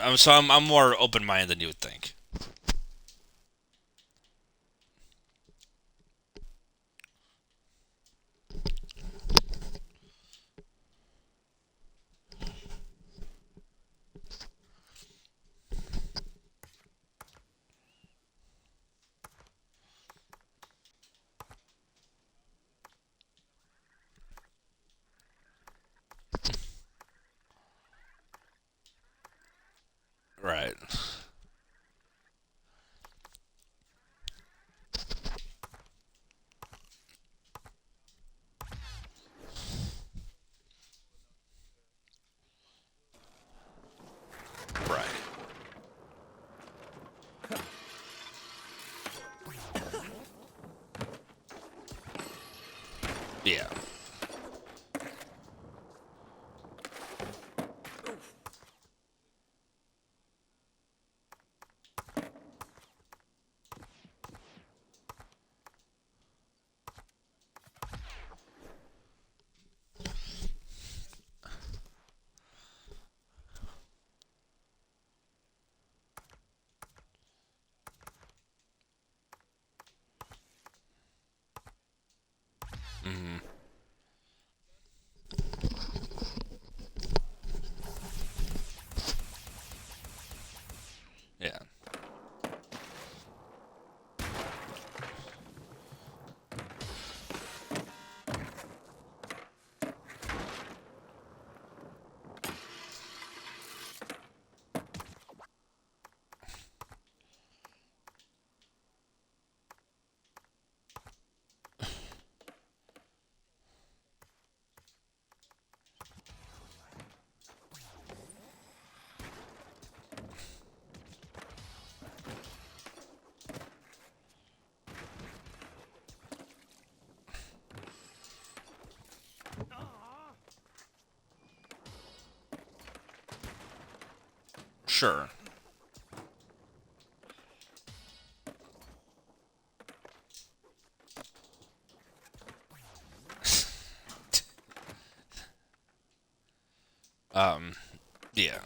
I'm more open-minded than you would think. Right. Right. Yeah. Hmm. Yeah. Sure. Um. Yeah.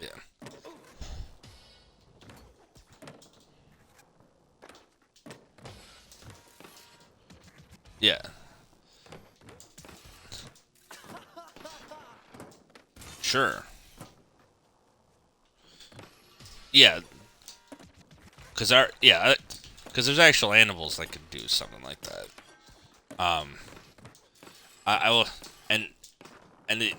Yeah. Yeah. Sure. Yeah. Cause our yeah. Cause there's actual animals that can do something like that. Um. I will. And and it,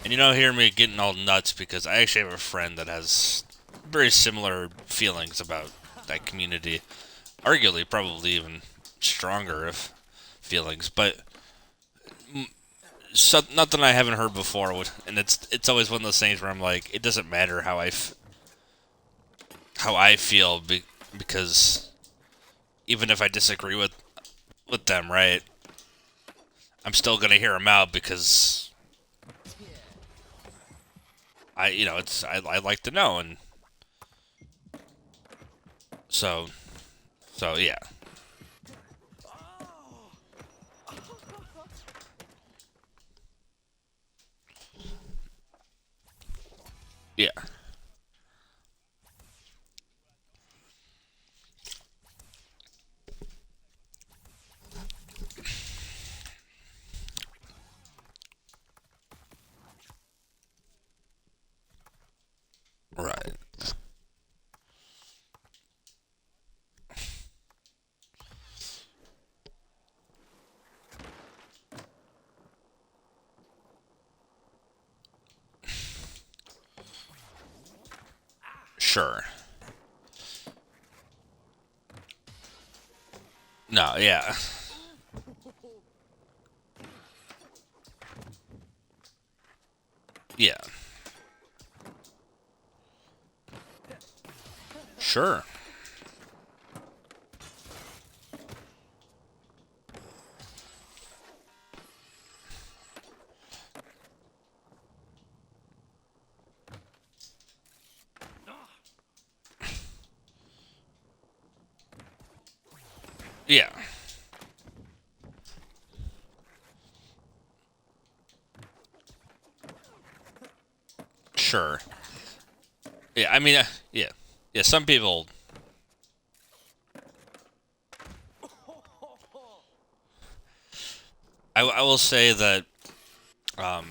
and you don't hear me getting all nuts because I actually have a friend that has very similar feelings about that community. Arguably, probably even stronger if feelings, but nothing I haven't heard before. And it's always one of those things where I'm like, it doesn't matter how I feel because even if I disagree with them, right, I'm still gonna hear them out because I like to know, and so yeah. Yeah. Right. Sure. No. Yeah. Yeah. Sure. Yeah. sure. Yeah, I mean, yeah, yeah. Some people. I will say that um,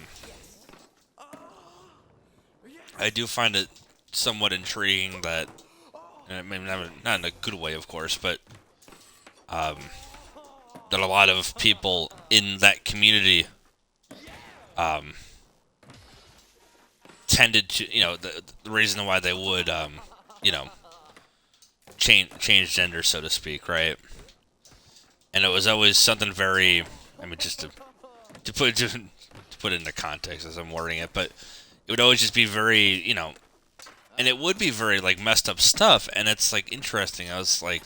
I do find it somewhat intriguing that, and I mean, not in a good way, of course, but um, that a lot of people in that community um, tended to, the reason why they would, you know, change gender, so to speak, right? And it was always something very, I mean, just to put it into context as I'm wording it, but it would always just be very, and it would be very like messed up stuff, and it's like interesting. I was like,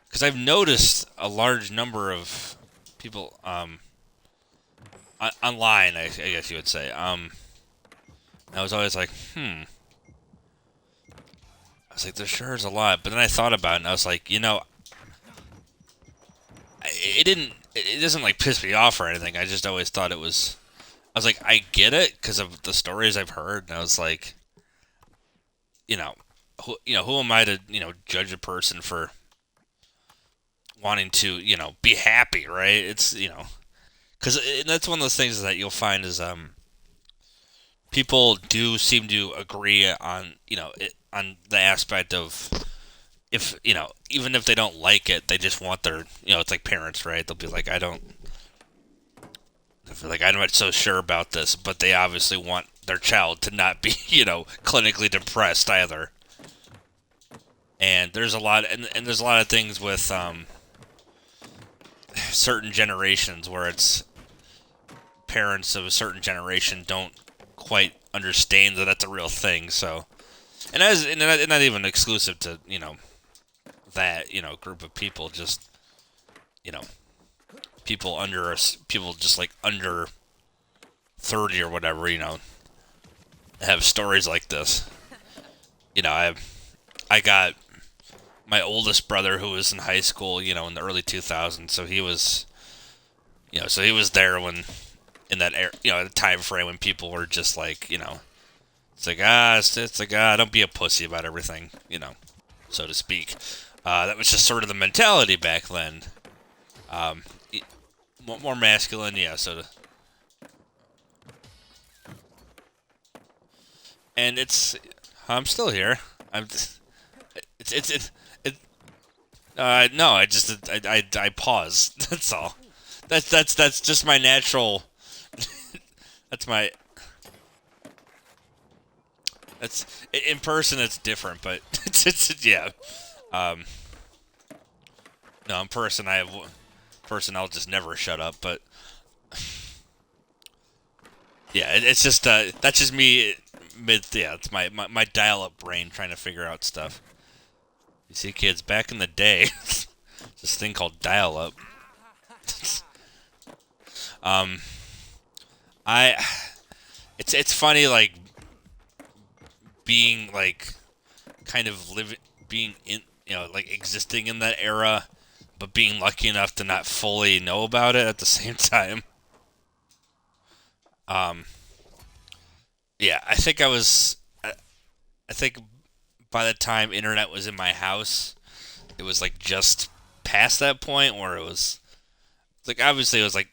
because I've noticed a large number of people online, I guess you would say. I was always like, I was like, there sure is a lot, but then I thought about it, and I was like, it doesn't like piss me off or anything. I just always thought it was. I was like, I get it because of the stories I've heard, and I was like, who am I to judge a person for wanting to be happy, right? It's because that's one of those things that you'll find is people do seem to agree on on the aspect of if even if they don't like it, they just want their it's like parents, right? They'll be like, I'm not so sure about this, but they obviously want their child to not be clinically depressed either. And there's a lot, and there's a lot of things with certain generations where it's parents of a certain generation don't quite understand that that's a real thing. So, and not even exclusive to that group of people, just people just like under 30 or whatever, have stories like this. I got my oldest brother who was in high school, in the early 2000s, so he was there when in that era, the time frame when people were just like, it's like it's like don't be a pussy about everything, so to speak. That was just sort of the mentality back then. Um, more masculine, yeah. And I'm still here. It's no, I pause. That's all. That's just my natural. That's my. That's in person. It's different, but yeah. Um, no, in person I'll just never shut up. But yeah, it's just that's just me yeah. It's my dial-up brain trying to figure out stuff. You see, kids, back in the day, this thing called dial-up. um, I it's funny like being like kind of being in like existing in that era, but being lucky enough to not fully know about it at the same time. Um, yeah, I think by the time internet was in my house, it was like just past that point where it was like obviously it was like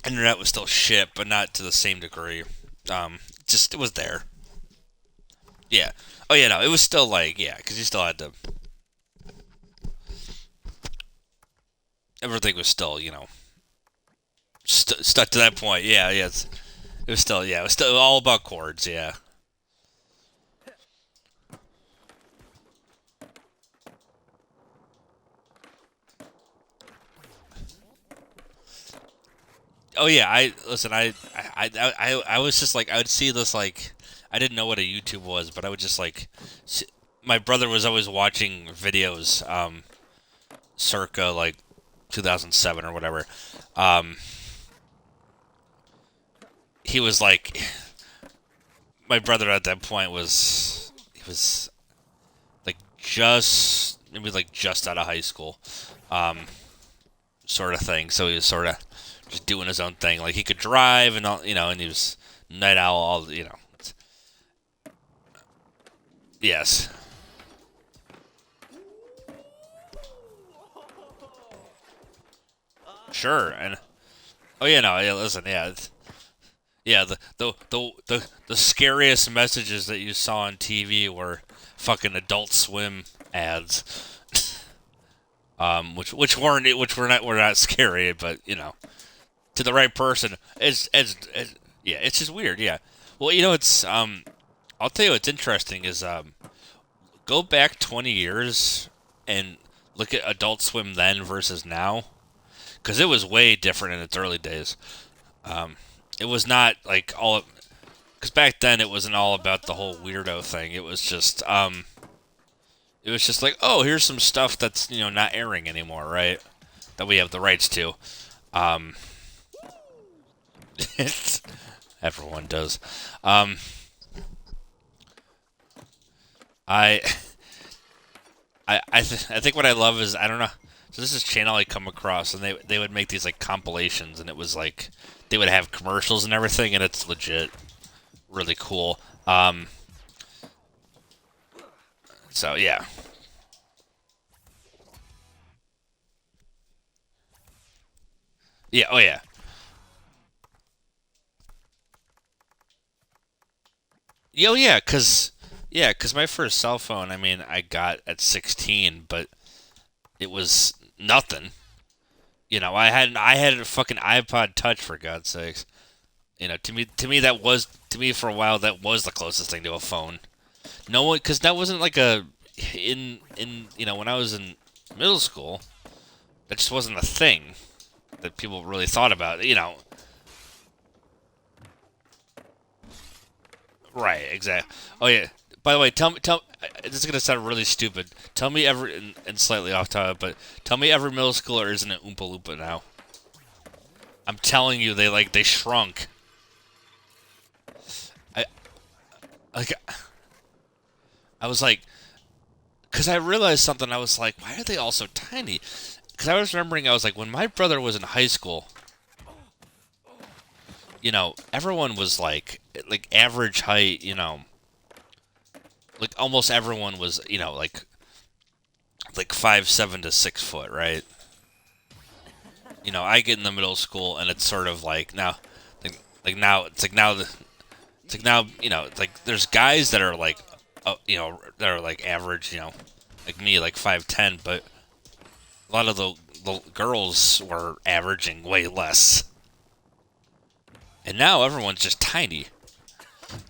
internet was still shit, but not to the same degree. Just it was there. Yeah. Oh yeah, no, it was still like yeah, because you still had to. Everything was still stuck to that point. Yeah, yeah. It was still it was still all about chords. Yeah. Oh yeah, I listen. I was just like I would see this like I didn't know what a YouTube was, but I would just like my brother was always watching videos circa like 2007 or whatever. Um, he was like my brother at that point he was like just maybe like just out of high school, um, sort of thing. So he was sort of just doing his own thing. Like he could drive and all, and he was night owl, all you know. Yes. Sure. And oh yeah, no, yeah. Listen, yeah, yeah. The scariest messages that you saw on TV were fucking Adult Swim ads. Which were not scary, but you know, to the right person, it's yeah, it's just weird. Yeah. Well, you know, it's I'll tell you what's interesting is go back 20 years and look at Adult Swim then versus now, because it was way different in its early days. It was not like all, because back then it wasn't all about the whole weirdo thing. It was just like, oh, here's some stuff that's not airing anymore, right? That we have the rights to. Um, everyone does. Um, I I think what I love is, I don't know. So this is channel I come across, and they would make these like compilations, and it was like they would have commercials and everything, and it's legit really cool. So yeah, yeah, oh yeah, cause my first cell phone, I mean, I got at 16, but it was nothing. I had a fucking iPod Touch, for God's sakes. To me for a while that was the closest thing to a phone. No one, because that wasn't like a in when I was in middle school, that just wasn't a thing that people really thought about. Right? Exactly. Oh yeah. By the way, tell. This is gonna sound really stupid. Tell me every and slightly off topic, but tell me every middle schooler isn't an Oompa Loompa now. I'm telling you, they shrunk. I like. I was like, because I realized something. I was like, why are they all so tiny? Because I was remembering, I was like, when my brother was in high school, everyone was like average height, like almost everyone was, like 5'7" to 6 foot, right? I get in the middle school, and it's sort of like now, like now, it's like now, it's like there's guys that are like, that are like average, like me, like 5'10", but a lot of the girls were averaging way less. And now everyone's just tiny.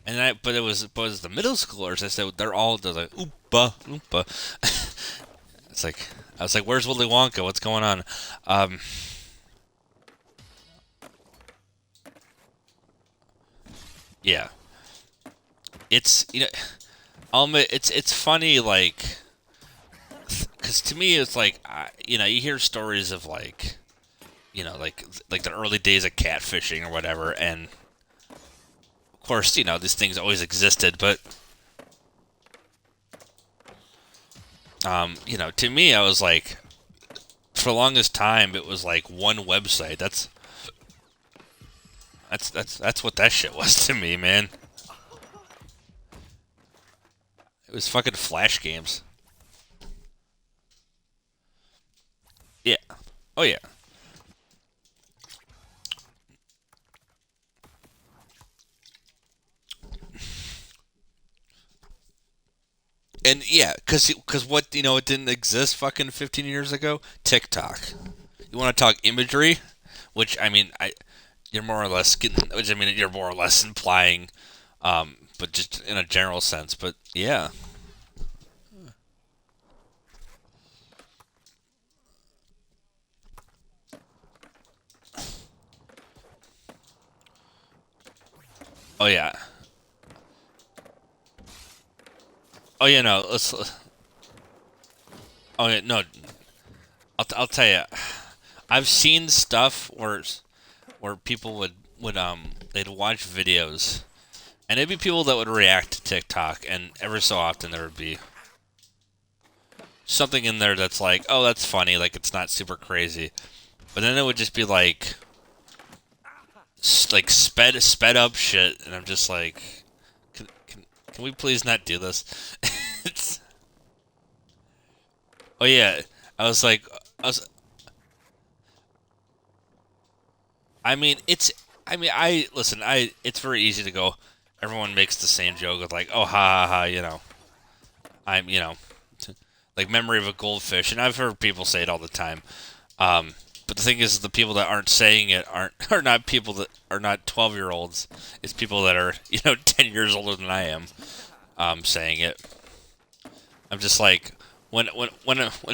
But it was the middle schoolers. I said they're like oompa oompa. It's like, I was like, where's Willy Wonka? What's going on? Um, yeah, it's I'll admit, it's funny, like, because to me it's like, you hear stories of like, like the early days of catfishing or whatever, and of course, these things always existed, but to me, I was like, for the longest time, it was like one website. That's what that shit was to me, man. It was fucking Flash games. Yeah. Oh yeah. And yeah, cause what it didn't exist fucking 15 years ago. TikTok. You want to talk imagery, which I mean, you're more or less getting, which I mean, you're more or less implying, but just in a general sense. But yeah. Oh yeah. Oh yeah. No. Let's. Oh yeah. No. I'll tell you. I've seen stuff where people would they'd watch videos, and it'd be people that would react to TikTok, and every so often there would be something in there that's like, oh, that's funny, like it's not super crazy, but then it would just be like, like sped up shit, and I'm just like, can we please not do this? It's, oh yeah, I was like, I was, I mean, I listen, it's very easy to go. Everyone makes the same joke of like, oh ha ha ha, I'm like memory of a goldfish, and I've heard people say it all the time. Um, but the thing is, the people that aren't saying it aren't are not people that are not 12-year-olds. It's people that are 10 years older than I am. Saying it. I'm just like when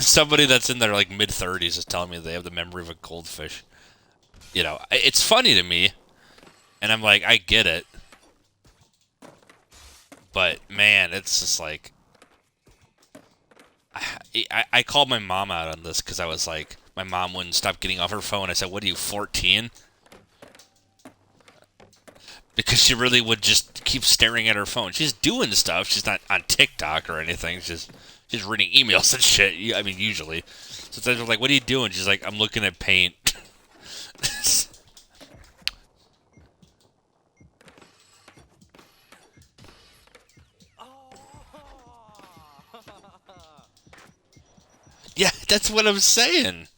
somebody that's in their like mid 30s is telling me they have the memory of a goldfish. It's funny to me, and I'm like, I get it, but man, it's just like I called my mom out on this because I was like, my mom wouldn't stop getting off her phone. I said, "What are you, 14?" Because she really would just keep staring at her phone. She's doing stuff. She's not on TikTok or anything. She's reading emails and shit. I mean, usually. So then I was like, "What are you doing?" She's like, "I'm looking at paint." Yeah, that's what I'm saying.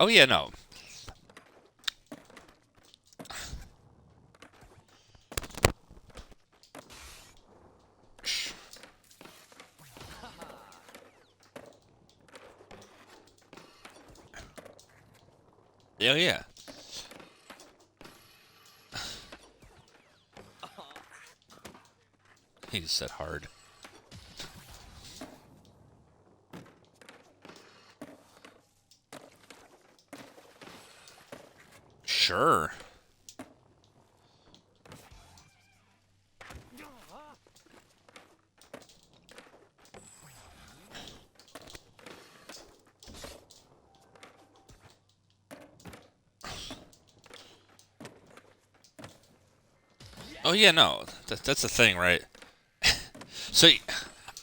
Oh yeah, no. Yeah, yeah. He said hard. Sure. Oh yeah, no. That's the thing, right? So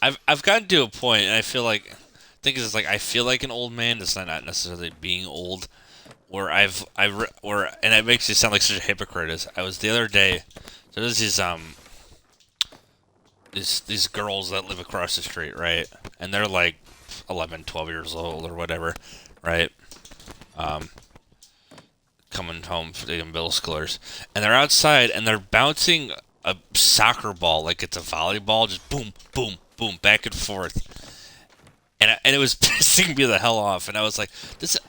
I've gotten to a point, and I feel like thing is, it's like I feel like an old man. It's not necessarily being old. Where where and it makes me sound like such a hypocrite. Is I was the other day. So there's these girls that live across the street, right? And they're like 11, 12 years old or whatever, right? Um, Coming home for the middle schoolers, and they're outside and they're bouncing a soccer ball like it's a volleyball, just boom, boom, boom, back and forth. And it was pissing me the hell off. And I was like,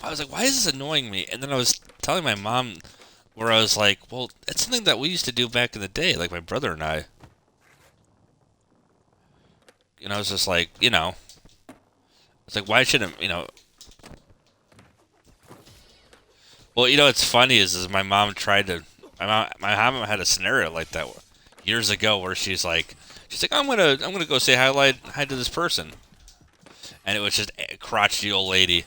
why is this annoying me? And then I was telling my mom, where I was like, well, it's something that we used to do back in the day, like my brother and I. I was just like, it's like, why shouldn't, well, it's funny is my mom had a scenario like that years ago where she's like, I'm gonna go say hi to this person, and it was just a crotchety old lady.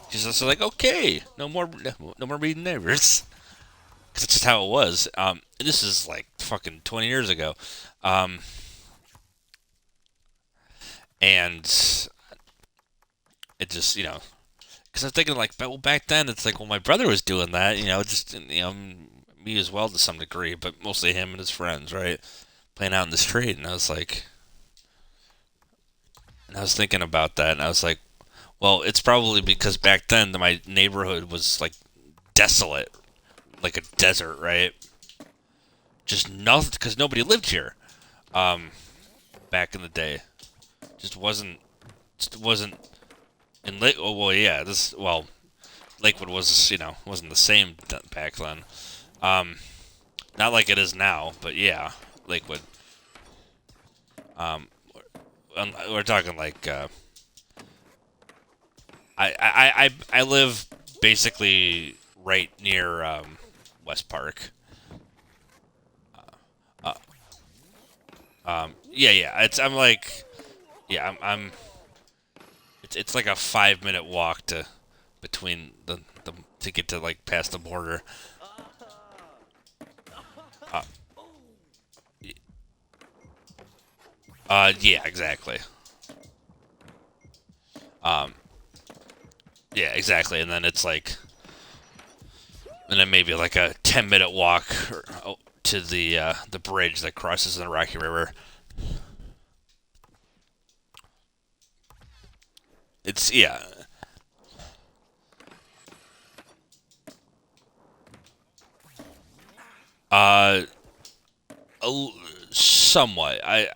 She's just like, okay, no more meeting neighbors. 'Cause that's just how it was. And this is like fucking 20 years ago, um, and it just because I'm thinking like, well, back then it's like, well, my brother was doing that, just me as well to some degree, but mostly him and his friends, right, playing out in the street, and I was thinking about that, and I was like, well, it's probably because back then my neighborhood was like desolate, like a desert, right? Just nothing, because nobody lived here. Um, Back in the day, just wasn't in Lake. Oh well, yeah. Lakewood was wasn't the same back then. Um, Not like it is now, but yeah, Lakewood. Um, we're talking like I live basically right near West Park. Uh, yeah, yeah. I'm like, yeah, it's like a 5 minute walk to between the to get to like past the border. Uh, yeah, exactly. Um, yeah, exactly. And then it's like, and then maybe like a 10-minute walk to the bridge that crosses the Rocky River. It's yeah. Uh, somewhat. I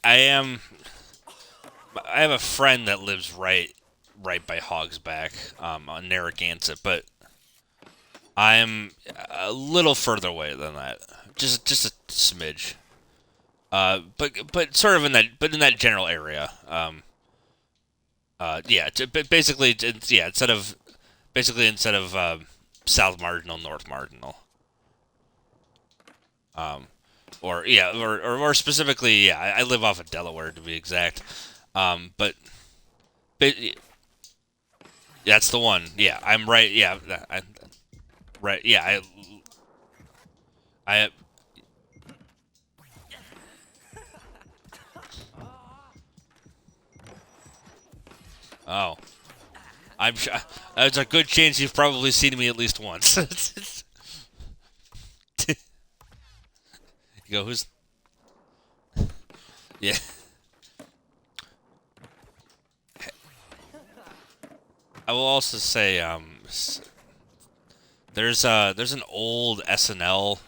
am. I have a friend that lives right by Hogsback, on Narragansett, but I'm a little further away than that. Just a smidge. But sort of in that general area. Yeah. But basically, yeah. Instead of South Marginal, North Marginal. Um, or yeah, or more specifically, yeah. I live off of Delaware to be exact. But that's the one. Yeah, I'm right. Yeah, right. Yeah, I. Oh, I'm sure. There's a good chance you've probably seen me at least once. You go, who's? Yeah. I will also say, there's an old SNL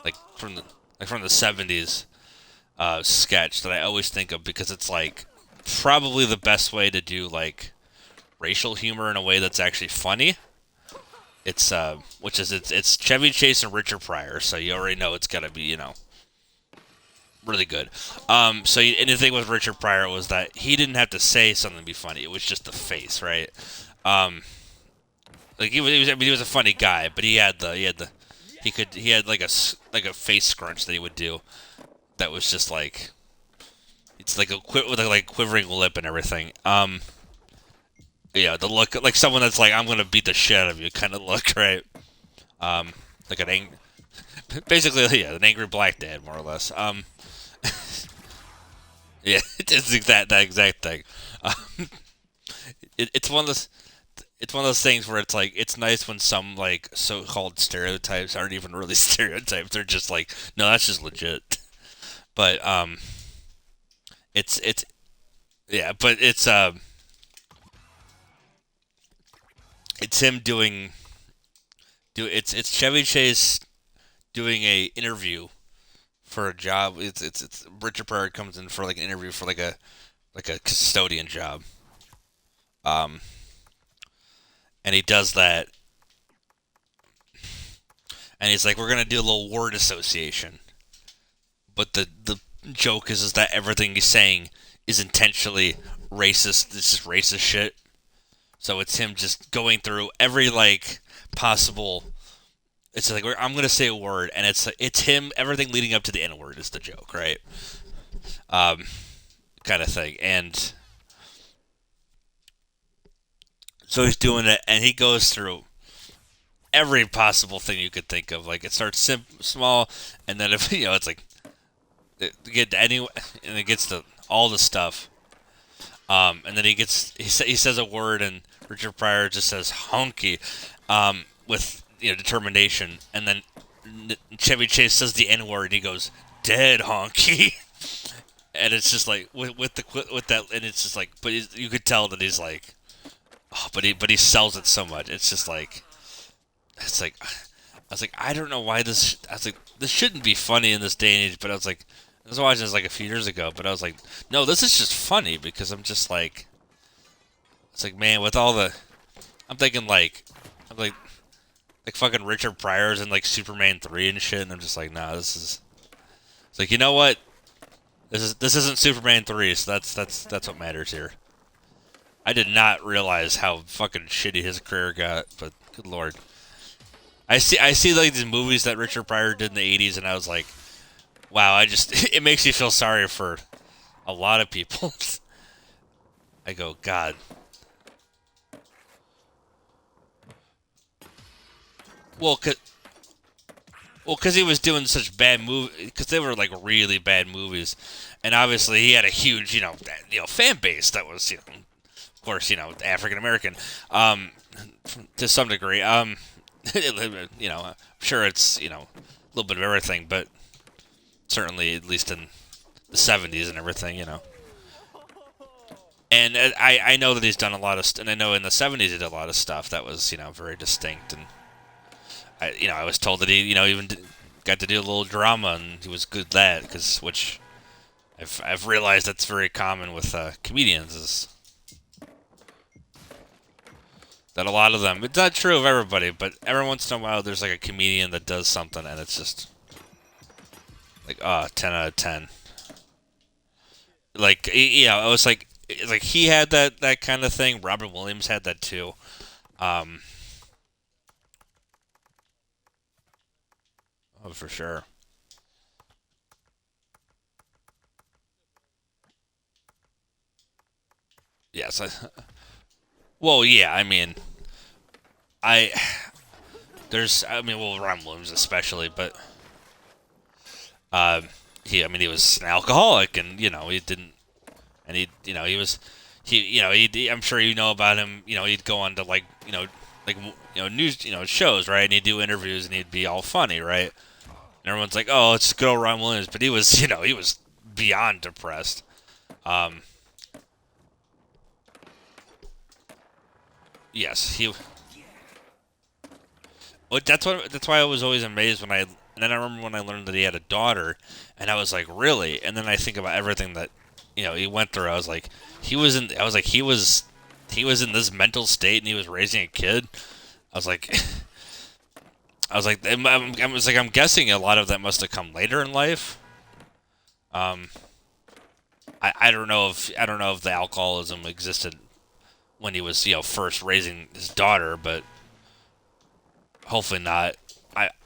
like from the '70s sketch that I always think of because it's like probably the best way to do like racial humor in a way that's actually funny. It's which is it's Chevy Chase and Richard Pryor, so you already know it's gotta be really good. And the thing with Richard Pryor was that he didn't have to say something to be funny; it was just the face, right? Um, like I mean, he was a funny guy, but he had like a face scrunch that he would do that was just like it's like with a like quivering lip and everything. Yeah, the look like someone that's like I'm gonna beat the shit out of you kind of look, right? Um, like basically yeah, an angry black dad more or less. Yeah, it's that exact thing. Um, it's one of those. It's one of those things where it's like it's nice when some like so-called stereotypes aren't even really stereotypes. They're just like, no, that's just legit. But it's yeah, but it's him it's Chevy Chase doing a interview for a job. It's Richard Pryor comes in for like an interview for like a custodian job. Um, and he does that, and he's like, we're gonna do a little word association, but the joke is that everything he's saying is intentionally racist. This is racist shit. So it's him just going through every like possible. It's like I'm gonna say a word, and it's him. Everything leading up to the N word is the joke, right? Um, kind of thing, and so he's doing it, and he goes through every possible thing you could think of. Like it starts small, and then if it's like it get to any, and it gets to all the stuff. And then he says a word, and Richard Pryor just says honky, with determination, and then Chevy Chase says the N word, and he goes dead honky, and it's just like with that, and it's just like, but you could tell that he's like, oh, but he sells it so much. It's just like it's like I was like I don't know why this. I was like this shouldn't be funny in this day and age, but I was like. I was watching this like a few years ago, but I was like, no, this is just funny because I'm just like, it's like, man, with all the, I'm thinking I'm like fucking Richard Pryor's in like Superman 3 and shit, and I'm just like, nah, it's like, you know what? This isn't Superman 3, so that's what matters here. I did not realize how fucking shitty his career got, but good lord. I see like these movies that Richard Pryor did in the 80s, and I was like, wow, it makes you feel sorry for a lot of people. I go, God. Well, Well, because he was doing such bad movies, because they were like really bad movies, and obviously he had a huge, fan base that was, of course, African American, um, to some degree. I'm sure it's a little bit of everything, but certainly at least in the '70s and everything. And I know that he's done a lot of, and I know in the '70s he did a lot of stuff that was very distinct, and I was told that he even got to do a little drama, and he was good at that, which I've realized that's very common with comedians, is that a lot of them, it's not true of everybody, but every once in a while there's like a comedian that does something and it's just like 10 out of 10. Like it was like it's like he had that kind of thing. Robin Williams had that too. Um, oh, for sure. Yes. Well, yeah. I mean, I well, Robin Williams especially, but um, he was an alcoholic, and he didn't, and he was, I'm sure you know about him. He'd go on to like news, shows, right, and he'd do interviews, and he'd be all funny, right, and everyone's like, oh, it's good old Ron Williams, but he was, he was beyond depressed. Um, yes, he. Well, that's why I was always amazed when and then I remember when I learned that he had a daughter, and I was like, really? And then I think about everything that he went through. I was like, he was in this mental state, and he was raising a kid. I was like, I'm guessing a lot of that must have come later in life. Um, I don't know if the alcoholism existed when he was first raising his daughter, but hopefully not.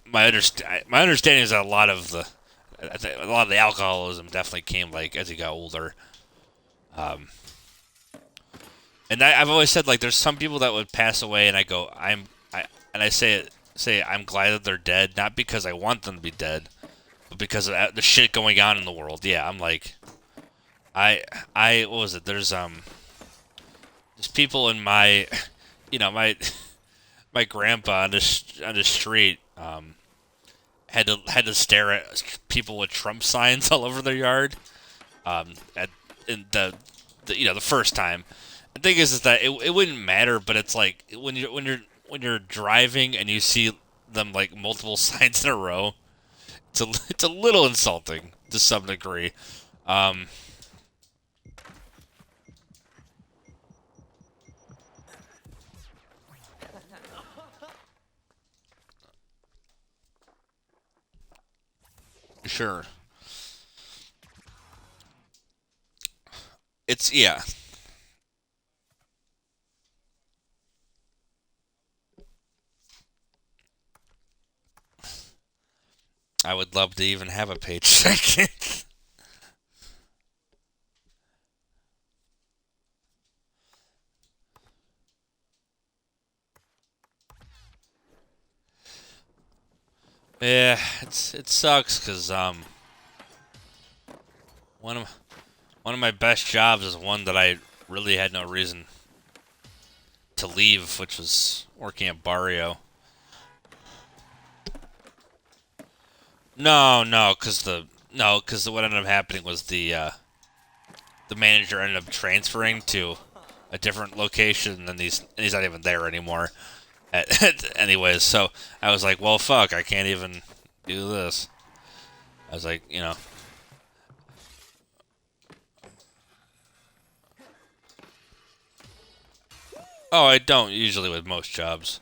My understanding is that a lot of the alcoholism definitely came like as he got older. Um, and I've always said, like, there's some people that would pass away, and I say I'm glad that they're dead, not because I want them to be dead, but because of the shit going on in the world. Yeah, I'm like, I what was it? There's people in my, my my grandpa on the street had to stare at people with Trump signs all over their yard. At in the first time. The thing is that it wouldn't matter, but it's like when you're driving and you see them like multiple signs in a row, it's a little insulting to some degree. Um, sure, it's yeah. I would love to even have a paycheck. Yeah, it sucks because one of one of my best jobs is one that I really had no reason to leave, which was working at Barrio. No, because what ended up happening was the manager ended up transferring to a different location, and he's not even there anymore. Anyways, so I was like, well, fuck, I can't even do this. I was like, oh, I don't usually with most jobs.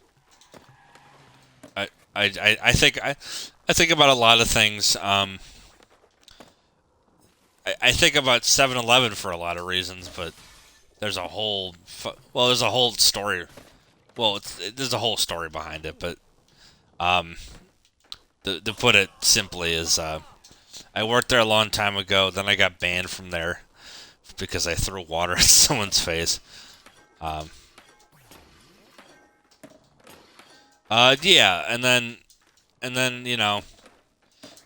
I think I think about a lot of things. I think about 7-Eleven for a lot of reasons, but there's a whole story. Well, there's a whole story behind it, but um, to put it simply is I worked there a long time ago. Then I got banned from there because I threw water at someone's face. Um, yeah, and then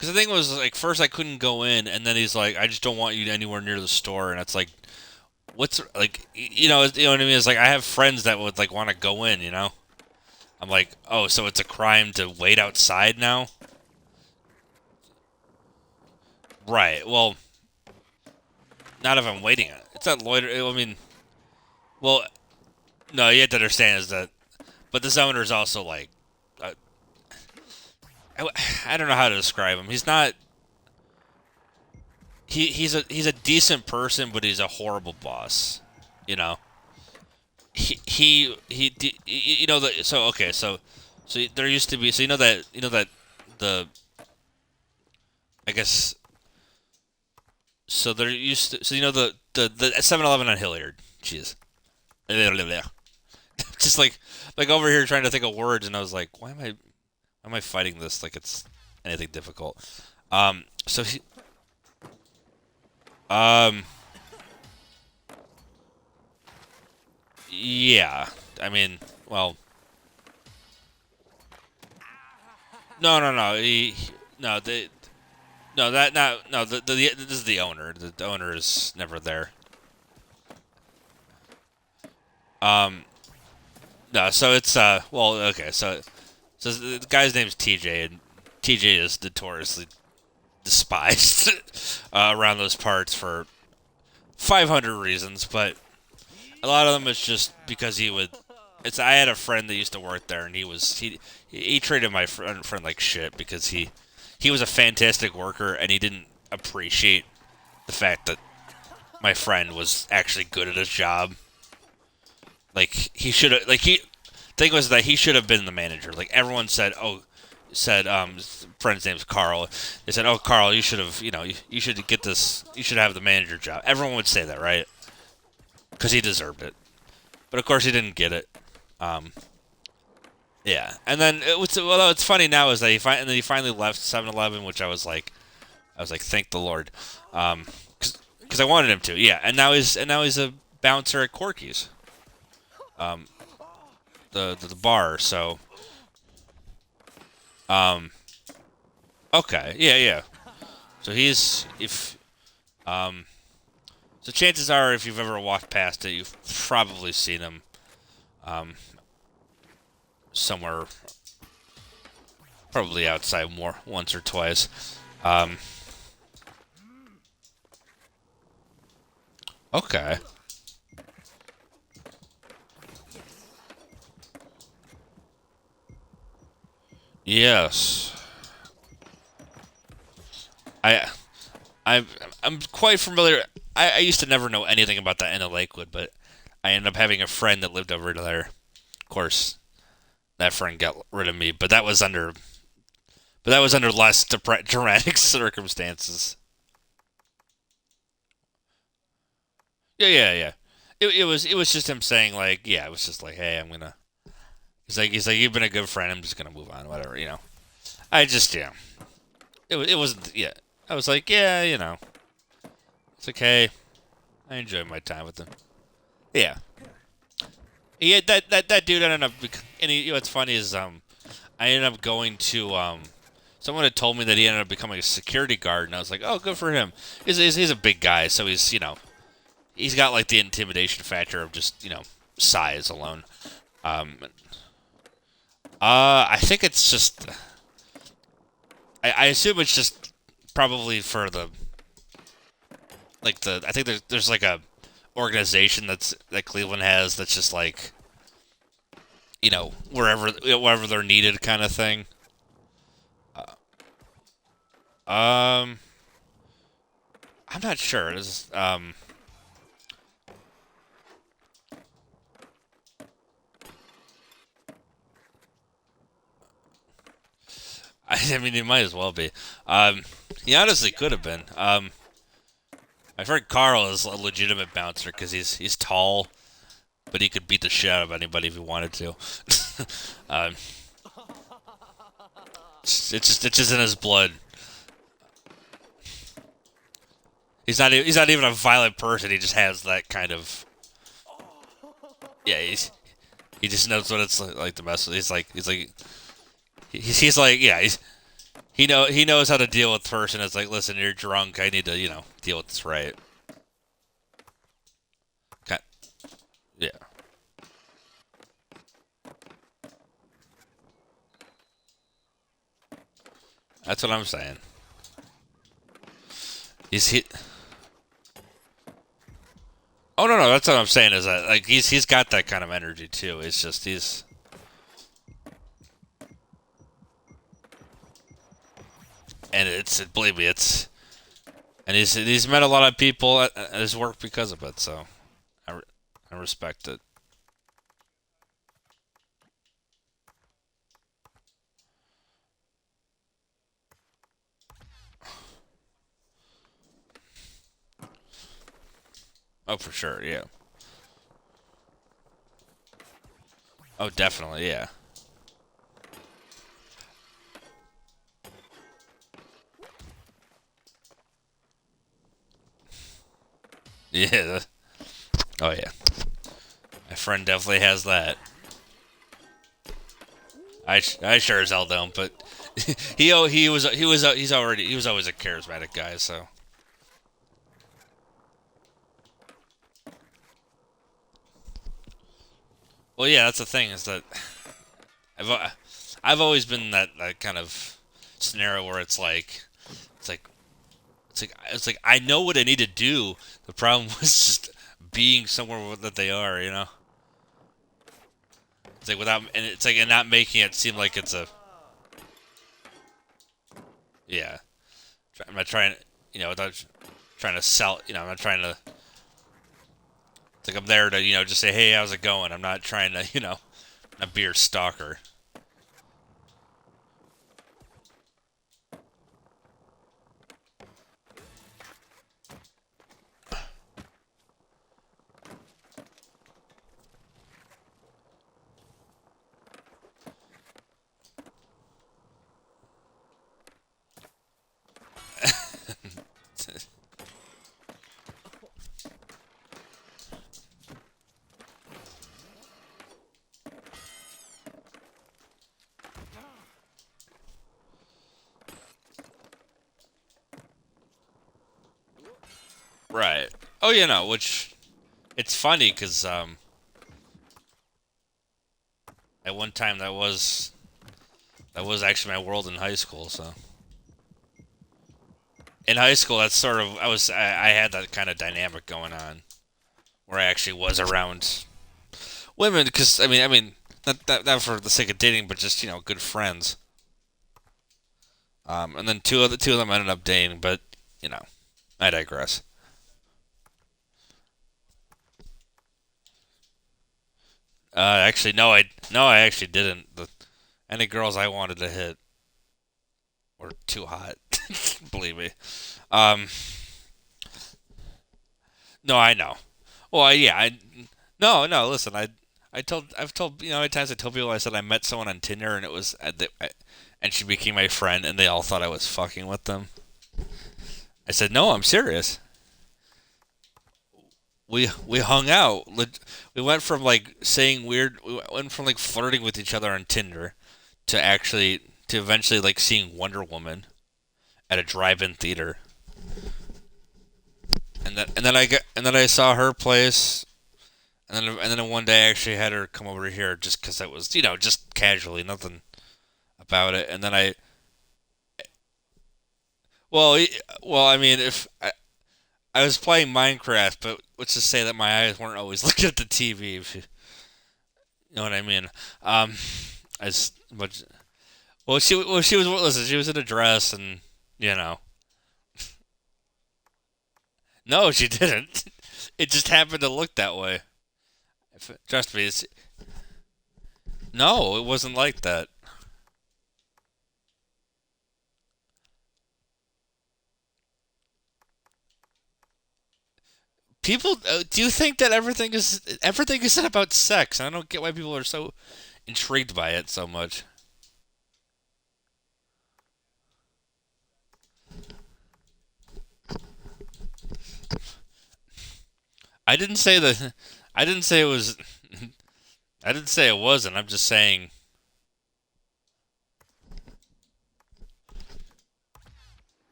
Because the thing was, like, first I couldn't go in, and then he's like, I just don't want you anywhere near the store, and it's like, what's, like, you know what I mean? It's like, I have friends that would, like, want to go in, you know? I'm like, oh, so it's a crime to wait outside now? Right, well, not if I'm waiting. It's not loiter, I mean, well, no, you have to understand is that, but this owner is also, like, uh, I don't know how to describe him. He's not, he's a decent person, but he's a horrible boss, you know? You know that so okay so there used to be so you know that the I guess so there used to so you know the 7-Eleven on Hilliard. Jeez. Just like over here trying to think of words, and I was like, why am I fighting this like it's anything difficult? So he um yeah, I mean, well, no, no, no, that not no. This is the owner. The owner is never there. Um, no. So it's well, okay. So the guy's name's TJ, and TJ is notoriously despised around those parts for 500 reasons, but a lot of them is just because he would. It's I had a friend that used to work there, and he treated my friend like shit because he was a fantastic worker, and he didn't appreciate the fact that my friend was actually good at his job. Like he should have. Like he thing was that he should have been the manager. Like everyone said, friend's name's Carl. They said, oh Carl, you should have. You should get this. You should have the manager job. Everyone would say that, right? Because he deserved it. But of course he didn't get it. Um, yeah, and then what's funny now is that and then he finally left 7-Eleven, which I was like, thank the Lord, because I wanted him to. Yeah, and now he's a bouncer at Corky's, um, the bar. So, um, okay, yeah. So he's if so chances are if you've ever walked past it, you've probably seen him, somewhere, probably outside more once or twice. Um, okay. Yes. I I'm I'm quite familiar. I used to never know anything about that end of Lakewood, but I ended up having a friend that lived over there. Of course, that friend got rid of me, but that was under less dramatic circumstances. Yeah. It was just him saying like, yeah, it was just like, hey, I'm gonna. He's like you've been a good friend. I'm just gonna move on, whatever, you know. I just yeah. It wasn't yeah. I was like yeah, you know. It's like hey, I enjoy my time with him. Yeah. Yeah, that dude ended up, and what's funny is I ended up going to someone had told me that he ended up becoming a security guard, and I was like, oh, good for him. He's a big guy, so he's got like the intimidation factor of just size alone. Um, I think it's just I assume it's just probably for the I think there's like a organization that Cleveland has that's just like wherever they're needed kind of thing. Um, I'm not sure. I mean, it might as well be. He honestly could have been. My friend Carl is a legitimate bouncer because he's tall, but he could beat the shit out of anybody if he wanted to. um, it's just in his blood. He's not even a violent person. He just has that kind of yeah. He just knows what it's like to mess with. He's like yeah. he knows how to deal with person. It's like, listen, you're drunk. I need to deal with this right. Okay. Yeah, that's what I'm saying. He. Oh no, that's what I'm saying is that like he's got that kind of energy too. It's just he's and it's believe me and he's met a lot of people at his work because of it. So I respect it. Oh for sure, yeah. Oh definitely, yeah. Yeah. Oh yeah. My friend definitely has that. I sure as hell don't, but he was always a charismatic guy. So well, yeah, that's the thing is that I've uh, I've always been that kind of scenario where it's like it's like I know what I need to do. The problem was just being somewhere that they are, you know. It's like without and it's like and not making it seem like it's a yeah. I'm not trying, without trying to sell. I'm not trying to. It's like I'm there to just say hey, how's it going? I'm not trying to not be your stalker. Right. Oh, which it's funny because at one time that was actually my world in high school. So in high school, that's sort of I had that kind of dynamic going on where I actually was around women because I mean not for the sake of dating, but just good friends. And then two of them ended up dating, but you know, I digress. Actually, no, I actually didn't. Any girls I wanted to hit were too hot. Believe me. Um, no, I know. Well, yeah, no. Listen, I've told many times I told people I said I met someone on Tinder and it was and she became my friend and they all thought I was fucking with them. I said no, I'm serious. We hung out. We went from like saying weird. We went from like flirting with each other on Tinder to eventually like seeing Wonder Woman at a drive-in theater. And then I saw her place. And then one day I actually had her come over here just because it was just casually, nothing about it. And then well, well, I mean, if I was playing Minecraft, but let's just say that my eyes weren't always looking at the TV. If you know what I mean. Um, as much. She was listen. She was in a dress, and you know. No, she didn't. It just happened to look that way. Trust me, no, it wasn't like that. People, do you think that everything is about sex? I don't get why people are so intrigued by it so much. I didn't say that. I didn't say it was. I didn't say it wasn't. I'm just saying.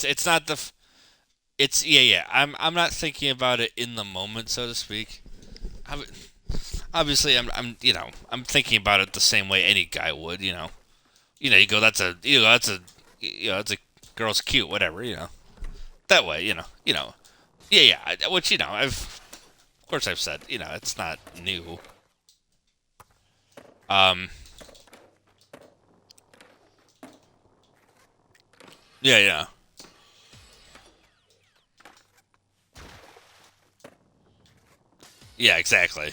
it's not the it's yeah. I'm not thinking about it in the moment, so to speak. I'm, obviously I'm I'm thinking about it the same way any guy would. You go that's a girl's cute, whatever. That way. Yeah. Which of course I've said. It's not new. Um. Yeah. Yeah. Yeah. Exactly.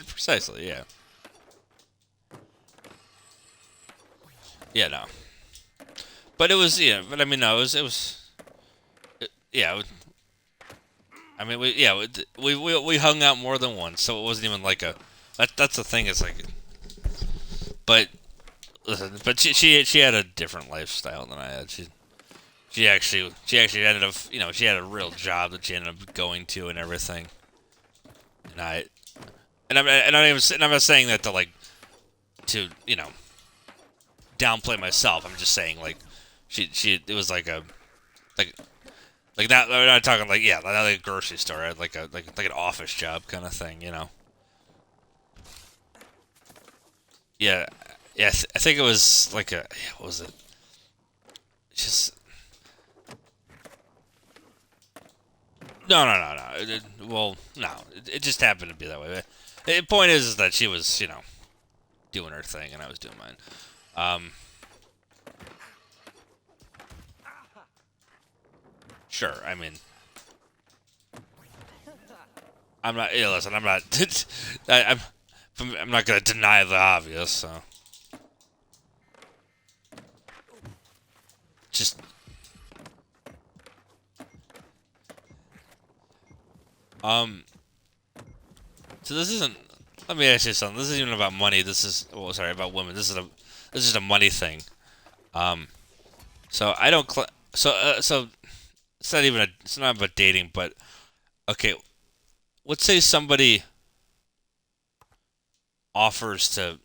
Precisely. Yeah. Yeah. No. But it was But I mean, no. Yeah. I mean, we hung out more than once, so it wasn't even like a. That's the thing. It's like, but listen, but she had a different lifestyle than I had. She actually ended up she had a real job that she ended up going to and everything. And I'm not saying that to like to downplay myself. I'm just saying like she it was like like that. We're not talking like not like a grocery store, right? Like an office job kind of thing. Yeah, yeah. I think it was like what was it? Just no. Well, no. It just happened to be that way. The point is that she was doing her thing and I was doing mine. Um, sure. I mean, I'm not. Listen, I'm not. I'm not gonna deny the obvious. So just um. So this isn't. Let me ask you something. This isn't even about money. This is. Well, sorry, about women. This is a money thing. Um. So I don't. So it's not even a. It's not about dating, but okay. Let's say somebody offers to,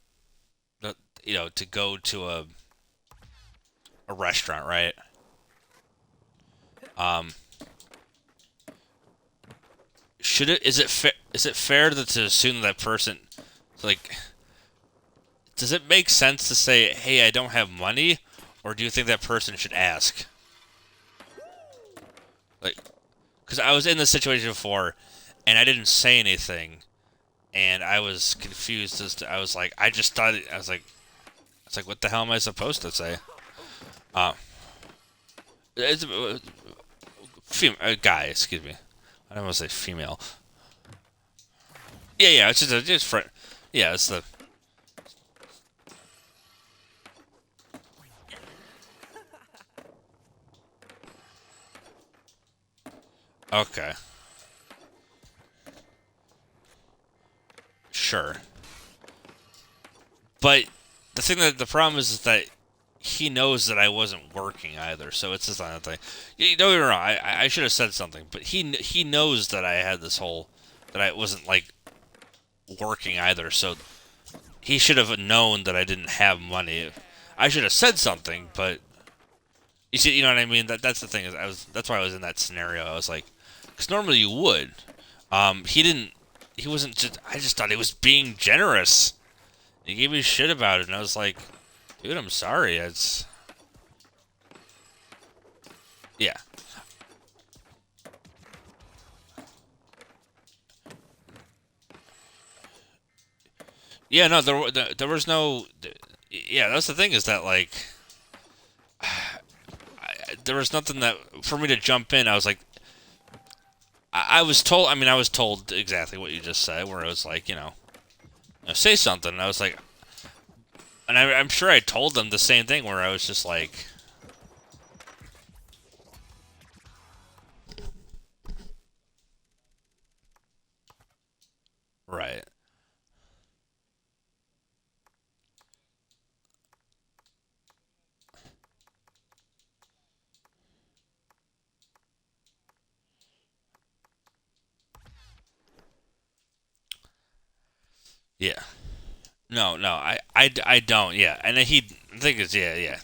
to go to a restaurant, right? Um. Should it? Is it fair to assume that person, like, does it make sense to say, "Hey, I don't have money," or do you think that person should ask? Like, because I was in this situation before, and I didn't say anything, and I was confused as to. I was like, I just thought. I was like, what the hell am I supposed to say? Uh, it's a guy. Excuse me. I don't want to say female. Yeah. It's just friend. Yeah, it's the. Okay. Sure. But the problem is that he knows that I wasn't working either, so it's just another thing. Don't get me wrong, I should have said something, but he knows that I had this whole that I wasn't like working either, so he should have known that I didn't have money. I should have said something, but you know what I mean. That's the thing is that's why I was in that scenario. I was like, because normally you would. He didn't. He wasn't just. I just thought he was being generous. He gave me shit about it, and I was like, dude, I'm sorry. It's yeah, yeah. No, there was no. Yeah, that's the thing is that like, there was nothing that for me to jump in. I was like, I was told. I mean, I was told exactly what you just said, where it was like, say something. And I was like, and I'm sure I told them the same thing, where I was just like, right, yeah. No, I don't. Yeah, and then the thing is, yeah.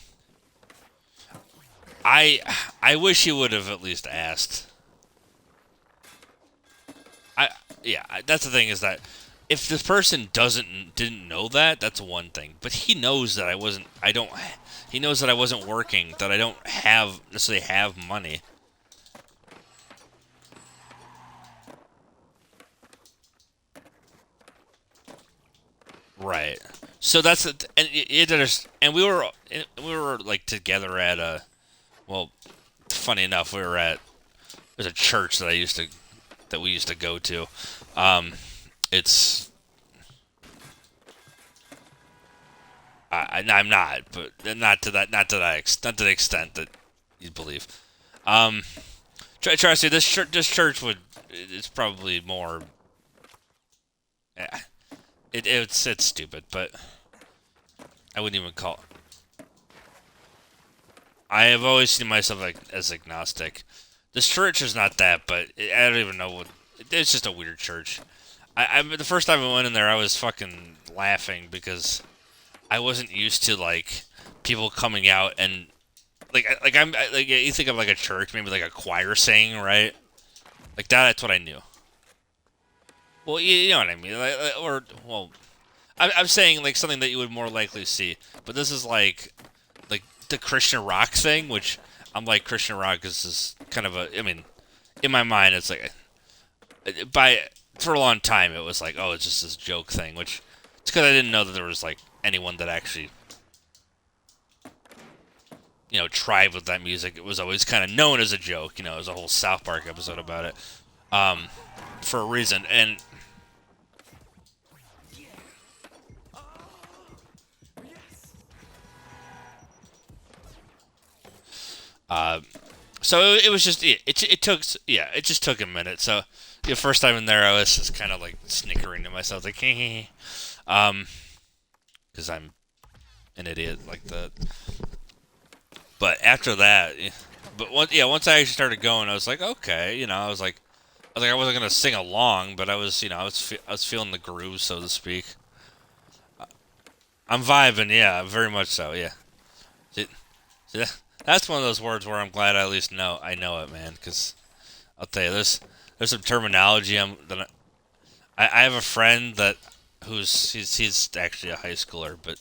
I I wish he would have at least asked. I yeah, that's the thing is that if the person didn't know that, that's one thing. But he knows that I wasn't. I don't. He knows that I wasn't working. That I don't have necessarily have money. Right. So that's and we were like together at a well, funny enough, we were at there's a church that we used to go to. Um, it's I'm not, but not to the extent that you believe. Um, try to say this church would it's probably more. Eh, it's stupid, but I wouldn't even call. I have always seen myself like as agnostic. This church is not that, but I don't even know what. It's just a weird church. I the first time I went in there, I was fucking laughing because I wasn't used to like people coming out and like you think of like a church, maybe like a choir singing, right? Like that's what I knew. Well, you know what I mean, or well, I'm saying like something that you would more likely see, but this is like the Christian rock thing, which I'm like Christian rock is kind of a. I mean, in my mind, it's like by for a long time it was like, oh, it's just this joke thing, which it's because I didn't know that there was like anyone that actually tried with that music. It was always kind of known as a joke. There's a whole South Park episode about it, um, for a reason. And uh, so it was just it took it just took a minute. So the first time in there, I was just kind of like snickering to myself, like, because I'm an idiot like that. But after that, once I actually started going, I was like, okay, I wasn't gonna sing along, but I was, I was feeling the groove, so to speak. I'm vibing, yeah, very much so, yeah. See, see, that's one of those words where I'm glad I know it, man, because I'll tell you, there's some terminology I have a friend that he's actually a high schooler, but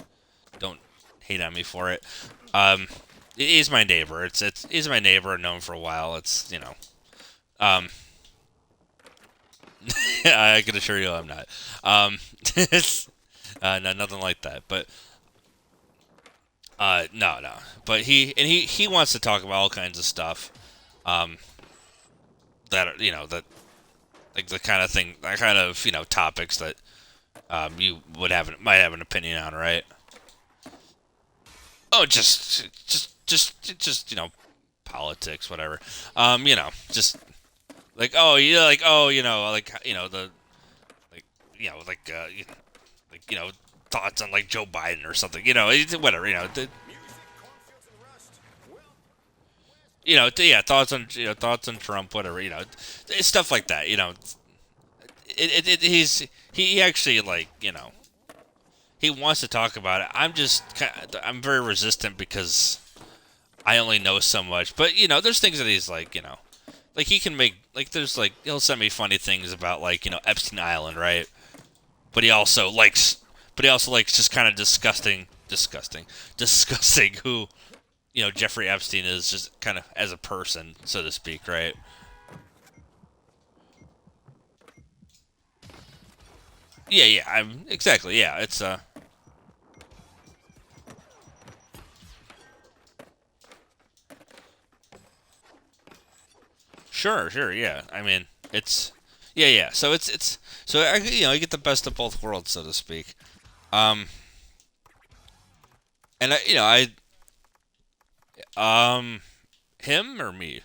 don't hate on me for it. Um, he's my neighbor. He's my neighbor. I've known him for a while. Um, I can assure you I'm not. It's no, nothing like that. But no. But he wants to talk about all kinds of stuff. Um, that like the kind of thing, that kind of topics that you might have an opinion on, right? Oh, just politics, whatever. Just the like like thoughts on like Joe Biden or something. Whatever. Yeah, thoughts on Trump, whatever. It's stuff like that. He actually he wants to talk about it. I'm very resistant because I only know so much. But there's things that he's like he can make there's he'll send me funny things about Epstein Island, right? But he also likes just kind of disgusting who Jeffrey Epstein is just kind of as a person, so to speak, right? Yeah, I'm exactly. Yeah, it's sure, yeah. I mean, it's yeah. So so I get the best of both worlds, so to speak. Um, and him or me?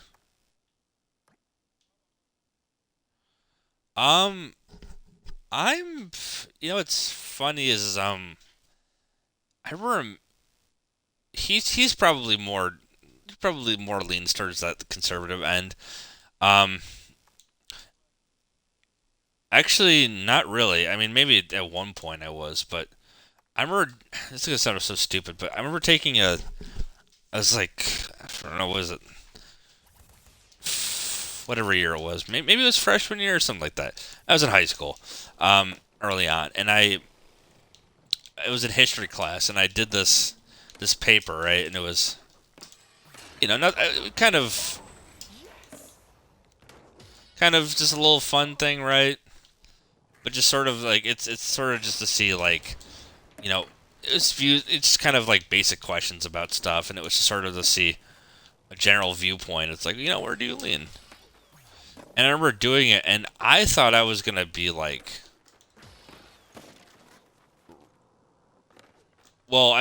Um, I'm what's funny is I remember he's probably more leans towards that conservative end. Um, actually, not really. I mean, maybe at one point I was, but I remember this is gonna sound so stupid, but I remember taking I was like, I don't know, what was it? Whatever year it was. Maybe it was freshman year or something like that. I was in high school, early on, and it was in history class, and I did this paper, right, and it was, not kind of just a little fun thing, right? But just sort of like it's sort of just to see like, you know, it's kind of like basic questions about stuff, and it was just sort of to see a general viewpoint. It's like, where do you lean? And I remember doing it, and I thought I was gonna be like, well,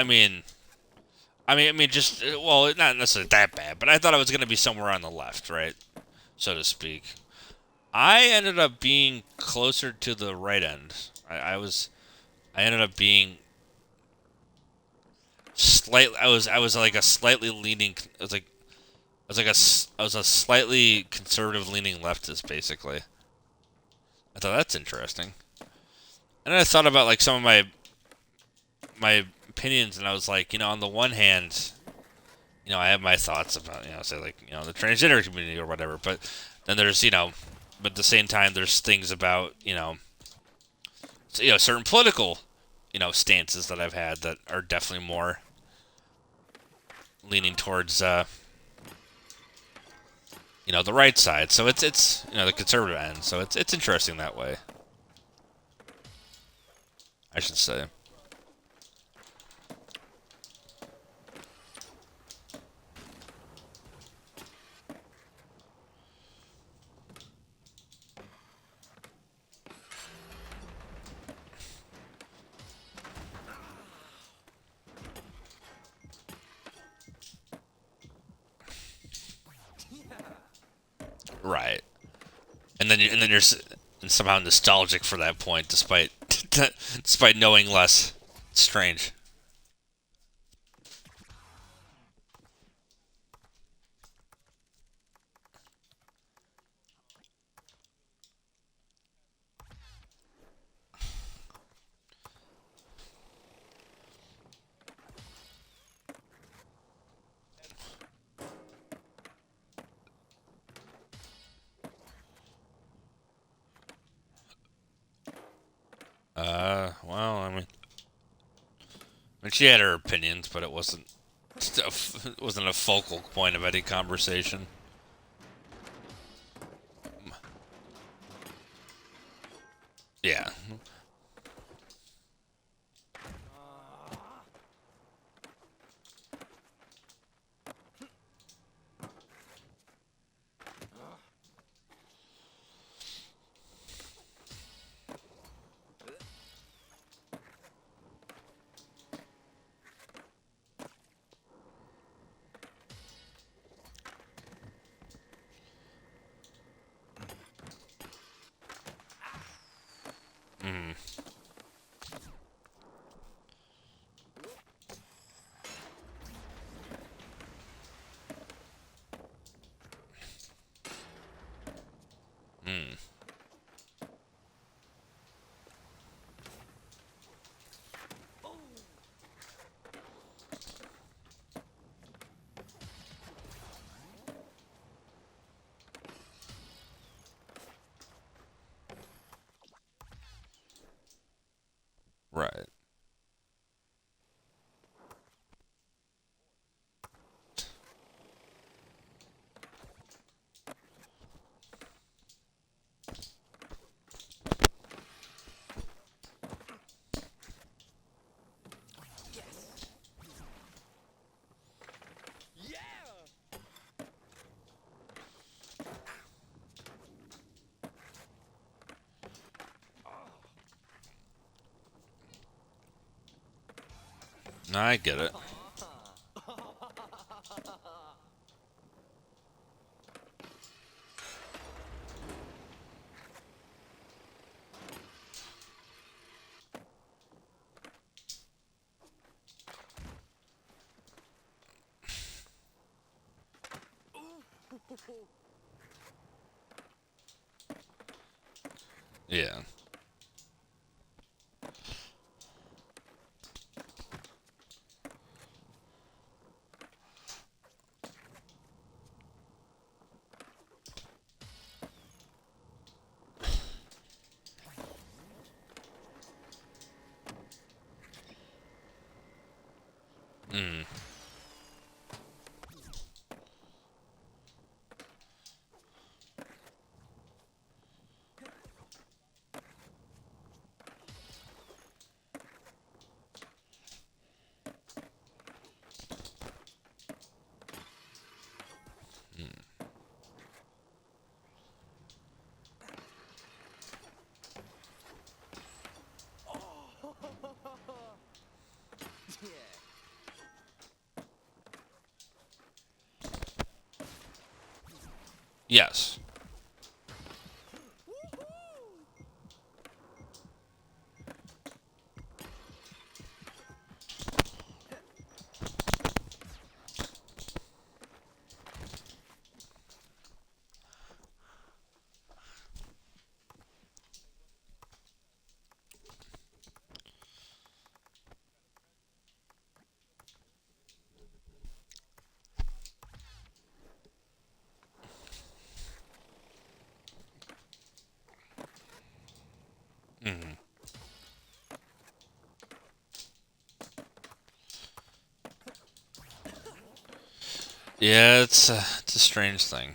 just well, not necessarily that bad, but I thought I was gonna be somewhere on the left, right, so to speak. I ended up being closer to the right end. I ended up being I was like a slightly leaning. I was a slightly conservative leaning leftist, basically. I thought that's interesting. And then I thought about like some of my opinions, and I was like, on the one hand, I have my thoughts about, say like, the transgender community or whatever, but then there's, but at the same time, there's things about, certain political, stances that I've had that are definitely more leaning towards, the right side. So it's the conservative end. So it's interesting that way, I should say. Right. And somehow nostalgic for that point, despite despite knowing less. It's strange. Well, she had her opinions, but it wasn't a focal point of any conversation. Yeah. Mm. Mm. Right. No, I get it. Yeah. Mm. Yes. Mm. Yeah, it's a strange thing.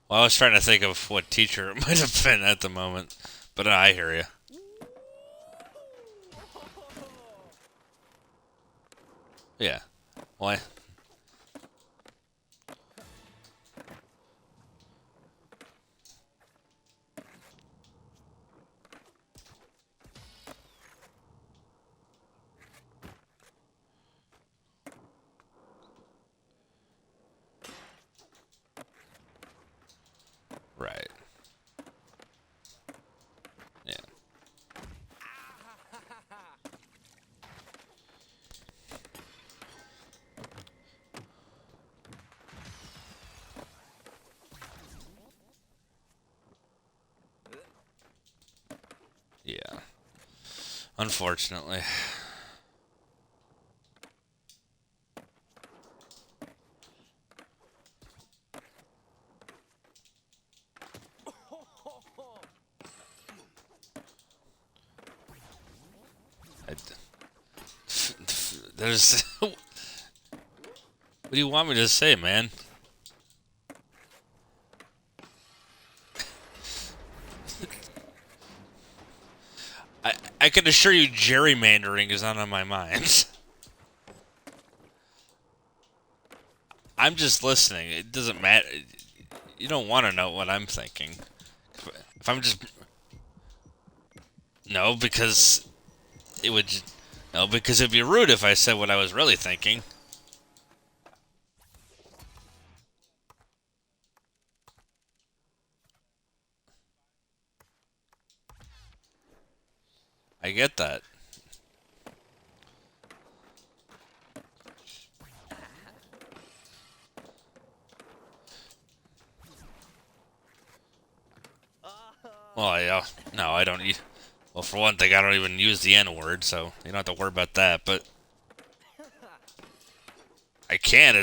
Well, I was trying to think of what teacher it might have been at the moment, but I hear you. Yeah. Why? Right. Yeah. Yeah. Unfortunately. I, there's. What do you want me to say, man? I can assure you, gerrymandering is not on my mind. I'm just listening. It doesn't matter. You don't want to know what I'm thinking. If I'm just no, because it would no, because it'd be rude if I said what I was really thinking. I get that. Well, yeah, no, I don't. Well, for one thing, I don't even use the N word, so you don't have to worry about that. But I can.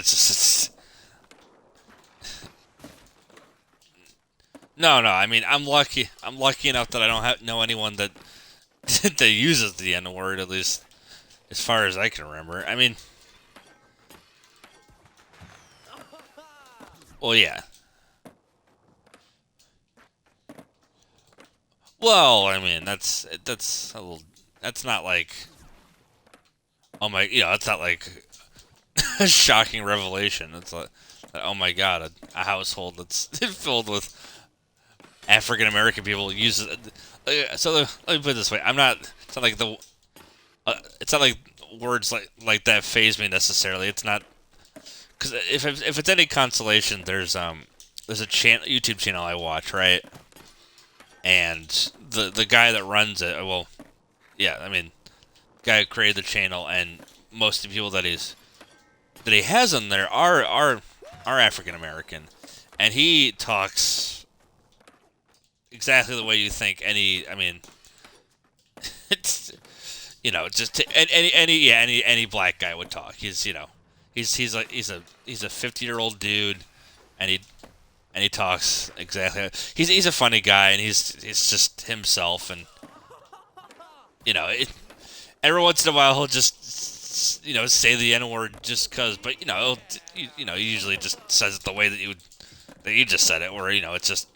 No, no. I mean, I'm lucky. I'm lucky enough that I don't know anyone that that uses the N word, at least as far as I can remember. I mean, well, yeah. Well, I mean, that's a little. That's not like. Oh my, it's not like a shocking revelation. It's like, oh my god, a household that's filled with African American people uses. So let me put it this way: I'm not. It's not like the. It's not like words like that phase me necessarily. It's not because if it's any consolation, there's a YouTube channel I watch, right, and the guy that runs it, well, yeah, I mean, guy who created the channel, and most of the people that he has in there are African American, and he talks exactly the way you think any. I mean, it's just any black guy would talk. He's like he's a 50-year-old dude, and and he talks exactly. He's a funny guy, and he's just himself, and you know, every once in a while he'll just say the N word just cause, but he usually just says it the way that you just said it, where it's just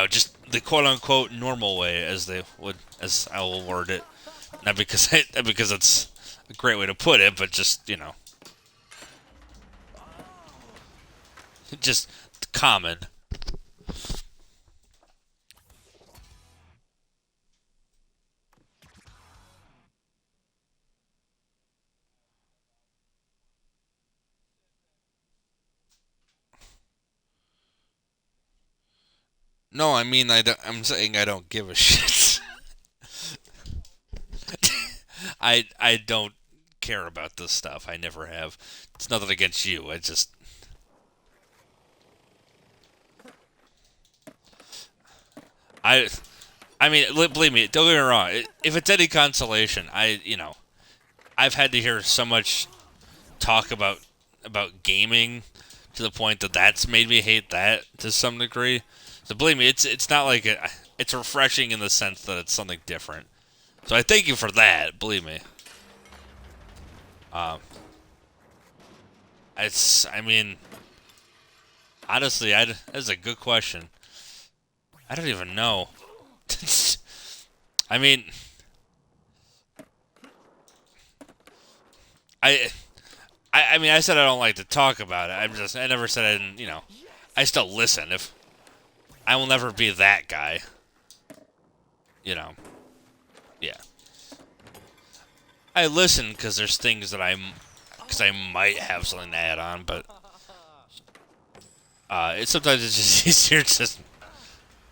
just the quote unquote normal way, as I will word it, not because it's a great way to put it, but just just common. No, I mean I'm saying I don't give a shit. I don't care about this stuff. I never have. It's nothing against you. I I mean, believe me, don't get me wrong. If it's any consolation, I've had to hear so much talk about gaming to the point that that's made me hate that to some degree. So believe me, it's not like it's refreshing in the sense that it's something different. So I thank you for that. Believe me. Um, I mean, honestly, that's a good question. I don't even know. I mean, I, I mean, I said I don't like to talk about it. I never said I didn't. I still listen. If I will never be that guy. You know, yeah. I listen because there's things that because I might have something to add on, but sometimes it's just easier to just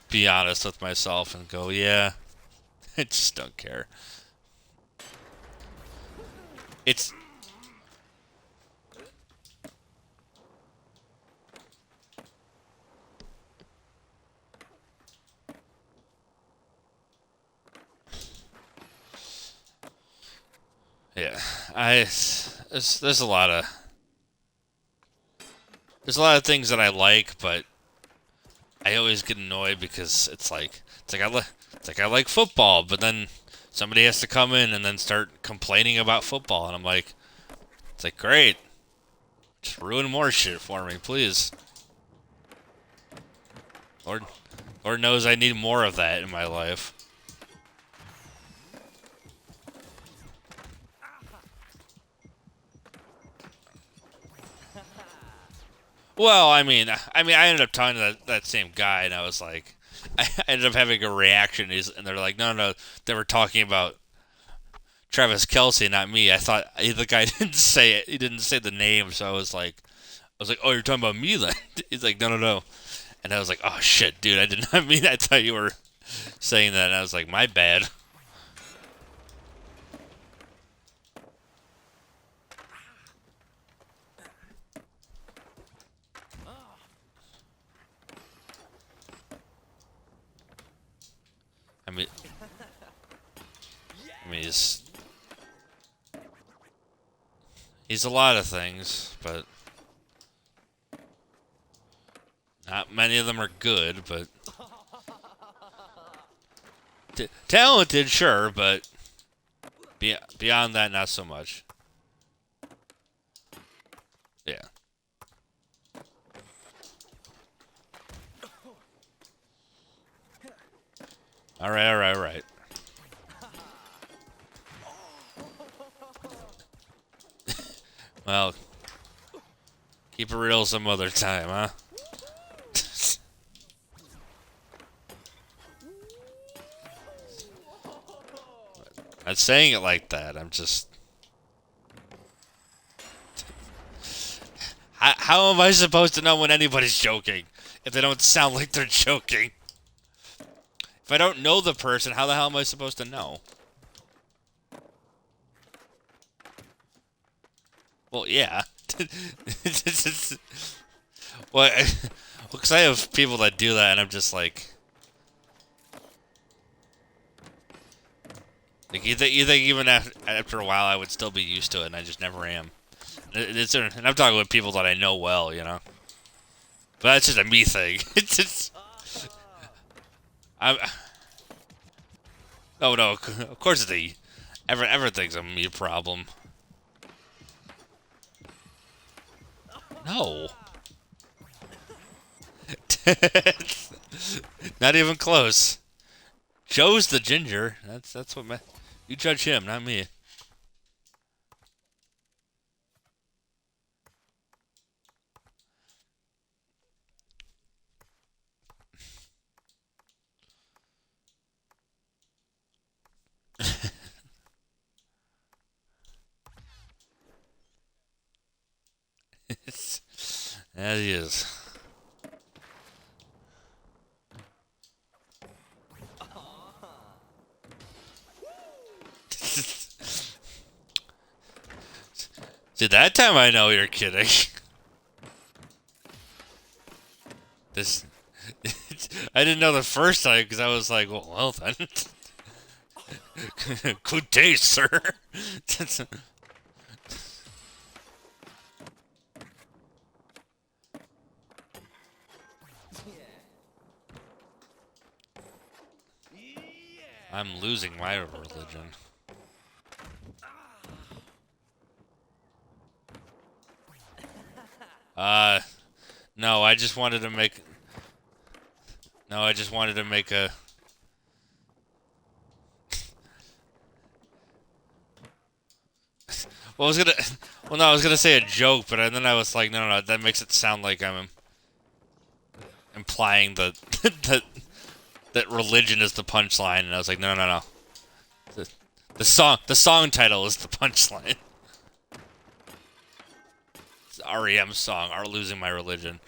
be honest with myself and go, yeah, I just don't care. It's yeah, there's a lot of things that I like, but I always get annoyed because it's like I like football, but then somebody has to come in and then start complaining about football, and I'm like, it's like great, just ruin more shit for me, please. Lord, Lord knows I need more of that in my life. Well, I ended up talking to that same guy, and I was like, I ended up having a reaction, and they're like, no, they were talking about Travis Kelsey, not me. I thought the guy didn't say it. He didn't say the name, so I was like, oh, you're talking about me then? He's like, no. And I was like, oh shit, dude, I did not mean. I thought you were saying that. And I was like, my bad. I mean, he's a lot of things, but not many of them are good. But talented, sure, but beyond that, not so much. Yeah. All right. Well, keep it real some other time, huh? I'm saying it like that. I'm just. How am I supposed to know when anybody's joking if they don't sound like they're joking? If I don't know the person, how the hell am I supposed to know? Well, yeah. Well, because I have people that do that, and I'm just like you think even after a while I would still be used to it, and I just never am. And I'm talking with people that I know well, But that's just a me thing. It's just... I'm... Oh, no, of course it's a... Everything's a me problem. No. Not even close. Joe's the ginger. That's what you judge him, not me. That he is. See, that time I know you're kidding. This, I didn't know the first time because I was like, well then. Good day, sir. I'm losing my religion. No, I just wanted to make... No, I just wanted to make a... Well, I was gonna... Well, no, I was gonna say a joke, but then I was like, no, that makes it sound like I'm implying that that religion is the punchline, and I was like, no. The song title is the punchline. It's REM song, "Are Losing My Religion."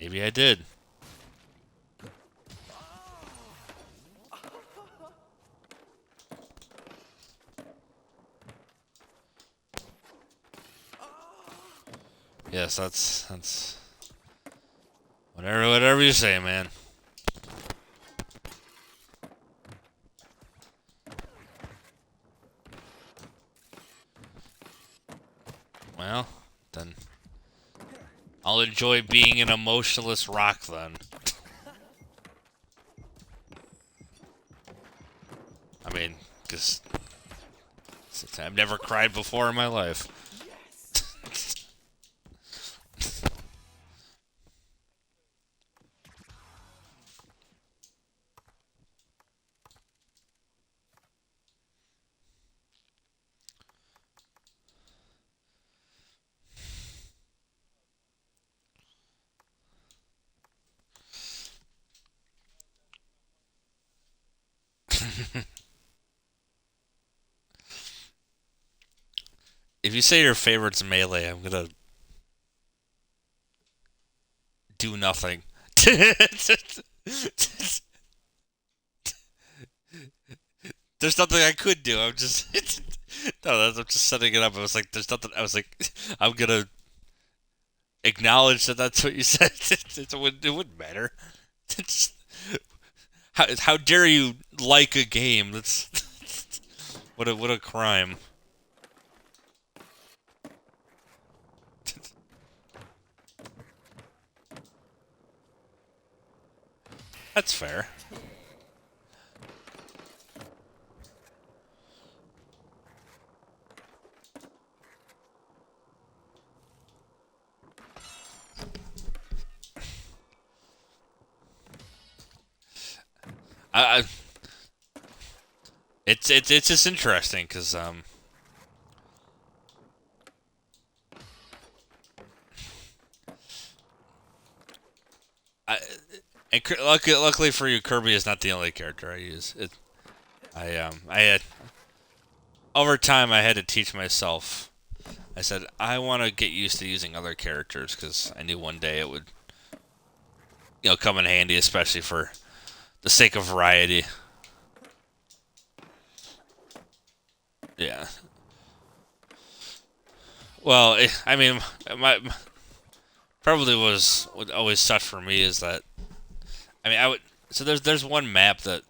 Maybe I did. Yes, that's whatever you say, man. Well, then I'll enjoy being an emotionless rock then. I mean, because I've never cried before in my life. If you say your favorite's Melee, I'm gonna do nothing. There's nothing I could do. I'm just no. I'm just setting it up. I was like, there's nothing. I was like, I'm gonna acknowledge that that's what you said. It wouldn't matter. It's, how dare you like a game? That's what a crime. That's fair. I it's just interesting because I and luckily for you, Kirby is not the only character I use. I had over time I had to teach myself. I said I want to get used to using other characters because I knew one day it would come in handy, especially for the sake of variety. Yeah. Well, I mean, my probably was what always sucked for me is that I mean I would so there's one map that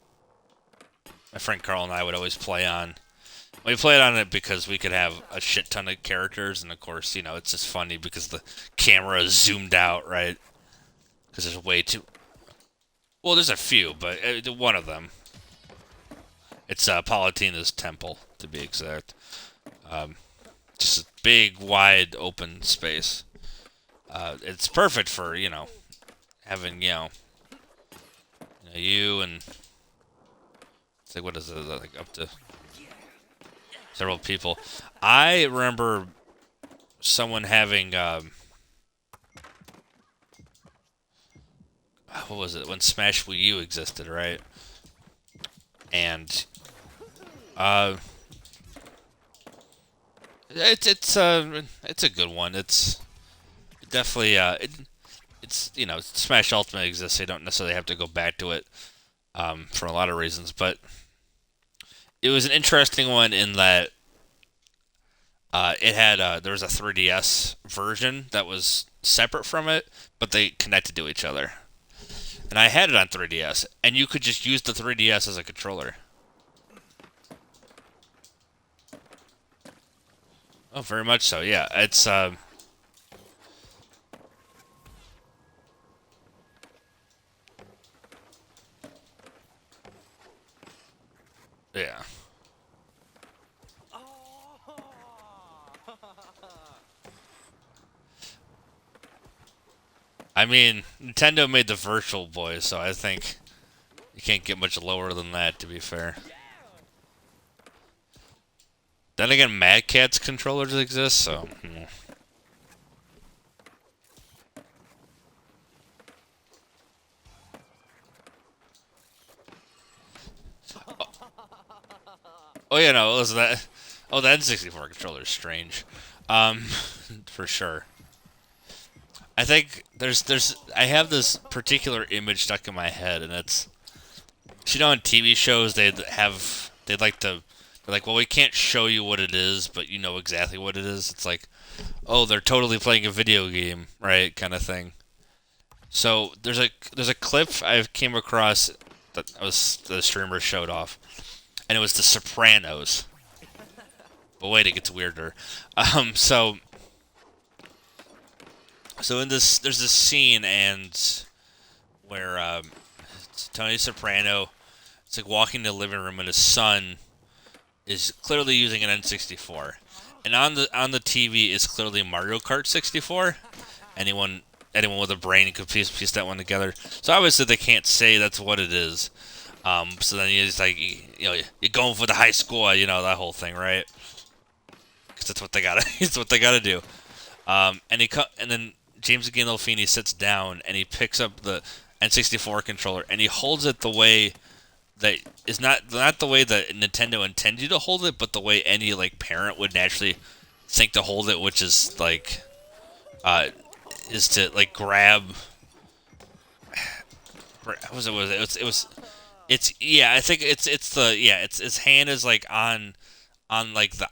my friend Carl and I would always play on, We played on it because we could have a shit ton of characters, and of course, it's just funny because the camera is zoomed out, right? Because there's way too. Well, there's a few, but one of them. It's Palatina's temple, to be exact. Um, just a big, wide, open space. It's perfect for having you and it's like what is it like up to several people. I remember someone having what was it when Smash Wii U existed, right? And uh, it's a good one. It's definitely it's Smash Ultimate exists. So you don't necessarily have to go back to it for a lot of reasons, but it was an interesting one in that it had there was a 3DS version that was separate from it, but they connected to each other. And I had it on 3DS, and you could just use the 3DS as a controller. Oh, very much so. Yeah, it's yeah. I mean, Nintendo made the Virtual Boy, so I think you can't get much lower than that. To be fair. Then again, Mad Catz controllers exist, so. Oh yeah, no, was that? Oh, the N64 controller is strange, um, for sure. I think there's I have this particular image stuck in my head, and it's on TV shows they'd like to they're like, well, we can't show you what it is, but you know exactly what it is. It's like, oh, they're totally playing a video game, right, kind of thing. So there's a clip I came across that was the streamer showed off, and it was The Sopranos. But wait, it gets weirder. Um, so so in this there's this scene and where Tony Soprano it's like walking in the living room and his son is clearly using an N64, and on the TV is clearly Mario Kart 64. Anyone with a brain could piece that one together. So obviously they can't say that's what it is. So then he's like, you're going for the high score, that whole thing, right? Because that's what they gotta, it's what they gotta do. And then James Gandolfini sits down and he picks up the N64 controller and he holds it the way that is not the way that Nintendo intended you to hold it, but the way any like parent would naturally think to hold it, which is like uh, is to like grab. What was it's yeah. I think it's the yeah. It's his hand is like on like the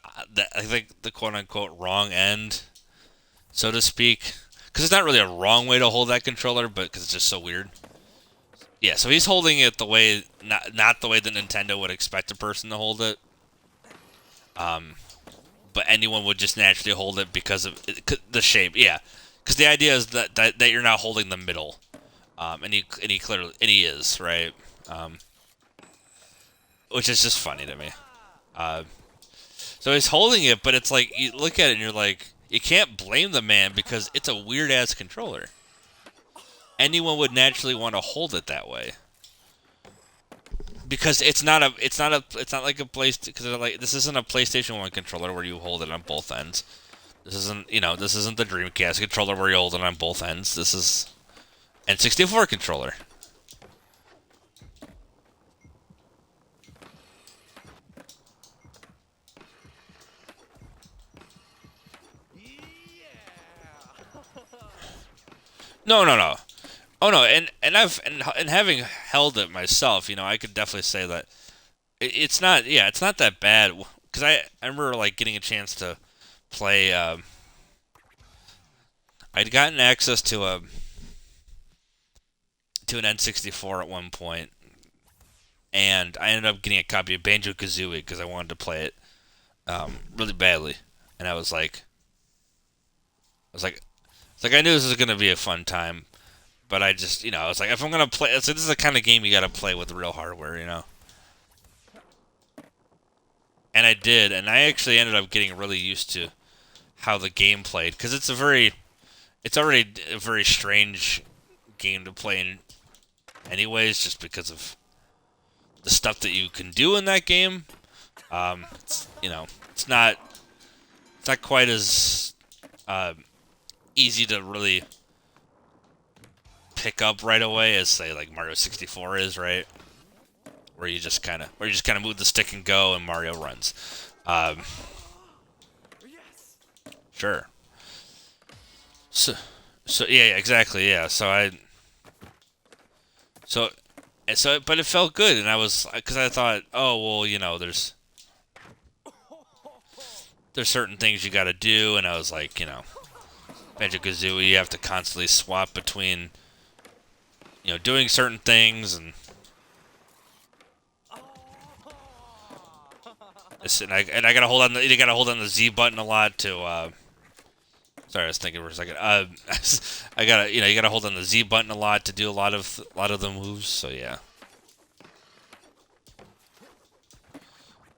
I think the quote unquote wrong end, so to speak, because it's not really a wrong way to hold that controller, but because it's just so weird. Yeah, so he's holding it the way not the way that Nintendo would expect a person to hold it. Um, but anyone would just naturally hold it because of the shape. Yeah, because the idea is that you're not holding the middle. And he clearly he is right. Um, which is just funny to me. Uh, so he's holding it, but it's like you look at it and you're like, you can't blame the man because it's a weird ass controller. Anyone would naturally want to hold it that way because it's not like a place because like this isn't a PlayStation 1 controller where you hold it on both ends. This isn't the Dreamcast controller where you hold it on both ends. This is N64 controller. No, no, no. Oh no, and having held it myself, I could definitely say that it's not. Yeah, it's not that bad because I remember like getting a chance to play. I'd gotten access to an N64 at one point, and I ended up getting a copy of Banjo Kazooie because I wanted to play it. really badly, and I was like, it's like I knew this was gonna be a fun time, but I just, I was like, if I'm gonna play, this is the kind of game you gotta play with real hardware, And I did, and I actually ended up getting really used to how the game played, because it's already a very strange game to play in, anyways, just because of the stuff that you can do in that game. It's not quite as easy to really pick up right away as say like Mario 64 is, right? Where you just kind of move the stick and go, and Mario runs. Um, sure. So, yeah, exactly, yeah. So, but it felt good, and I was because I thought, oh well, there's certain things you got to do, and I was like, Banjo-Kazooie, you have to constantly swap between, doing certain things, and I gotta hold on you gotta hold on the Z button a lot to. Sorry, I was thinking for a second. I gotta, you gotta hold on the Z button a lot to do a lot of the moves. So yeah.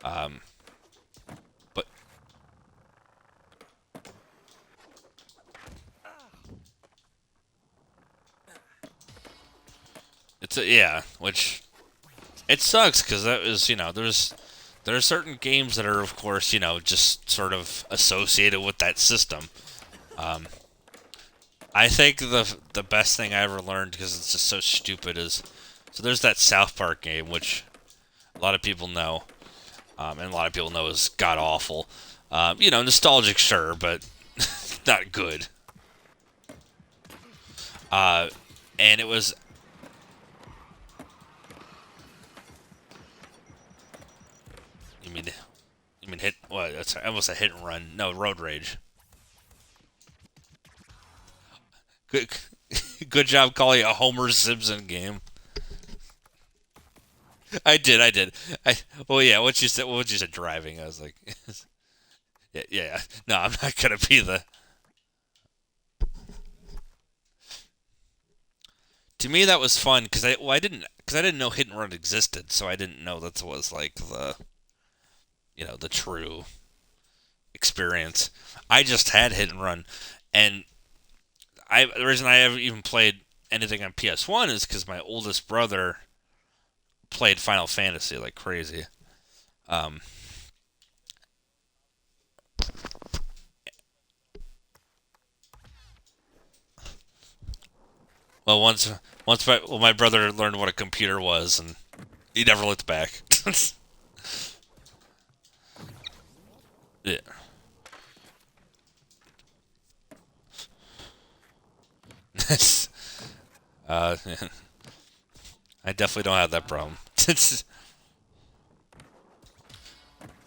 Um, but yeah, which it sucks because that was, there are certain games that are, of course, just sort of associated with that system. Um, I think the best thing I ever learned, because it's just so stupid, is so there's that South Park game, which a lot of people know, and a lot of people know is god awful. Nostalgic, sure, but not good. Uh, and it was, you mean, hit what? That's almost a hit and run. No, road rage. Good, good job calling it a Homer Simpson game. I did. Well, yeah. What you said, driving. I was like, yeah, yeah. No, I'm not gonna be the. To me, that was fun because I didn't know hit and run existed, so I didn't know that was like the true experience. I just had hit and run, and the reason I ever even played anything on PS1 is because my oldest brother played Final Fantasy like crazy. Um, well, my brother learned what a computer was, and he never looked back. Yeah. Yeah. I definitely don't have that problem.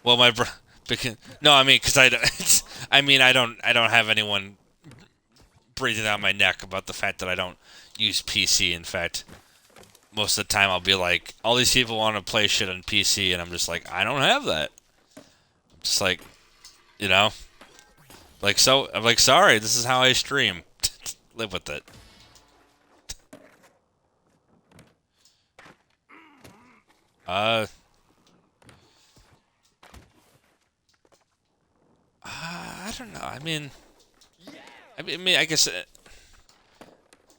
Well, no, I mean, because I don't have anyone breathing down my neck about the fact that I don't use PC. In fact, most of the time I'll be like, all these people want to play shit on PC, and I'm just like, I don't have that. I'm just like, you know, I'm like, sorry, this is how I stream. Live with it. Uh, I don't know. I mean, I guess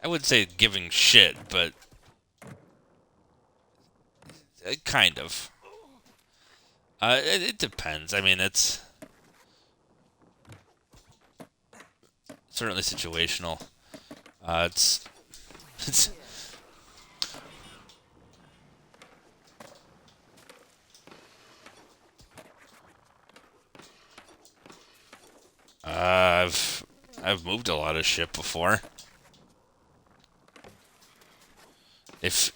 I would say giving shit, but kind of. It depends. I mean, it's certainly situational. It's it's I've moved a lot of shit before. If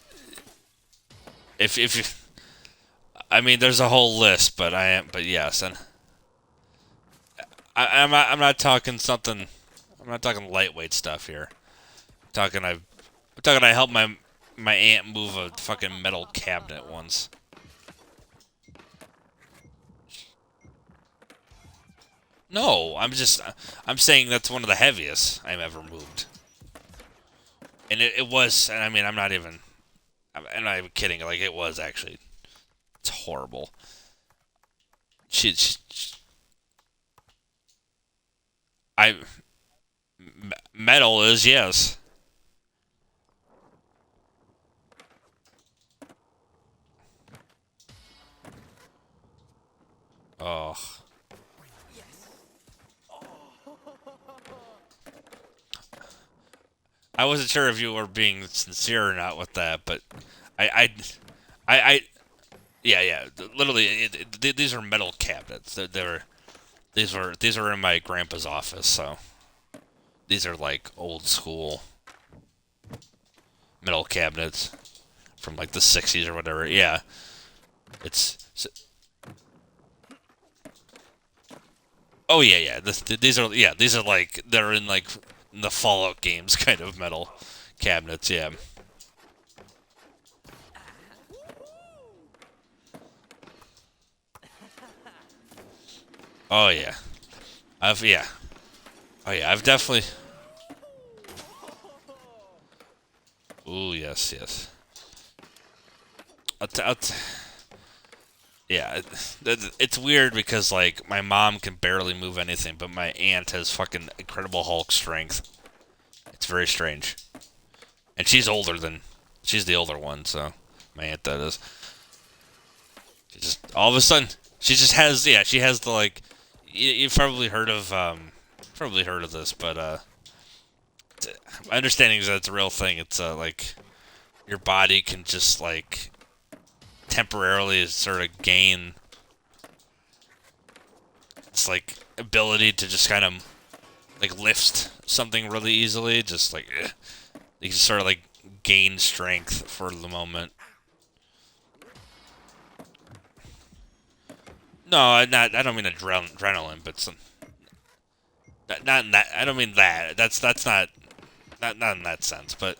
if you, I mean, there's a whole list, but yes, and I'm not talking something. I'm not talking lightweight stuff here. I'm talking I helped my aunt move a fucking metal cabinet once. No, I'm saying that's one of the heaviest I've ever moved. And it was, and I mean, I'm not even kidding. Like, it was actually, it's horrible. She I, metal is, yes. Oh, I wasn't sure if you were being sincere or not with that, but I, I yeah, yeah. Literally, these are metal cabinets. These were in my grandpa's office, so these are like old school metal cabinets from like the '60s or whatever. Yeah, it's. Oh yeah, yeah. These are like they're in like the Fallout games kind of metal cabinets. Yeah. Oh yeah. Yeah. Oh yeah. I've definitely. Ooh yes, yes. I'll t- yeah, it's weird because like my mom can barely move anything, but my aunt has fucking incredible Hulk strength. It's very strange, and she's the older one, so my aunt that is. She just all of a sudden she just has she has the like you've probably heard of this, but my understanding is that it's a real thing. It's like your body can just like temporarily sort of gain its like ability to just kind of like lift something really easily. Just like you just sort of like gain strength for the moment. No, not. I don't mean adrenaline, but some. Not in that. I don't mean that. That's not in that sense. But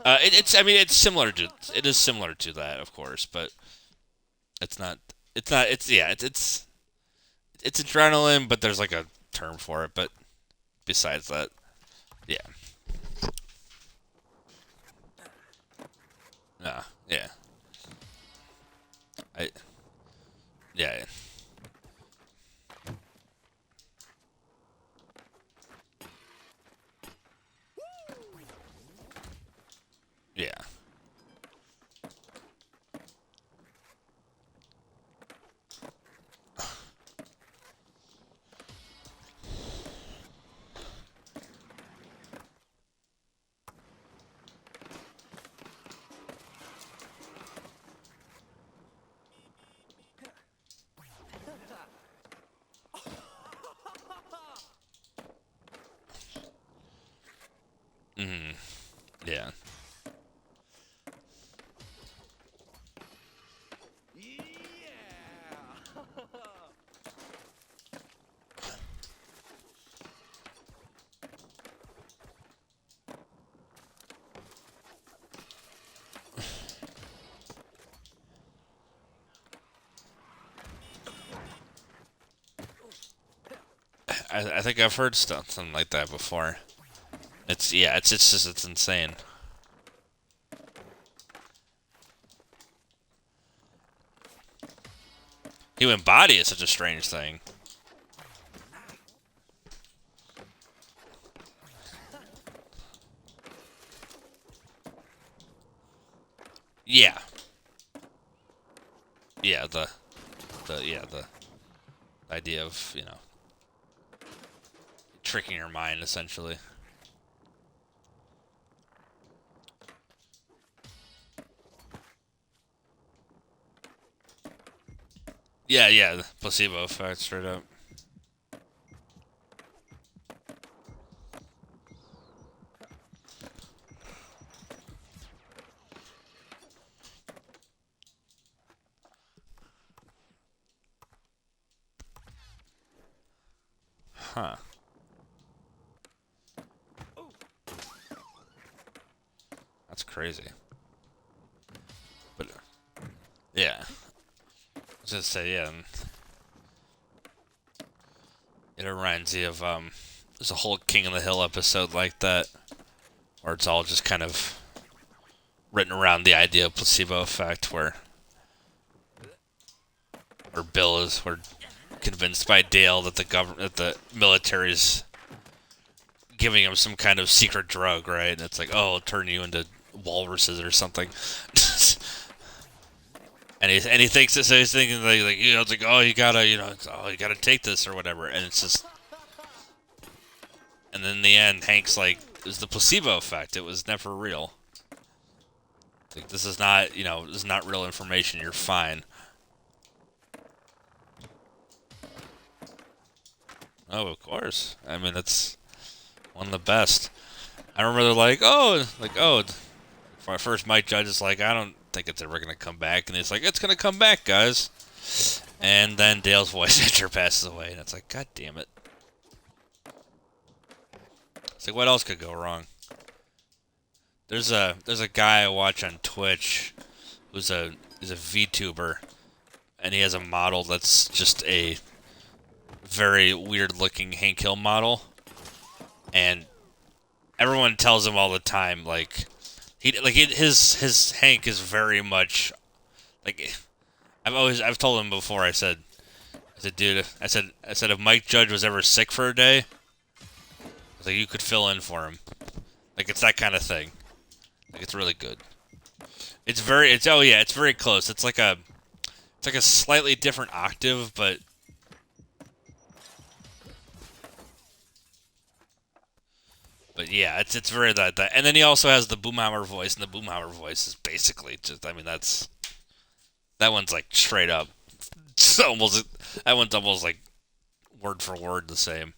it's. I mean, it's similar to. It is similar to that, of course, but it's not. It's not. It's yeah. It's adrenaline, but there's like a term for it. But besides that, yeah. No. Yeah. I. Yeah. Yeah. Mm. Yeah. I think I've heard stuff something like that before. It's yeah. It's just it's insane. Human body is such a strange thing. Yeah. Yeah. The idea of tricking your mind essentially. Yeah. Yeah. The placebo effect, straight up. Huh. That's crazy. But yeah. Just say yeah. It reminds me of there's a whole King of the Hill episode like that, where it's all just kind of written around the idea of placebo effect, where Bill is we're convinced by Dale that the military's giving him some kind of secret drug, right? And it's like, oh, it'll turn you into walruses or something. and he thinks so he's thinking like it's like, oh, you gotta you gotta take this or whatever, and it's just, and then in the end, Hank's like, it was the placebo effect. It was never real. Like, this is not this is not real information. You're fine. Oh, of course. I mean, it's one of the best. I remember they're like, at first Mike Judge is like, I don't think it's ever gonna come back, and he's like, it's gonna come back, guys. And then Dale's voice actor passes away, and it's like, God damn it. It's like, what else could go wrong? There's a guy I watch on Twitch who's a VTuber, and he has a model that's just a very weird looking Hank Hill model, and everyone tells him all the time like his Hank is very much like, I've told him before. I said, dude, I said if Mike Judge was ever sick for a day, I was like, you could fill in for him. Like, it's that kind of thing. Like, it's really good. It's very close. It's like a slightly different octave, but yeah, it's very that. And then he also has the Boomhauer voice, and the Boomhauer voice is basically just, I mean, that one's like straight up. It's almost, that one's almost like word for word the same.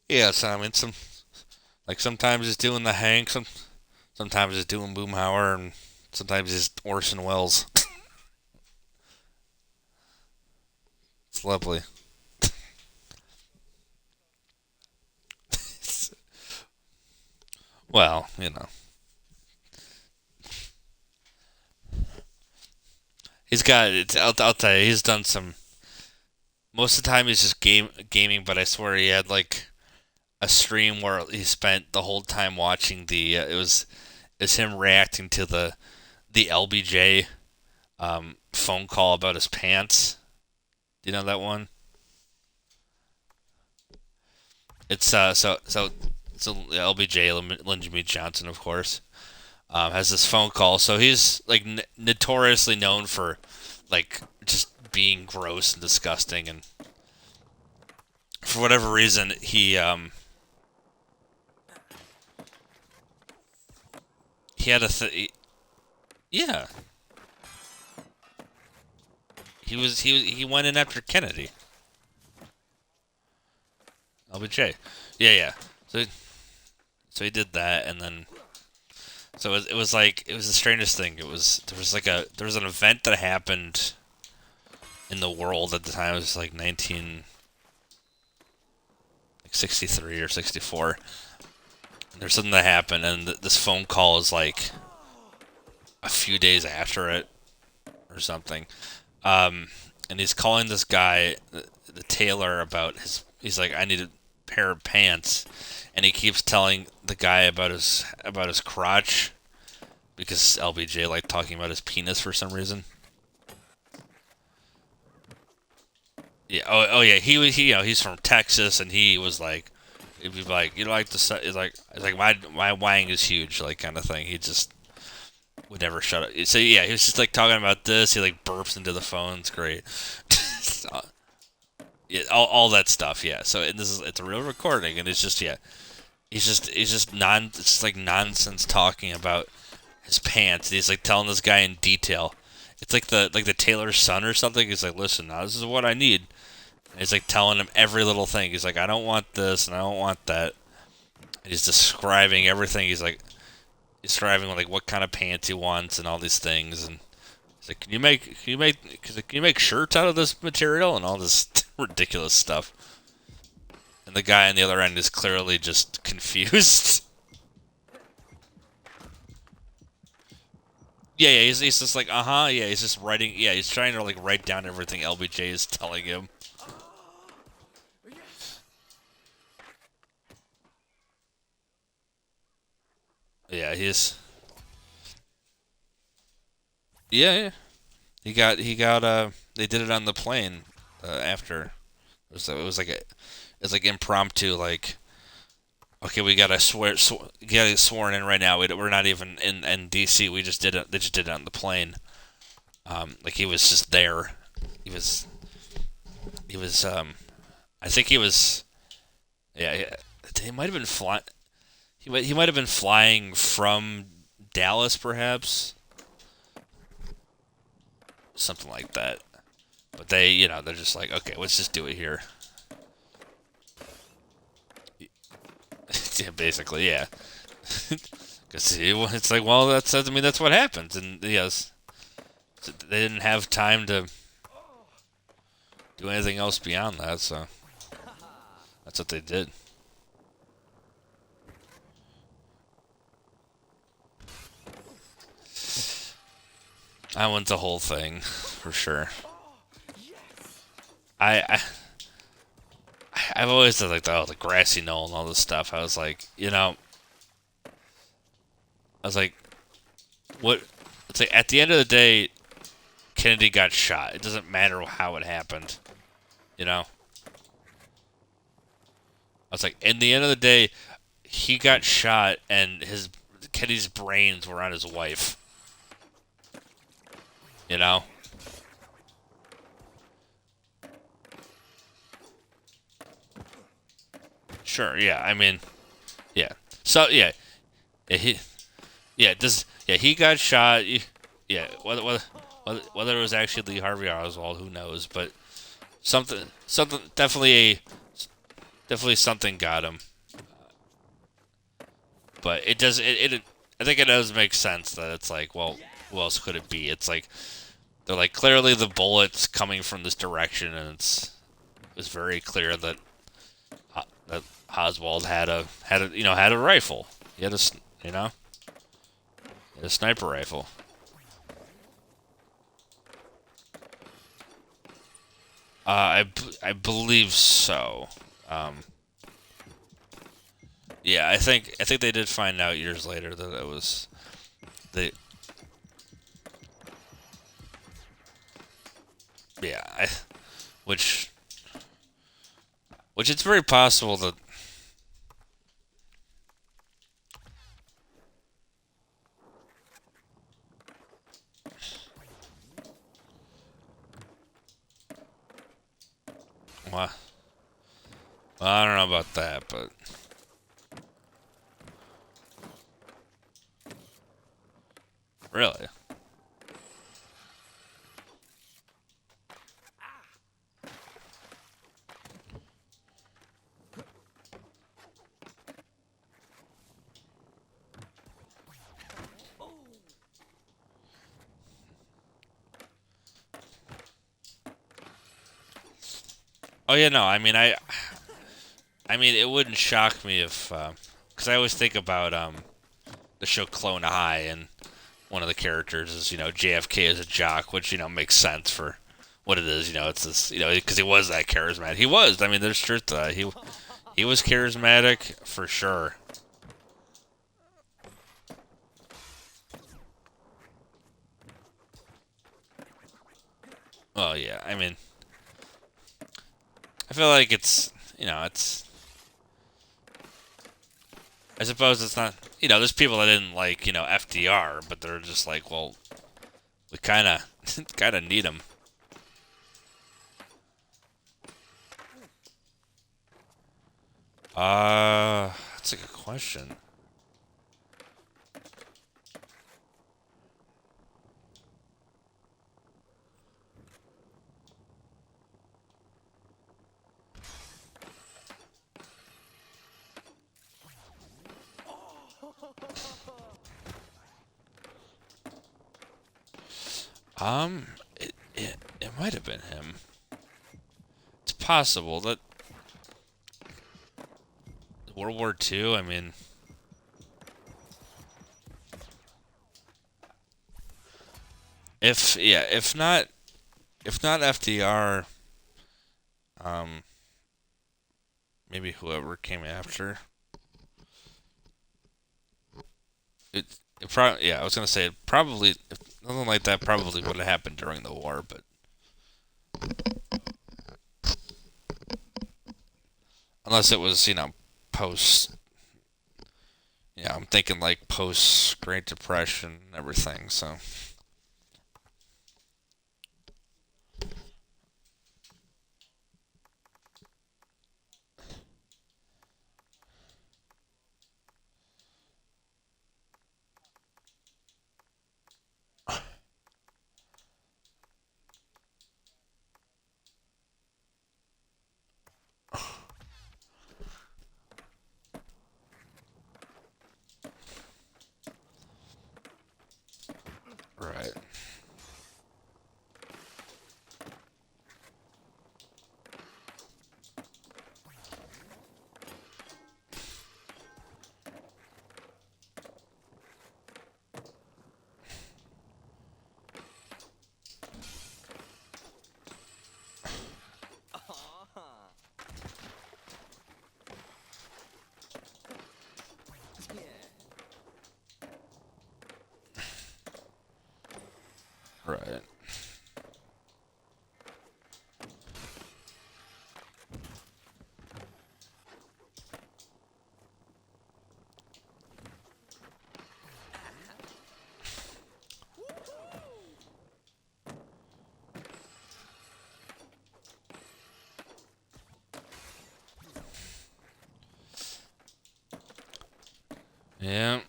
Yeah, so I mean, sometimes it's doing the Hank, sometimes it's doing Boomhauer, and sometimes it's Orson Welles. It's lovely. Well, he's got it. I'll tell you, he's done some. Most of the time, he's just gaming. But I swear, he had like a stream where he spent the whole time watching the. It's him reacting to the LBJ phone call about his pants. Do you know that one? It's so LBJ, Lyndon B. Johnson, of course, has this phone call. So he's like notoriously known for like just being gross and disgusting, and for whatever reason, he had yeah, he went in after Kennedy. LBJ, yeah. So he did that, and then so it was like, it was the strangest thing. There was an event that happened in the world at the time. It was like 1963 or 64. And there's something that happened, and this phone call is like a few days after it or something. And he's calling this guy, the tailor, about his. He's like, I need a pair of pants, and he keeps telling the guy about his crotch, because LBJ liked talking about his penis for some reason. Yeah. Oh yeah. He's from Texas, and he was like, he'd be like, like the. It's like my wang is huge, like, kind of thing. He just would never shut up. So yeah, he was just like talking about this. He like burps into the phone. It's great. So, yeah, all that stuff. Yeah. So, and it's a real recording, and it's just, yeah, he's just it's just like nonsense talking about his pants. And he's like telling this guy in detail. It's like the tailor's son or something. He's like, listen, now this is what I need. And he's like telling him every little thing. He's like, I don't want this and I don't want that. And he's describing everything. He's like, he's striving with like what kind of pants he wants and all these things, and he's like, can you make shirts out of this material and all this ridiculous stuff. And the guy on the other end is clearly just confused. Yeah, he's just like, yeah, he's just writing, yeah, he's trying to like write down everything LBJ is telling him. Yeah, yeah. They did it on the plane after. It was like it's like impromptu, like, okay, we gotta get it sworn in right now. We're not even in DC. We just did it. They just did it on the plane. Like he was just there. He was, I think he was, yeah. He might have been flying. He might have been flying from Dallas, perhaps, something like that. But they're just like, okay, let's just do it here. Yeah, basically, yeah. Because it's like, well, that's what happens, and yes, they didn't have time to do anything else beyond that, so that's what they did. I went the whole thing for sure. I I've always said like the grassy knoll and all this stuff. I was like, I was like, what? It's like at the end of the day, Kennedy got shot. It doesn't matter how it happened, you know. I was like, in the end of the day, he got shot, and Kennedy's brains were on his wife. You know. Sure. Yeah. I mean. Yeah. So yeah. He. Yeah. Yeah. He got shot. Yeah. Whether it was actually Lee Harvey Oswald, who knows? But something definitely something got him. But it does. I think it does make sense that it's like, well, who else could it be? It's like they're like clearly the bullet's coming from this direction, and it's very clear that that Oswald had a rifle. He had you know he had a sniper rifle. I believe so. Um, yeah, I think they did find out years later that it was the yeah, which it's very possible that well, I don't know about that, but really. Oh yeah, no. I mean, it wouldn't shock me if, because I always think about the show Clone High, and one of the characters is JFK as a jock, which makes sense for what it is. It's this because he was that charismatic. He was. I mean, there's truth to that. He was charismatic for sure. Oh yeah, I mean, I feel like it's. I suppose it's not. There's people that didn't like FDR, but they're just like, well, we kind of kind of need him. That's a good question. It might have been him. It's possible that World War II. I mean, if not FDR, um, maybe whoever came after. It probably, yeah, I was gonna say it probably, if nothing like that probably would have happened during the war, but unless it was, post, yeah, I'm thinking like post Great Depression and everything. So, right, right. Yeah.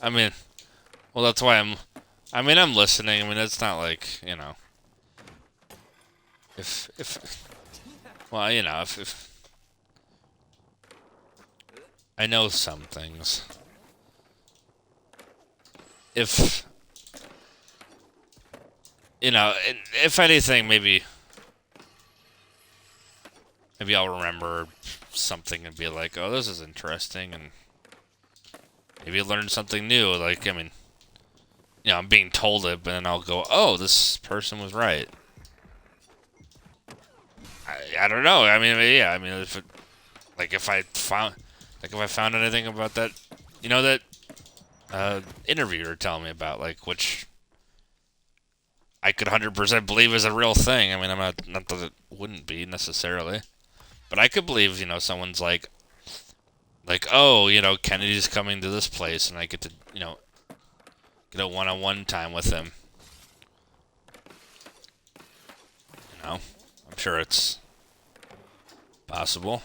I mean, well, that's why I'm listening. I mean, it's not like, well, if I know some things. If, if anything, maybe I'll remember something and be like, oh, this is interesting, and maybe learn something new. Like, I mean, I'm being told it, but then I'll go, oh, this person was right. I don't know. I mean, yeah. I mean, if I found anything about that, that interviewer telling me about, like, which I could 100% believe is a real thing. I mean, I'm not that it wouldn't be necessarily, but I could believe, someone's oh, Kennedy's coming to this place, and I get to, get a one-on-one time with him. I'm sure it's possible.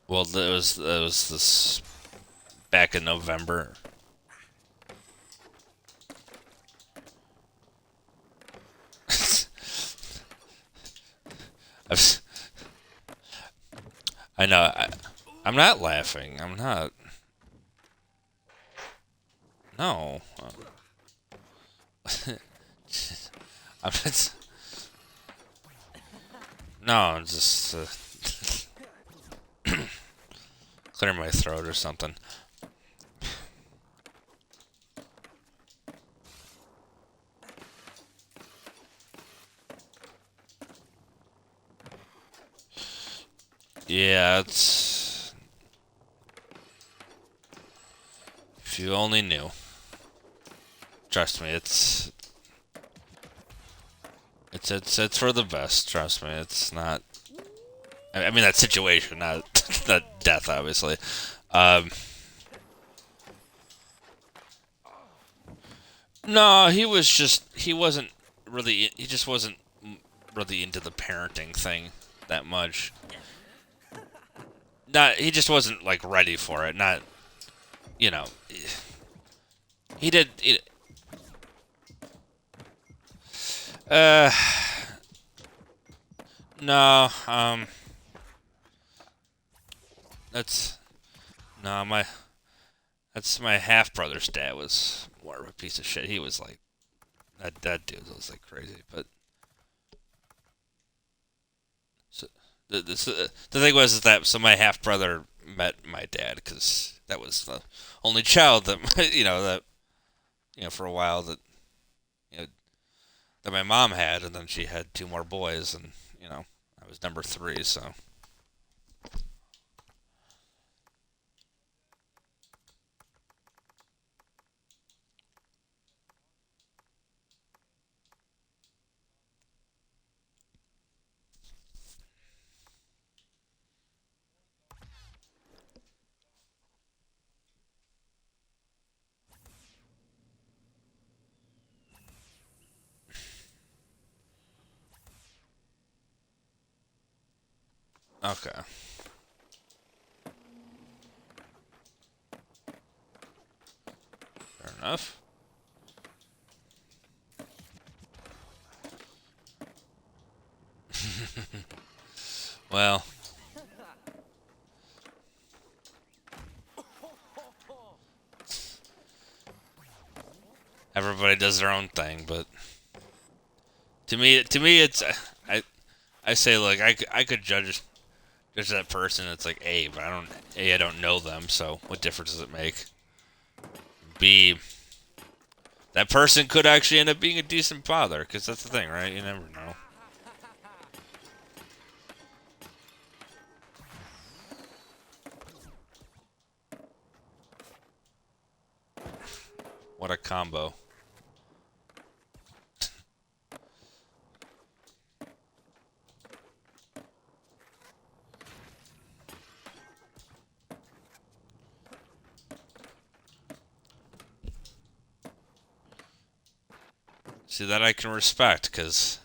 Well, it was this back in November. I've, I know. I'm not laughing. I'm not. No. I'm just, no, I'm just clear my throat or something. Yeah, it's. If you only knew. Trust me, it's for the best. Trust me, it's not. I mean that situation, not that death, obviously. Um, no, he wasn't really. He just wasn't really into the parenting thing that much. Not he just wasn't like ready for it. Not, you know, he did. Uh, no. That's no my. That's my half brother's dad was more of a piece of shit. He was like that dude was like crazy. But so, the thing was is that so my half brother met my dad because that was the only child that for a while you know that my mom had, and then she had two more boys, and I was number three. So okay, fair enough. Well, everybody does their own thing, but to me, I I say like I could judge that person. It's like but I don't know them, so what difference does it make? B, that person could actually end up being a decent father, because that's the thing, right? You never know. What a combo. See, that I can respect, because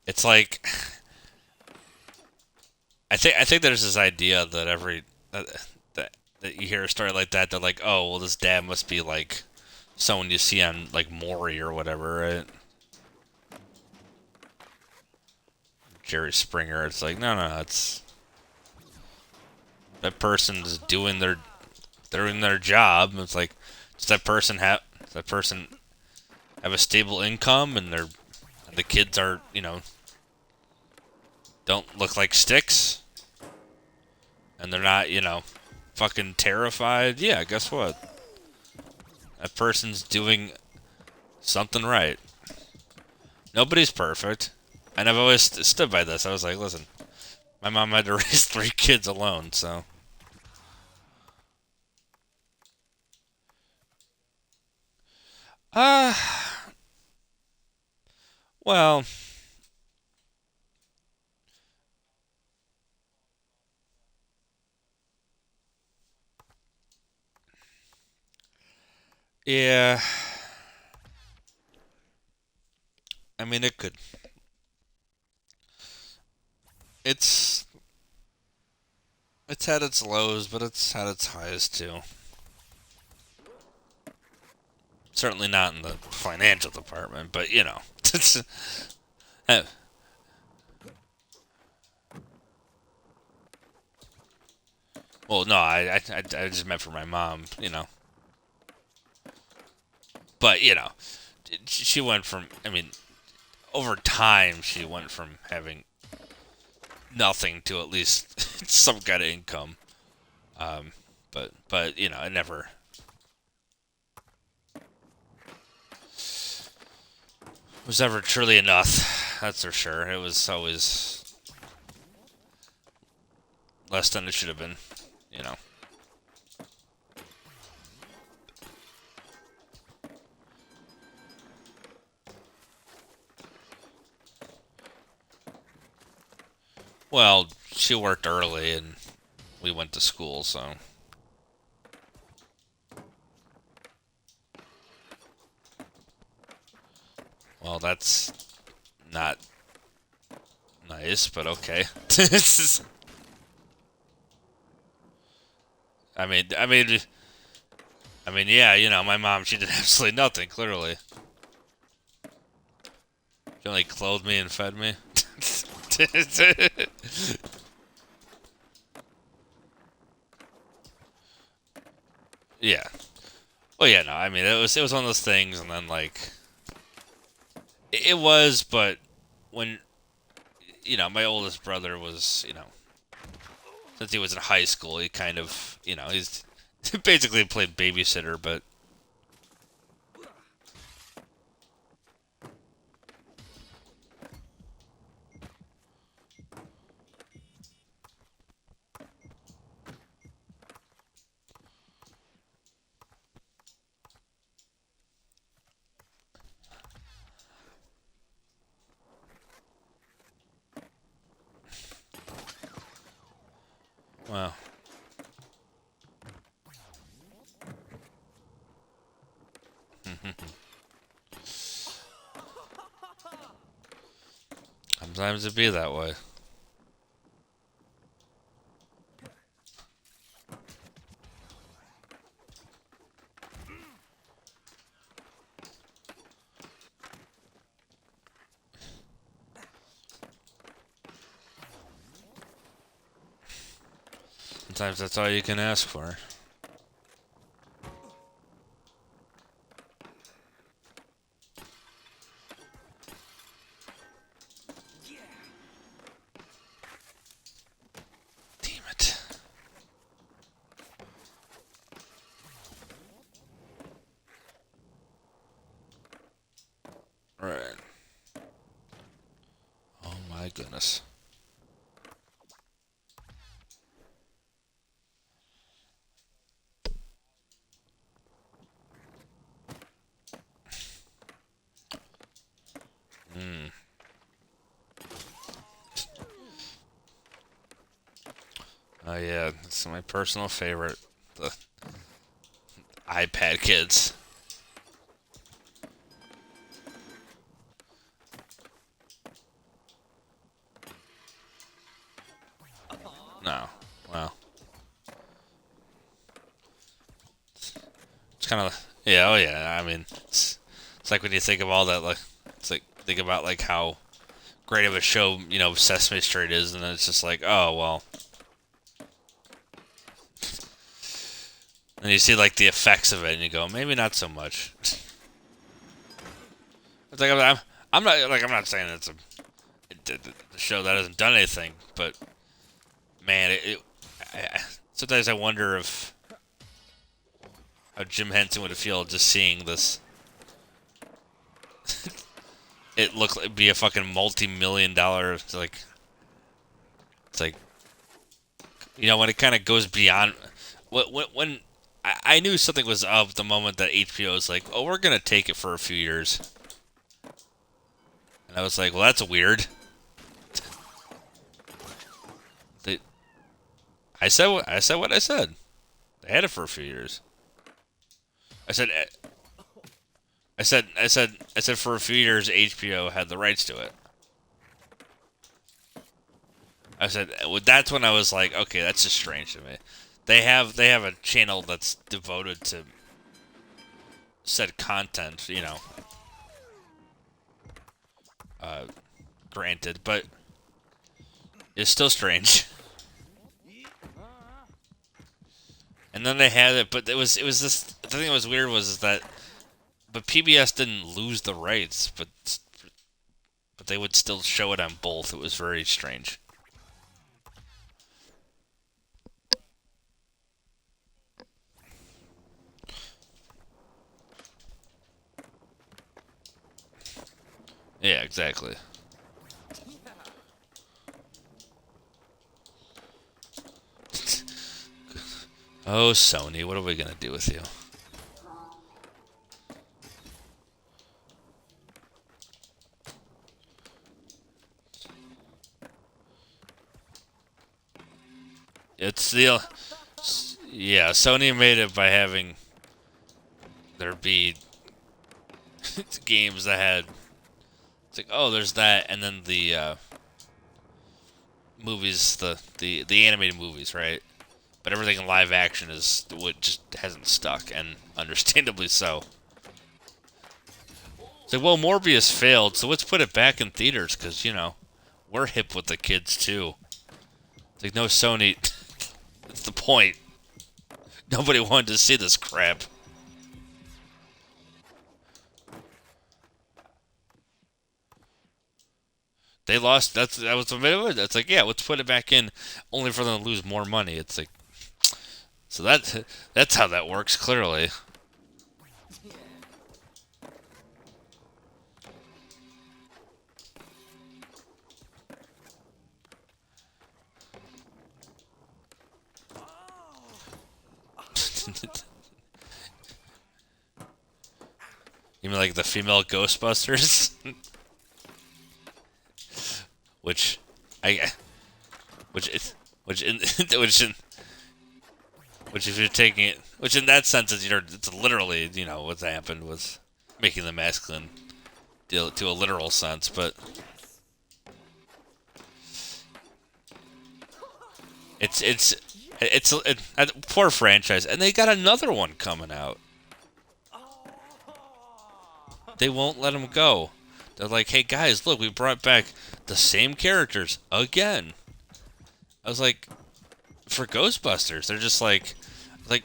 it's like I think there's this idea that that you hear a story like that, they're like, oh, well, this dad must be like someone you see on like Maury or whatever, right? Jerry Springer. It's like, no, it's that person's doing their job. It's like, does that person have a stable income, and the kids are don't look like sticks, and they're not fucking terrified. Yeah, guess what? That person's doing something right. Nobody's perfect, and I've always stood by this. I was like, listen, my mom had to raise three kids alone, so. Uh, well, yeah. I mean, it could. It's it's had its lows, but it's had its highs too. Certainly not in the financial department, but it's. eh, well, no, I just meant for my mom, but she went from. I mean, over time, she went from having nothing to at least some kind of income. Um, but it never was ever truly enough. That's for sure. It was always less than it should have been. You know. Well, she worked early and we went to school, so. Well, that's not nice, but okay. I mean, I mean, yeah, you know, my mom, she did absolutely nothing, clearly. She only clothed me and fed me. Yeah. Well, yeah, no, I mean, it was one of those things, and then, like, it was, but when, you know, my oldest brother was, you know, since he was in high school, he kind of, you know, he's basically played babysitter, but well, sometimes it be that way. Sometimes that's all you can ask for. Damn it. Right. Oh my goodness. Hmm. Oh yeah, it's my personal favorite. The iPad kids. No. Well, it's kind of yeah. Oh yeah. I mean, it's like when you think of all that. Like, it's like think about like how great of a show you know Sesame Street is, and then it's just like, oh well. And you see like the effects of it, and you go, maybe not so much. It's like I'm not saying it's the show that hasn't done anything, but man, sometimes I wonder if how Jim Henson would feel just seeing this. It looked like it'd be a fucking multi-million-dollar like it's like you know when it kind of goes beyond when I knew something was up the moment that HBO was like, oh, we're gonna take it for a few years, and I was like, well, that's weird. They, I said. They had it for a few years. I said I said for a few years HBO had the rights to it. I said well, that's when I was like, okay, that's just strange to me. They have a channel that's devoted to said content, you know. Uh, Granted, but it's still strange. And then they had it, but it was this. The thing that was weird was that, but PBS didn't lose the rights, but they would still show it on both. It was very strange. Yeah, exactly. Oh, Sony, what are we gonna do with you? It's the yeah. Sony made it by having there be games that had It's like, oh, there's that, and then the movies, the animated movies, right? But everything in live action is what just hasn't stuck, and understandably so. It's like, well, Morbius failed, so let's put it back in theaters, because, you know, we're hip with the kids, too. It's like, no, Sony, that's the point. Nobody wanted to see this crap. They lost, that was the middle. That's like, yeah, let's put it back in, only for them to lose more money. It's like, so that's how that works, clearly. You mean like the female Ghostbusters? which, I, which, is- which in, which if you're taking it, which in that sense is, it's literally, what's happened was making the masculine deal to a literal sense, but it's a poor franchise, and they got another one coming out. They won't let them go. They're like, hey guys, look, we brought back the same characters again. I was like, for Ghostbusters, they're just like, I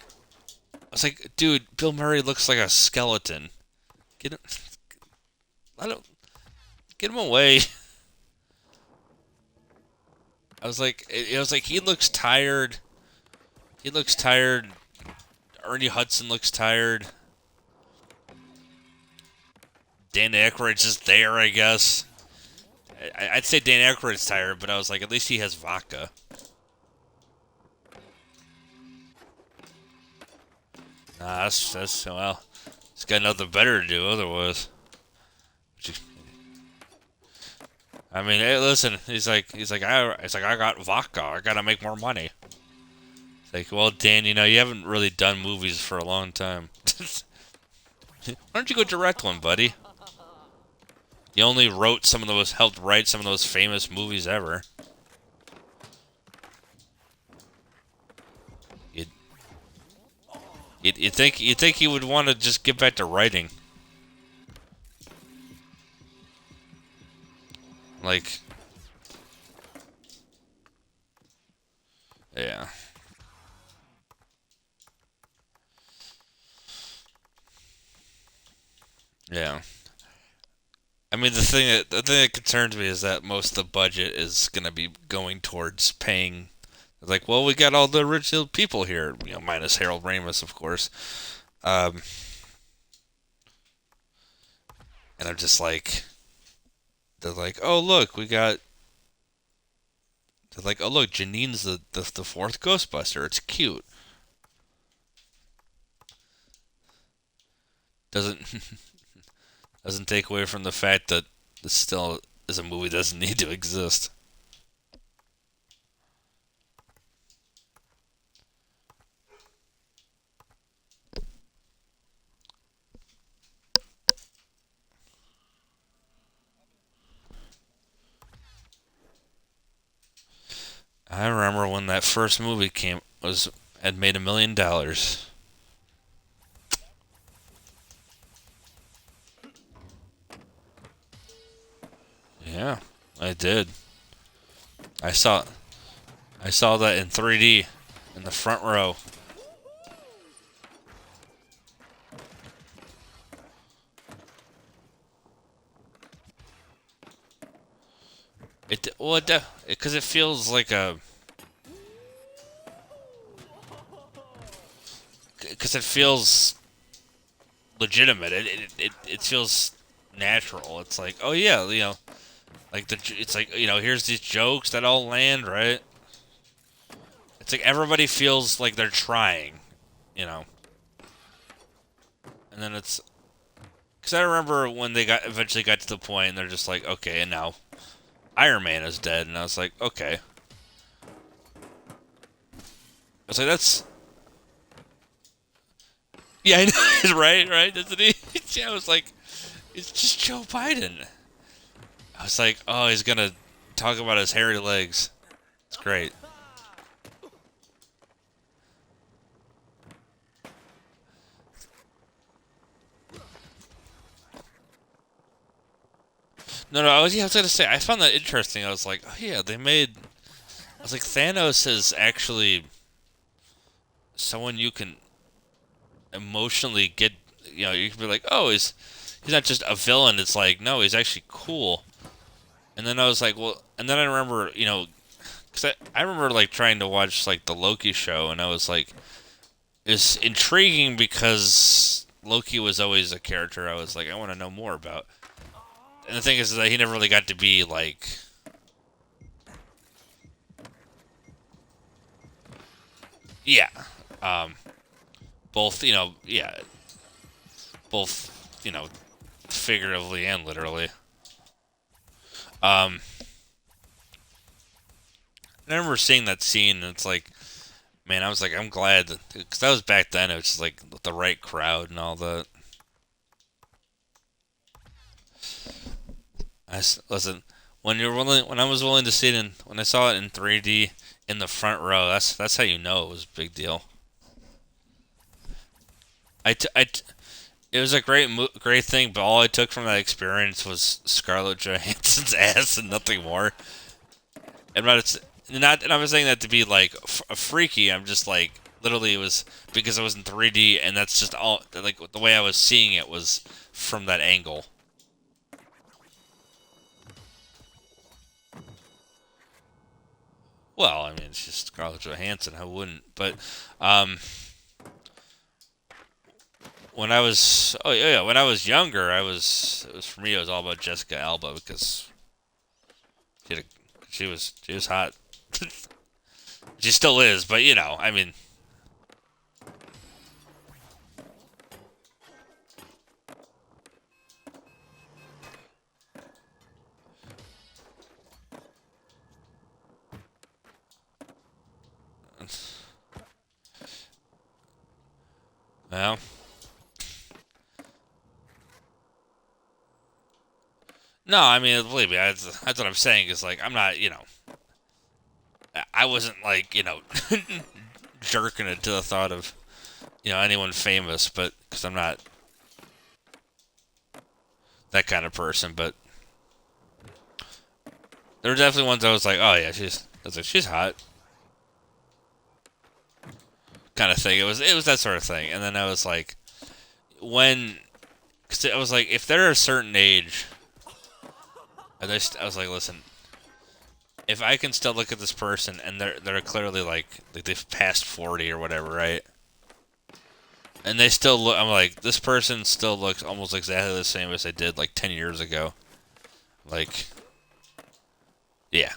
was like, dude, Bill Murray looks like a skeleton. Get him, I don't get him away. I was like, he looks tired. He looks tired. Ernie Hudson looks tired. Dan Aykroyd's just there, I guess. I'd say Dan Aykroyd's tired, but I was like, at least he has vodka. Nah, that's well, he's got nothing better to do otherwise. I mean, hey, listen, I got vodka. I gotta make more money. It's like, well, Dan, you haven't really done movies for a long time. Why don't you go direct one, buddy? You only helped write some of those famous movies ever. You'd, you'd think he would want to just get back to writing. Like, yeah. Yeah. I mean, the thing that concerns me is that most of the budget is gonna be going towards paying. Like, well, we got all the original people here, minus Harold Ramis, of course. Um, and I'm just like, they're like, oh look, we got. They're like, oh look, Janine's the fourth Ghostbuster. It's cute. Doesn't doesn't take away from the fact that this still is a movie that doesn't need to exist. I remember when that first movie had made $1 million. Yeah, I did. I saw I saw that in 3D in the front row. Because it feels like a because it feels legitimate. It feels natural. It's like, oh yeah, like it's like, here's these jokes that all land, right? It's like everybody feels like they're trying, you know. And then it's because I remember when they eventually got to the point and they're just like, okay, and now Iron Man is dead, and I was like, okay. I was like, that's yeah, I know, right, right, isn't he? Yeah, I was like, it's just Joe Biden. I was like, oh, he's gonna talk about his hairy legs. It's great. No, no, I was gonna say, I found that interesting. I was like, oh yeah, they made. I was like, Thanos is actually someone you can emotionally get. You know, you can be like, oh, he's not just a villain. It's like, no, he's actually cool. And then I was like, well, and then I remember, because I remember like trying to watch like the Loki show, and I was like, it's intriguing because Loki was always a character I was like, I want to know more about. And the thing is that he never really got to be like, yeah, um, both, both, figuratively and literally. Um, I remember seeing that scene, and it's like, man, I was like, I'm glad because that was back then. It was just like the right crowd and all that. Listen, when I was willing to see it in, when I saw it in 3D in the front row, that's how you know it was a big deal. It was a great thing, but all I took from that experience was Scarlett Johansson's ass and nothing more. And I'm not saying that to be like freaky. I'm just like literally it was because I was in 3D, and that's just all like the way I was seeing it was from that angle. Well, I mean, it's just Scarlett Johansson. I wouldn't, but um, when I was younger, it was for me. It was all about Jessica Alba because she, had a, she was hot. She still is, but I mean, well, no, I mean, believe me, that's what I'm saying. Is like I'm not, I wasn't like jerking it to the thought of anyone famous, but because I'm not that kind of person. But there were definitely ones I was like, oh yeah, I was like, she's hot, kind of thing. It was that sort of thing. And then I was like, when, cause I was like, if they're a certain age, I was like, listen, if I can still look at this person and they're clearly like they've passed 40 or whatever, right? And they still look. I'm like, this person still looks almost exactly the same as they did like 10 years ago. Like, yeah.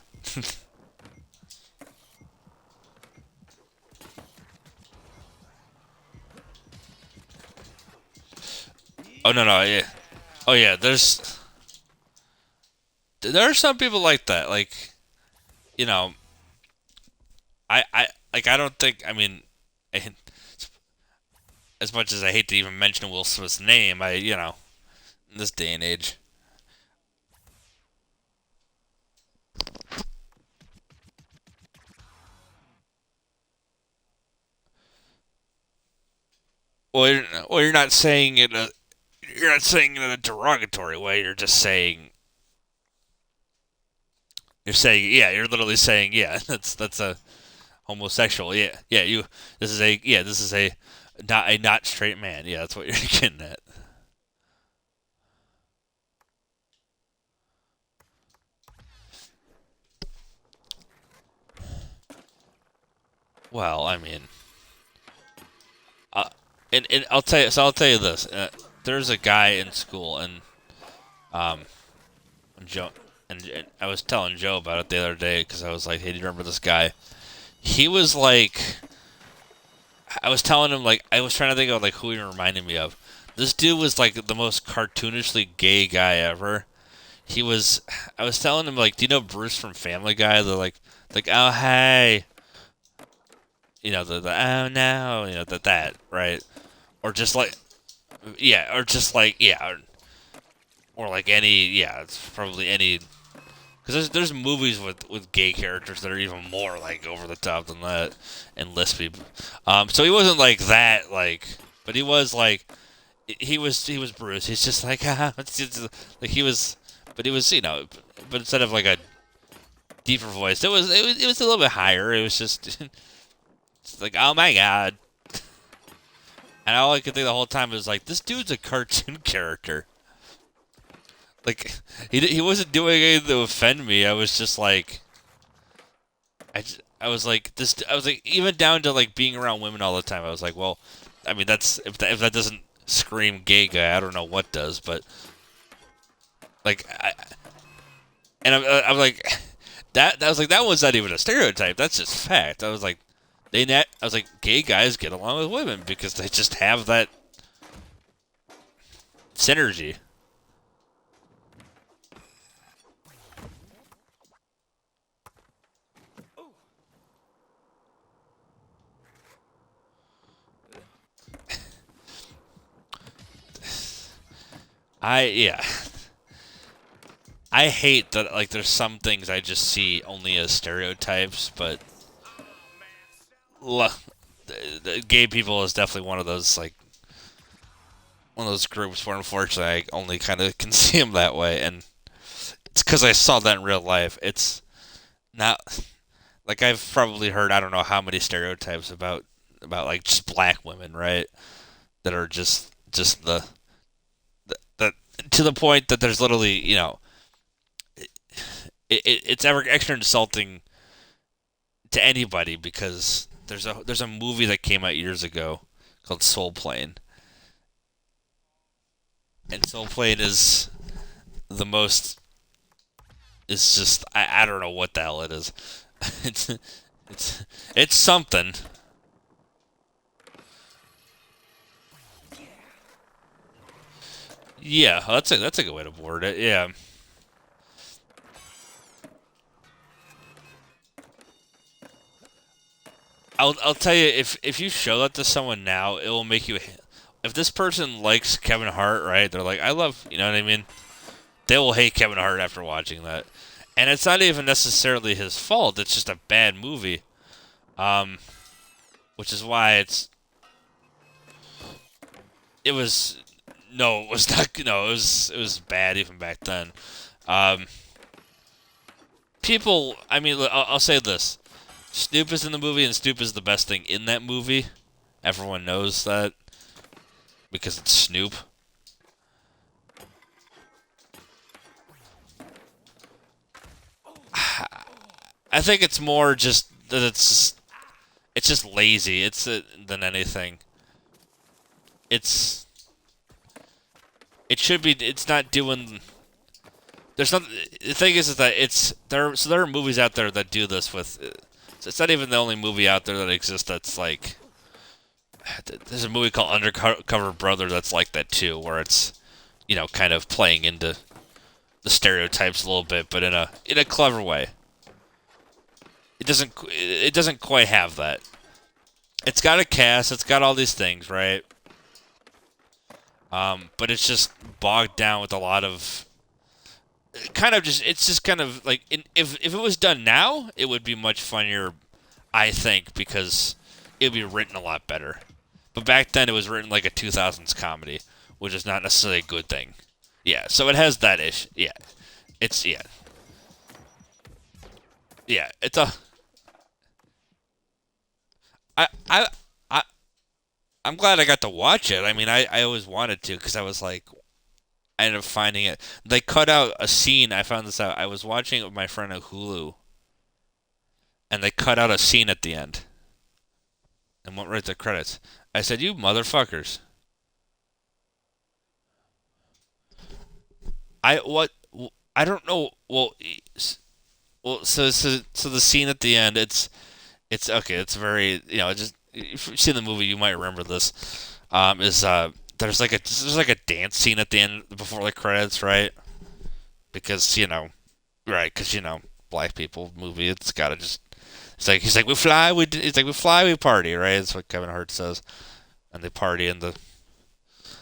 Oh no no yeah. Oh yeah. There are some people like that. Like, you know, I don't think. I mean, I, as much as I hate to even mention Will Smith's name, in this day and age. You're not saying it. You're not saying it in a derogatory way. You're saying, yeah, you're literally saying, yeah, that's a homosexual. Yeah, yeah, this is a not straight man. Yeah, that's what you're getting at. Well, I mean, uh, and I'll tell you this. There's a guy in school, and um, Joe, and I was telling Joe about it the other day because I was like, hey, do you remember this guy? He was like, I was telling him like I was trying to think of like who he reminded me of. This dude was like the most cartoonishly gay guy ever. He was. I was telling him like, do you know Bruce from Family Guy? Like oh hey, the oh no, that right, or just like yeah, or just like yeah, or like any, yeah, it's probably any, because there's movies with gay characters that are even more like over the top than that, and lispy. So he wasn't like that, like, but he was like, he was Bruce. He's just like, it's just, like he was, but he was, but instead of like a deeper voice, it was a little bit higher. It was just, it's like, oh my god. And all I could think the whole time was like, this dude's a cartoon character. Like, he wasn't doing anything to offend me. I was just like, I was like this. I was like, even down to like being around women all the time. I was like, well, I mean, that's if that doesn't scream gay guy, I don't know what does. But like, I'm like, that was like, that was not even a stereotype. That's just fact. I was like, I was like, gay guys get along with women because they just have that synergy. Yeah. I hate that, like, there's some things I just see only as stereotypes, but the gay people is definitely one of those groups where unfortunately I only kind of can see them that way, and it's because I saw that in real life. It's not like I've probably heard, I don't know how many stereotypes about like just black women, right? That are just the to the point that there's literally, it's ever extra insulting to anybody because there's a movie that came out years ago called Soul Plane, and Soul Plane is the most. It's just I don't know what the hell it is. it's it's it's something. Yeah, that's a good way to word it. Yeah, I'll tell you, if you show that to someone now, it will make you. If this person likes Kevin Hart, right? They're like, I love, you know what I mean? They will hate Kevin Hart after watching that, and it's not even necessarily his fault. It's just a bad movie. Um, which is why it was no, it was not. No, it was bad even back then. Um, people, I mean, I'll say this: Snoop is in the movie, and Snoop is the best thing in that movie. Everyone knows that because it's Snoop. I think it's more just that it's just lazy. It's than anything. It's it should be. It's not doing. There's not. The thing is that there are movies out there that do this with. So it's not even the only movie out there that exists that's like. There's a movie called Undercover Brother that's like that too, where it's, kind of playing into the stereotypes a little bit, but in a clever way. It doesn't quite have that. It's got a cast, it's got all these things, right? But it's just bogged down with a lot of kind of just it's just kind of like if it was done now, it would be much funnier, I think, because it would be written a lot better. But back then, it was written like a 2000s comedy, which is not necessarily a good thing. Yeah, so it has that issue. Yeah, it's yeah. It's a I I I I'm glad I got to watch it. I mean, I always wanted to because I was like, I ended up finding it. They cut out a scene. I found this out. I was watching it with my friend on Hulu, and they cut out a scene at the end and went right to credits. I said, "You motherfuckers! I what? I don't know. So the scene at the end, it's okay. It's very, just if you've seen the movie, you might remember this. Is there's like a dance scene at the end before the credits, right? Because right? Because black people movie, it's gotta just. It's like he's like we fly, we party, right? That's what Kevin Hart says, and they party in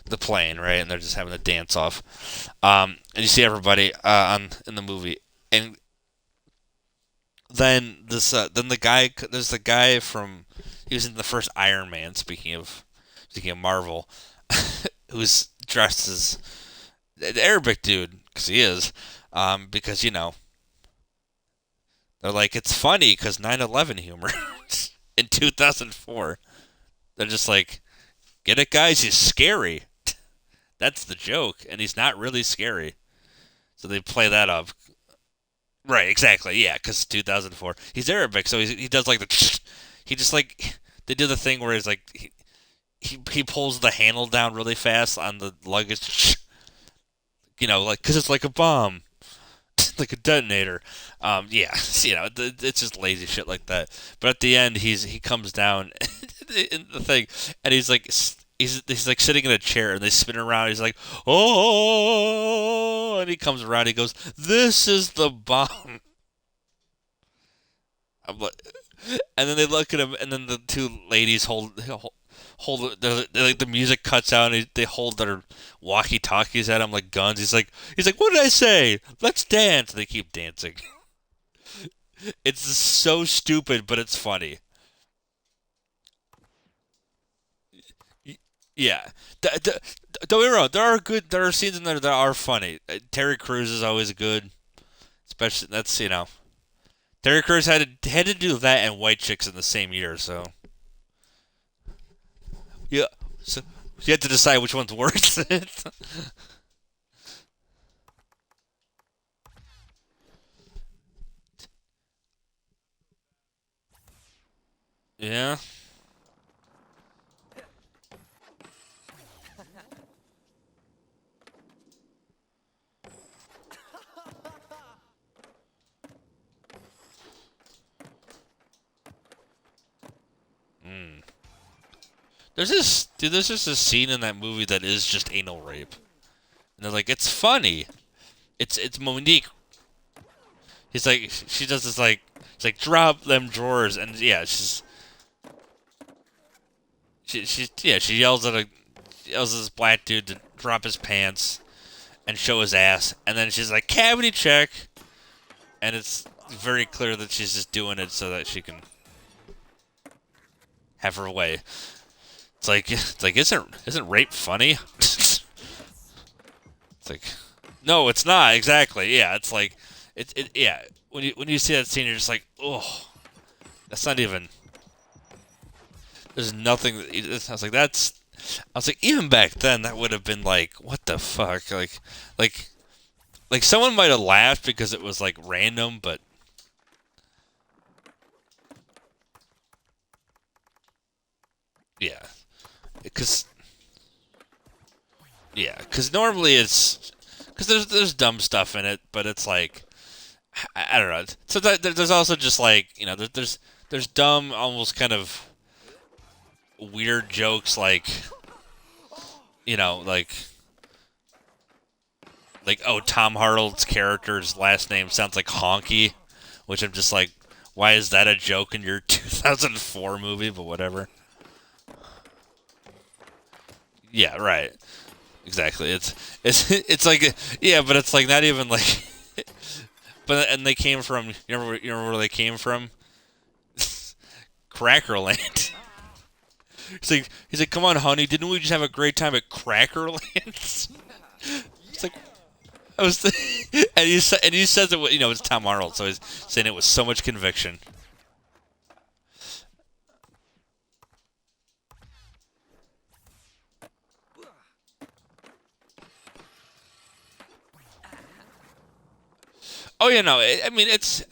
the plane, right? And they're just having a dance off. And you see everybody on in the movie, and then then there's the guy from he was in the first Iron Man. Speaking of Marvel, who's dressed as the Arabic dude because he is, because they're like it's funny because 9/11 humor in 2004. They're just like, get it, guys? He's scary. That's the joke, and he's not really scary. So they play that up. Right, exactly. Yeah, because 2004. He's Arabic, so he does like the. He just like they do the thing where he's like he pulls the handle down really fast on the luggage. Like because it's like a bomb, like a detonator. Yeah, it's just lazy shit like that. But at the end, he comes down in the thing, and he's like. He's like sitting in a chair and they spin around. He's like, oh, and he comes around. He goes, "This is the bomb." I'm like, and then they look at him, and then the two ladies hold like the music cuts out, and they hold their walkie talkies at him like guns. He's like, "What did I say? Let's dance." And they keep dancing. It's so stupid, but it's funny. Yeah. Don't get me wrong. There are scenes in there that are funny. Terry Crews is always good, especially that's Terry Crews had to do that and White Chicks in the same year, so yeah. So you had to decide which one's worse. Yeah. Mm. There's just a scene in that movie that is just anal rape, and they're like, it's funny. It's Monique. He's like, she does this like, it's like drop them drawers, and yeah, she yells at this black dude to drop his pants and show his ass, and then she's like cavity check, and it's very clear that she's just doing it so that she can have her way. It's like isn't rape funny? It's like no, it's not exactly. Yeah, it's like it yeah. When you see that scene, you're just like, oh, that's not even. There's nothing. I was like, that's. I was like, even back then, that would have been like, what the fuck, like, like someone might have laughed because it was like random, but yeah, because because normally it's because there's dumb stuff in it, but it's like I don't know. So there's also just like there's dumb, almost kind of weird jokes like like oh, Tom Hartle's character's last name sounds like Honky, which I'm just like, why is that a joke in your 2004 movie? But whatever. Yeah, right. Exactly. It's like yeah, but it's like not even like. But and they came from you remember where they came from? Crackerland. He's like, come on, honey, didn't we just have a great time at Crackerland? It's like I was, and he says it. It's Tom Arnold, so he's saying it with so much conviction. Oh yeah, no, I mean it's.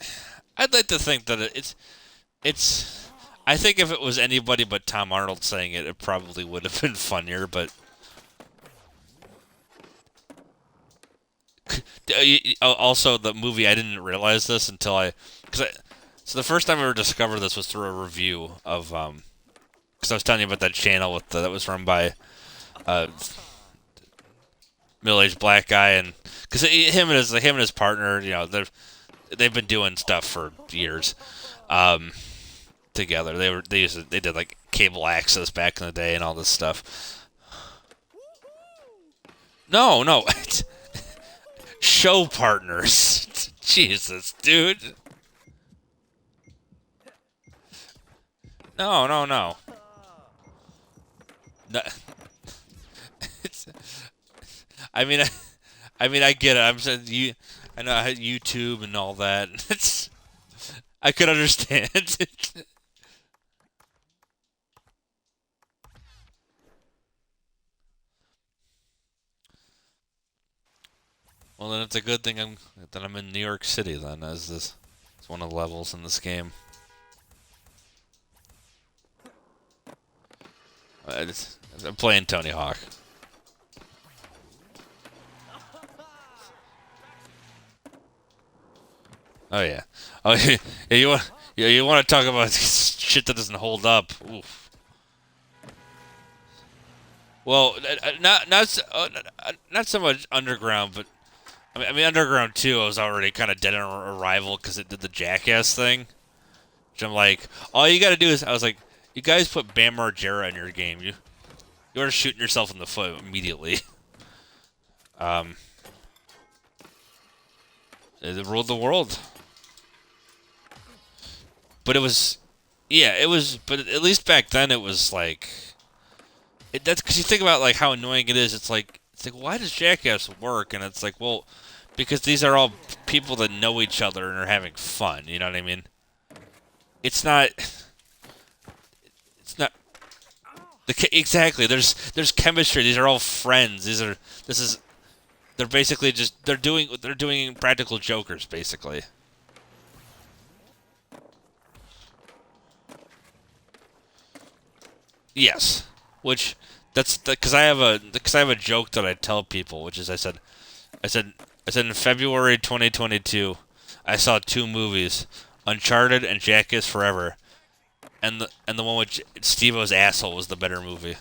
I'd like to think that it's. I think if it was anybody but Tom Arnold saying it, it probably would have been funnier. But also the movie, I didn't realize this until so the first time I ever discovered this was through a review of because I was telling you about that channel that was run by uh, middle-aged black guy, and because him and his partner, they've been doing stuff for years together. They did like cable access back in the day and all this stuff. No, no. Show partners. Jesus, dude. No, no, no. No it's, I mean, I get it. I'm saying you. I know YouTube and all that. It's. I could understand. Well, then it's a good thing I'm in New York City then, as this is one of the levels in this game. I'm playing Tony Hawk. Oh yeah. Oh yeah. You want to talk about shit that doesn't hold up? Oof. Well, not so much Underground, but I mean Underground 2. I was already kind of dead on arrival because it did the Jackass thing. Which I'm like, all you got to do is I was like, you guys put Bam Margera in your game. You are shooting yourself in the foot immediately. Um, it ruled the world. But it was, yeah, it was. But at least back then, it was like, that's because you think about like how annoying it is. It's like, why does Jackass work? And it's like, well, because these are all people that know each other and are having fun. You know what I mean? It's not. It's not. Exactly. There's chemistry. These are all friends. This is. They're basically just they're doing practical jokers basically. Yes, which that's because I have a joke that I tell people, which is I said I said in February 2022 I saw two movies, Uncharted and Jackass Forever, and the one with Steve-O's asshole was the better movie.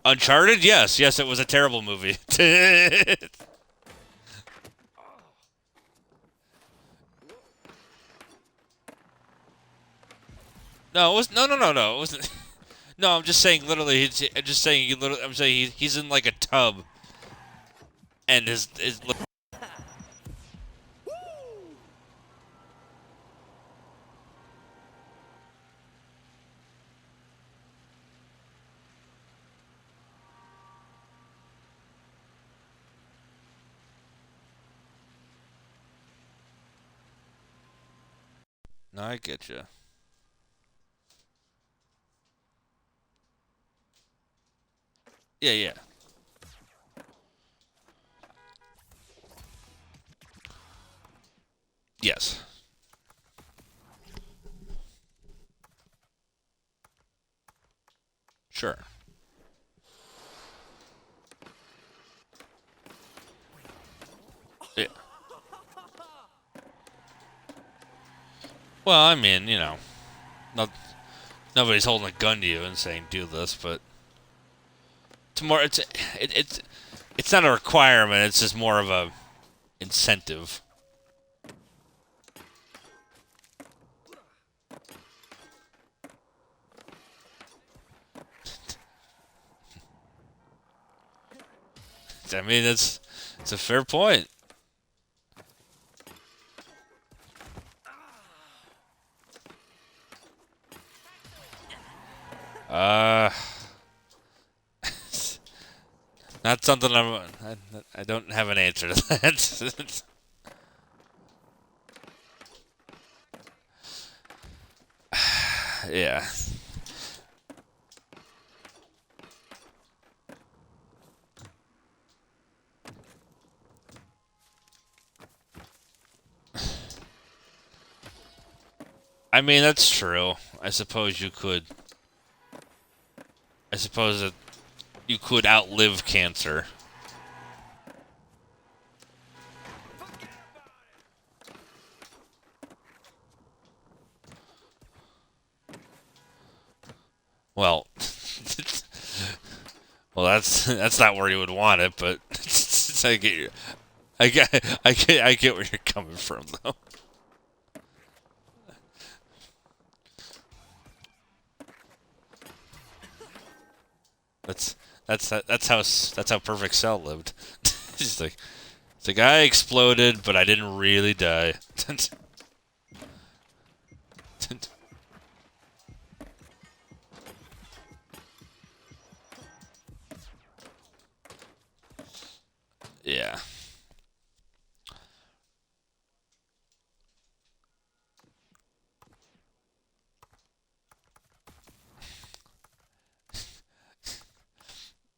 Uncharted, yes, yes, it was a terrible movie. No, it was no. It wasn't. No, I'm just saying. Literally, I'm just saying. I'm saying he's in like a tub, and his. No, I get you. Yeah, yeah. Yes. Sure. Yeah. Well, I mean, not nobody's holding a gun to you and saying do this, but it's more. It's not a requirement. It's just more of a incentive. I mean, it's a fair point. Uh, not something I don't have an answer to that. Yeah. I mean, that's true. I suppose you could. I suppose that you could outlive cancer. Well, well, that's not where you would want it, but I get you. I get where you're coming from, though. That's that's how Perfect Cell lived. He's like, the guy exploded, but I didn't really die. Yeah.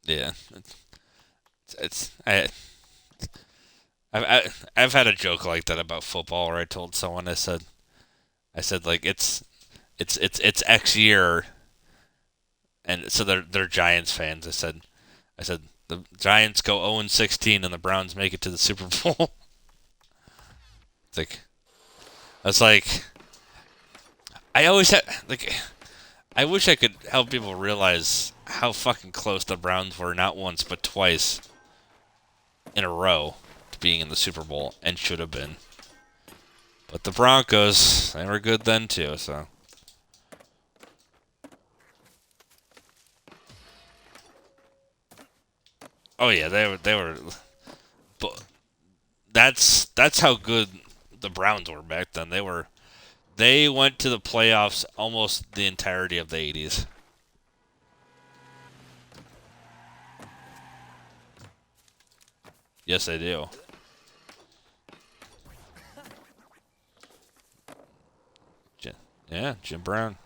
Yeah. It's I've had a joke like that about football where I told someone I said like it's X year, and so they're Giants fans. I said the Giants go 0-16 and the Browns make it to the Super Bowl. It's like I was like I always had like I wish I could help people realize how fucking close the Browns were, not once but twice in a row, to being in the Super Bowl, and should have been. But the Broncos, they were good then too. So oh yeah, they were. But that's how good the Browns were back then. They went to the playoffs almost the entirety of the 80s. Yes, they do. Jim, yeah, Jim Brown.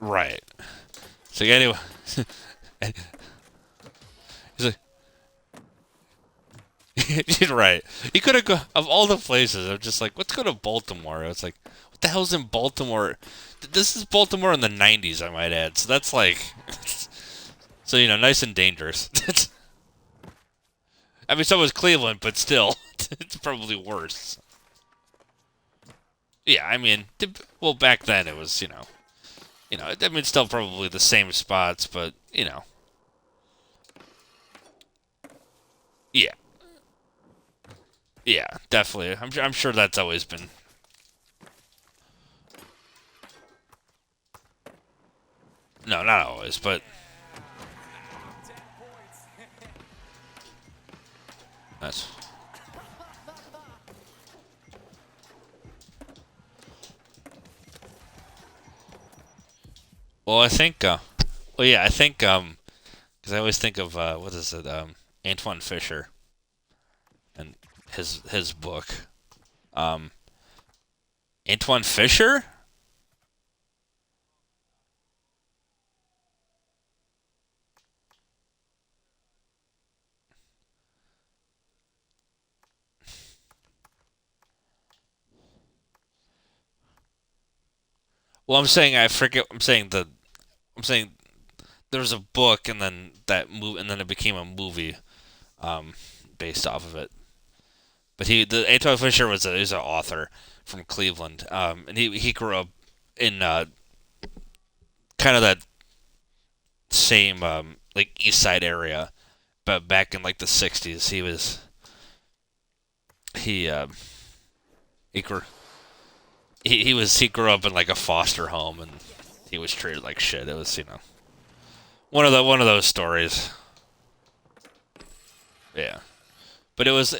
Right. So anyway, he's like, right. He could have go of all the places. I'm just like, let's go to Baltimore. It's like, what the hell's in Baltimore? This is Baltimore in the '90s, I might add. So that's like, so nice and dangerous. I mean, so was Cleveland, but still, it's probably worse. Yeah, I mean, well, back then it was, I mean, still probably the same spots, but yeah, yeah, definitely. I'm sure that's always been. No, not always, but that's. Well, I think. Well, yeah, I think. Because I always think of what is it? Antoine Fisher and his book. Um, Antoine Fisher. Well, I'm saying I forget. I'm saying there was a book, and then that move, and then it became a movie, um, based off of it. But the Antoine Fisher is an author from Cleveland, and he grew up in kind of that same like East Side area, but back in like the '60s, he uh, he grew he grew up in like a foster home, and he was treated like shit. It was one of those stories. Yeah, but it was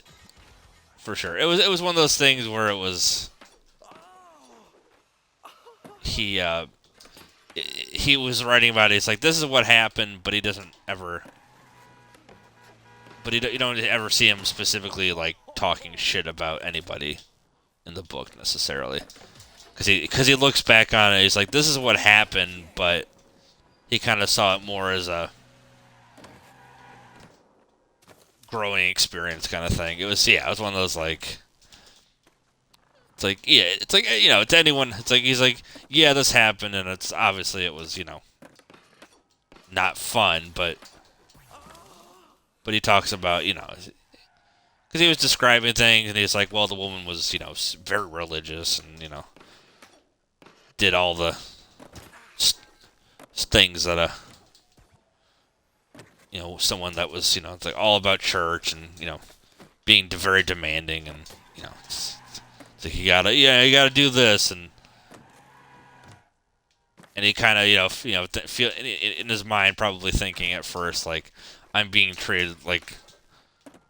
for sure. It was one of those things where it was he he was writing about it. It's like this is what happened, but he doesn't ever. But you don't ever see him specifically like talking shit about anybody in the book necessarily, because he looks back on it. He's like, this is what happened, but he kind of saw it more as a growing experience kind of thing. It was one of those like. It's like, yeah, it's like, it's anyone. It's like, he's like, yeah, this happened, and it's obviously it was, not fun, but he talks about, because he was describing things, and he's like, well, the woman was, very religious, and, did all the things that someone that was, it's like all about church and, being very demanding and, it's like you gotta do this and he kind of, feel in his mind probably thinking at first like I'm being treated like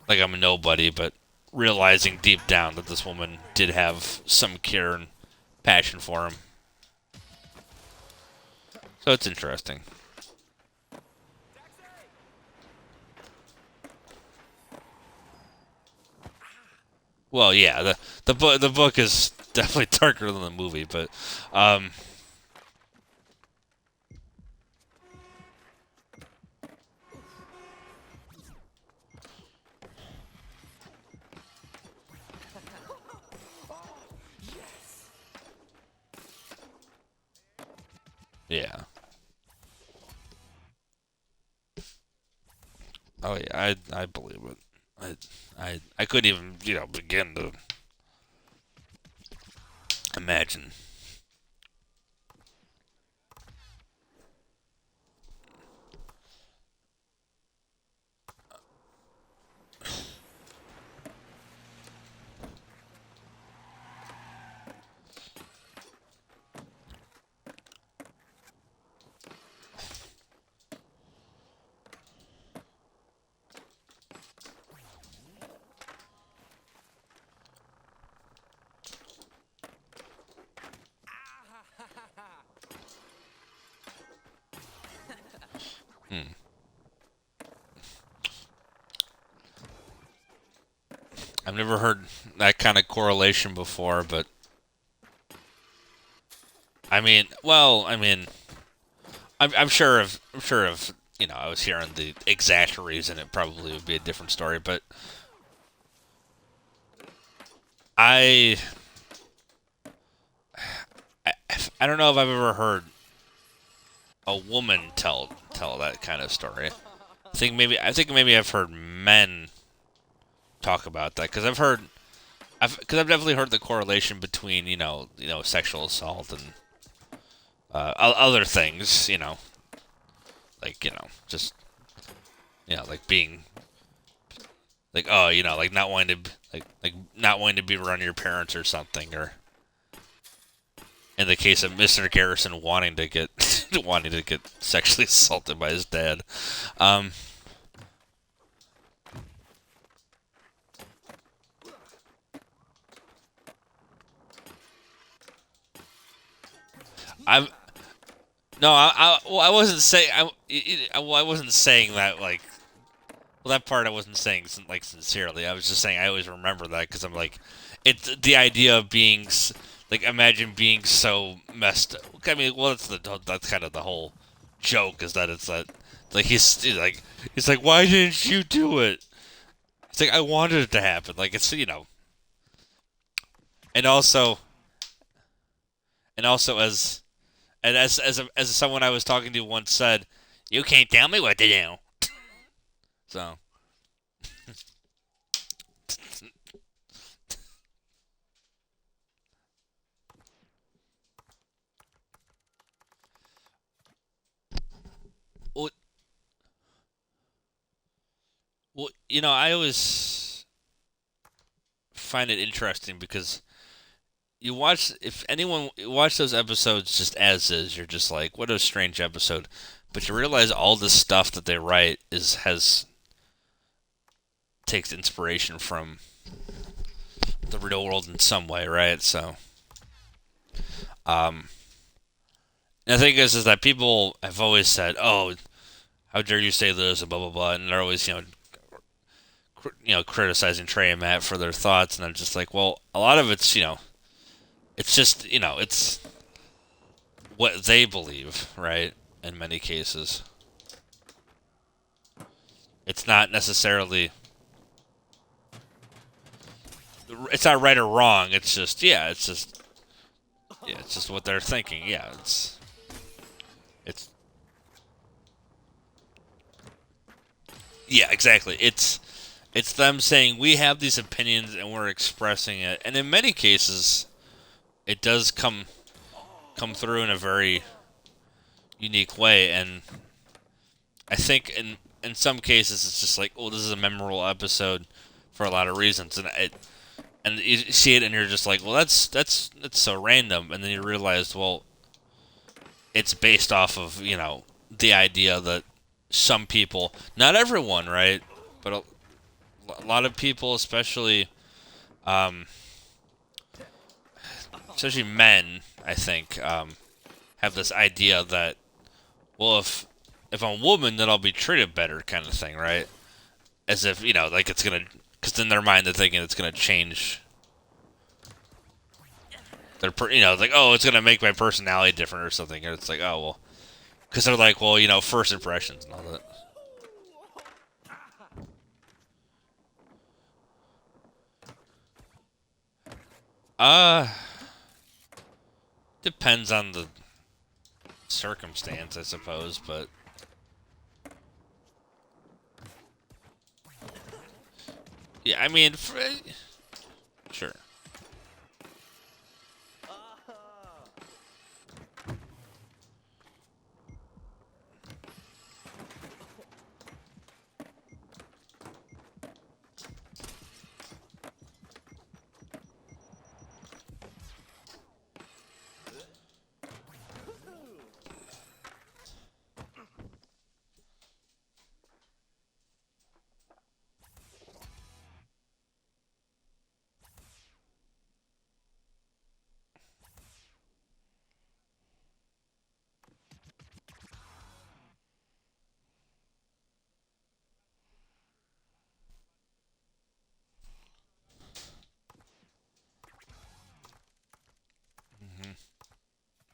I'm a nobody, but realizing deep down that this woman did have some care and passion for him. So it's interesting. Well, yeah, the book is definitely darker than the movie, but um, yeah. Oh yeah, I believe it. I couldn't even begin to imagine. Hmm. I've never heard that kind of correlation before, but I mean, I'm sure if I was hearing the exact reason, it probably would be a different story. But I I, I don't know if I've ever heard a woman tell that kind of story. I think maybe I've heard men talk about that because I've definitely heard the correlation between sexual assault and other things, like just like being like oh like not wanting to like not wanting to be around your parents or something, or in the case of Mr. Garrison wanting to get wanting to get sexually assaulted by his dad. Um, I'm no, well, I wasn't saying well, I wasn't saying that like well that part I wasn't saying like sincerely. I was just saying I always remember that because I'm like it's the idea of being like imagine being so messed up. I mean, well that's kind of the whole joke is that it's that like he's like why didn't you do it? It's like I wanted it to happen. Like it's and also and also as someone I was talking to once said, you can't tell me what to do. So well, I always find it interesting because you watch if anyone watch those episodes just as is, you're just like, what a strange episode. But you realize all the stuff that they write is has takes inspiration from the real world in some way, right? So, um, and the thing is that people have always said, "Oh, how dare you say this?" and blah blah blah, and they're always criticizing Trey and Matt for their thoughts, and I'm just like, well, a lot of it's it's just it's what they believe, right? In many cases, it's not necessarily it's not right or wrong. It's just it's just what they're thinking. Yeah, it's yeah, exactly. It's them saying we have these opinions and we're expressing it, and in many cases, it does come through in a very unique way. And I think in some cases it's just like, oh, this is a memorable episode for a lot of reasons, and you see it and you're just like, well, that's so random, and then you realize, well, it's based off of the idea that some people, not everyone, right, but a lot of people, um, especially men, I think, have this idea that, well, if I'm a woman, then I'll be treated better, kind of thing, right? As if like it's gonna, because in their mind they're thinking it's gonna change it's like, oh, it's gonna make my personality different or something, and it's like, oh well, because they're like, well, first impressions and all that. Uh, Depends on the circumstance, I suppose, but yeah, I mean, sure.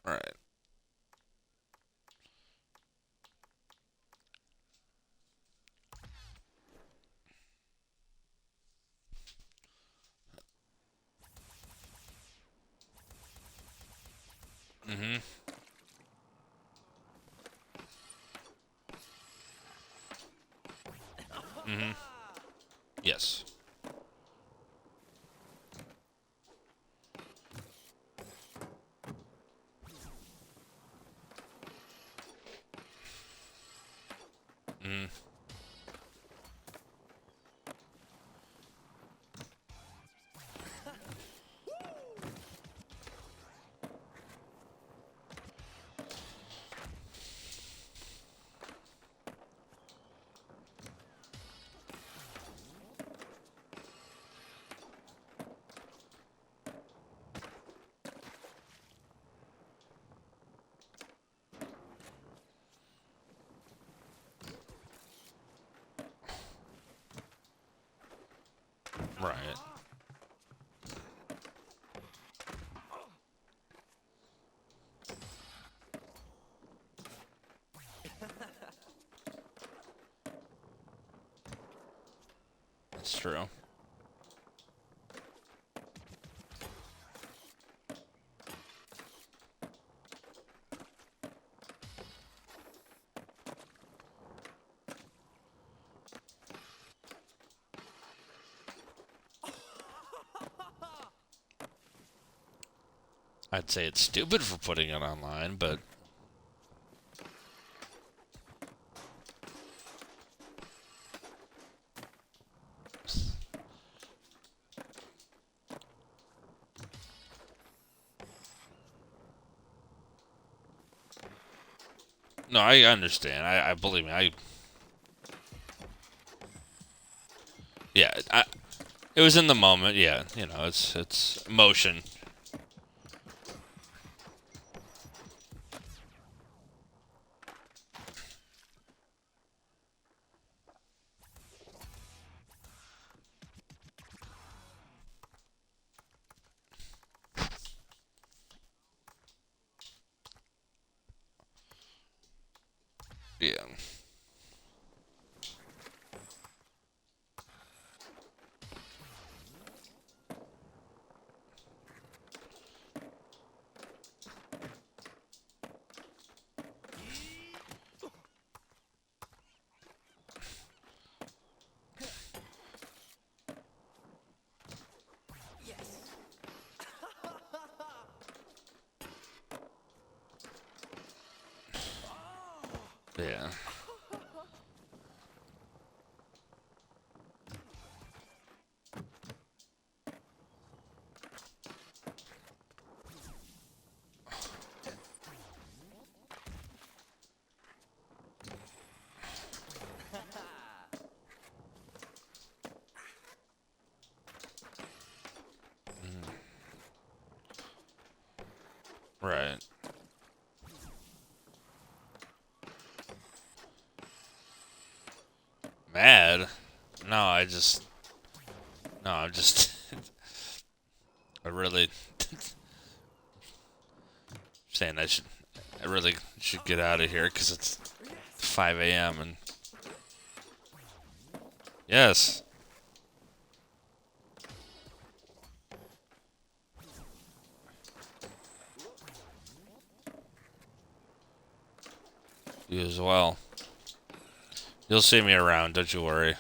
All right. Mhm. Mhm. Yes. Mhm. Right. That's true. I'd say it's stupid for putting it online, but no, I understand. I believe me. Yeah, it was in the moment. Yeah, it's emotion. Yeah. Yeah. Right. Mad? No, no, I'm just, I really saying I really should get out of here because it's 5 a.m. and yes, you as well. You'll see me around, don't you worry.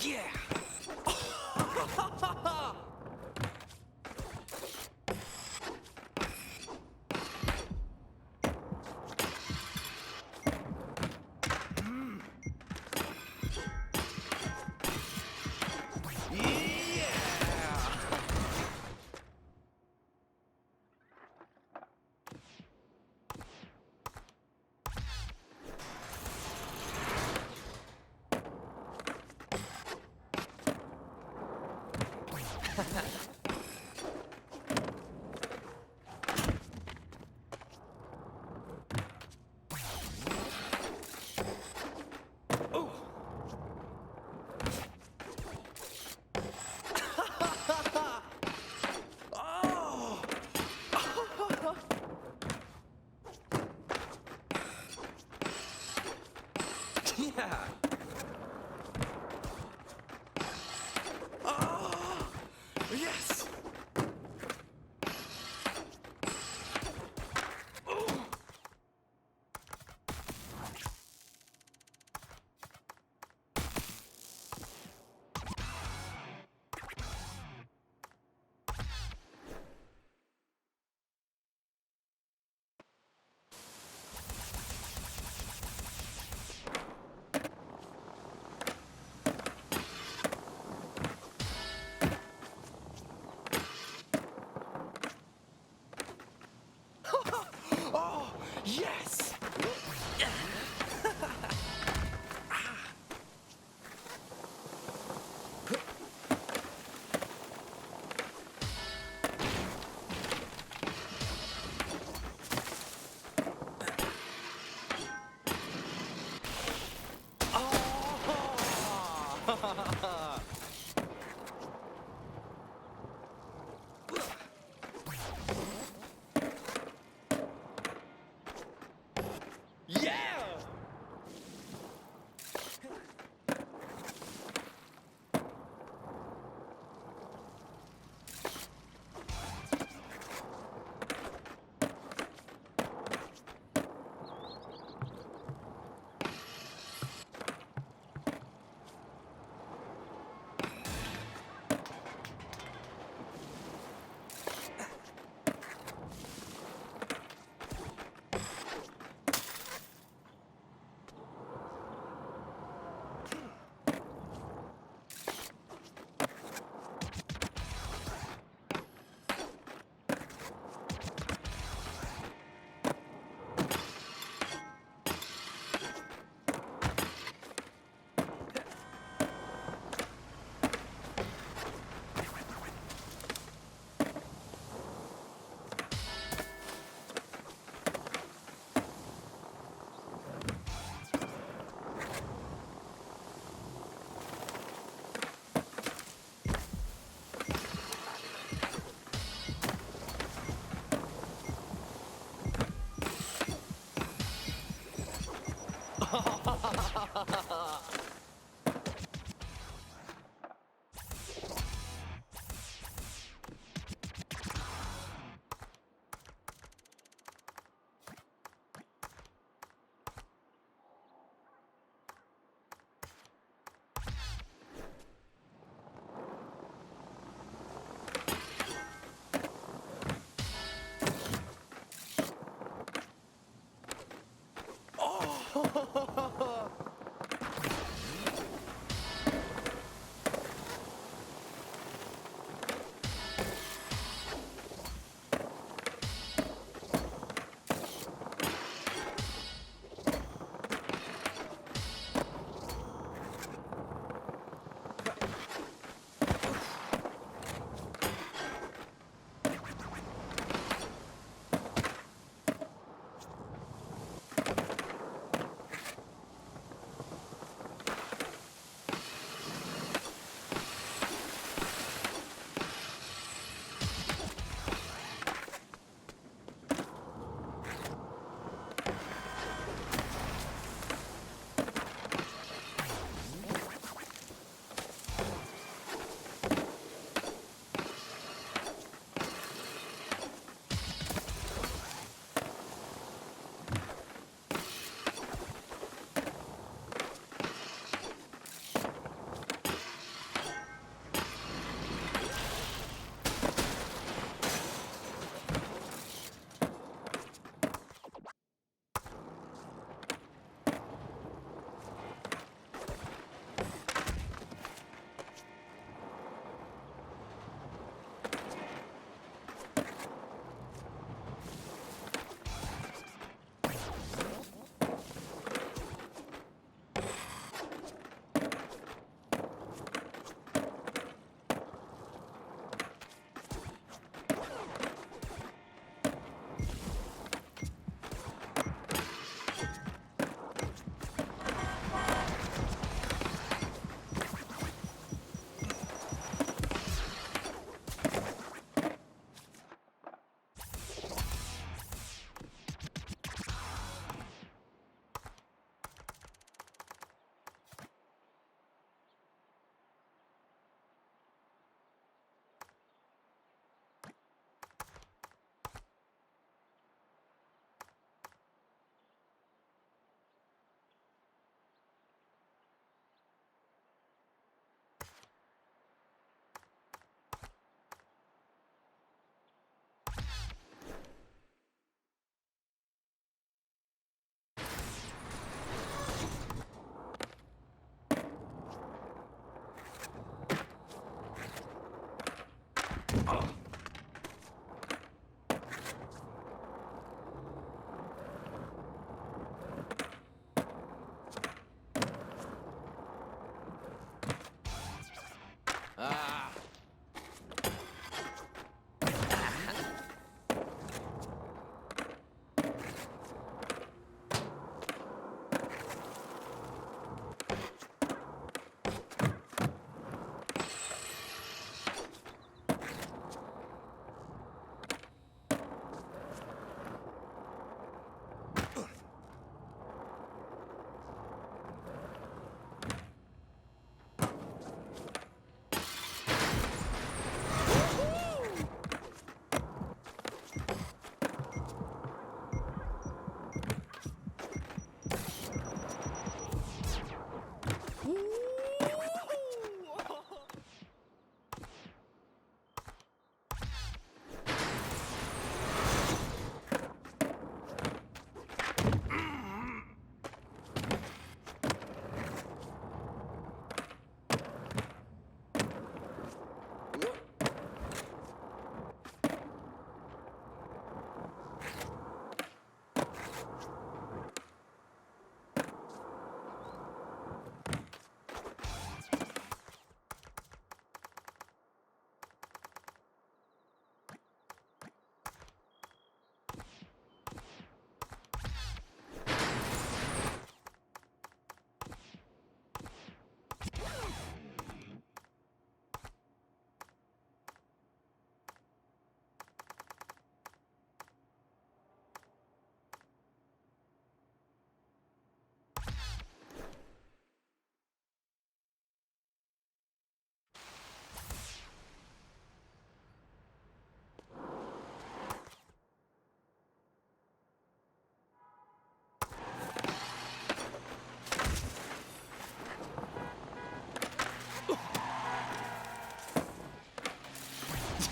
Yeah! Yeah! Yes! Oh, yes! Yeah!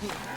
Yeah!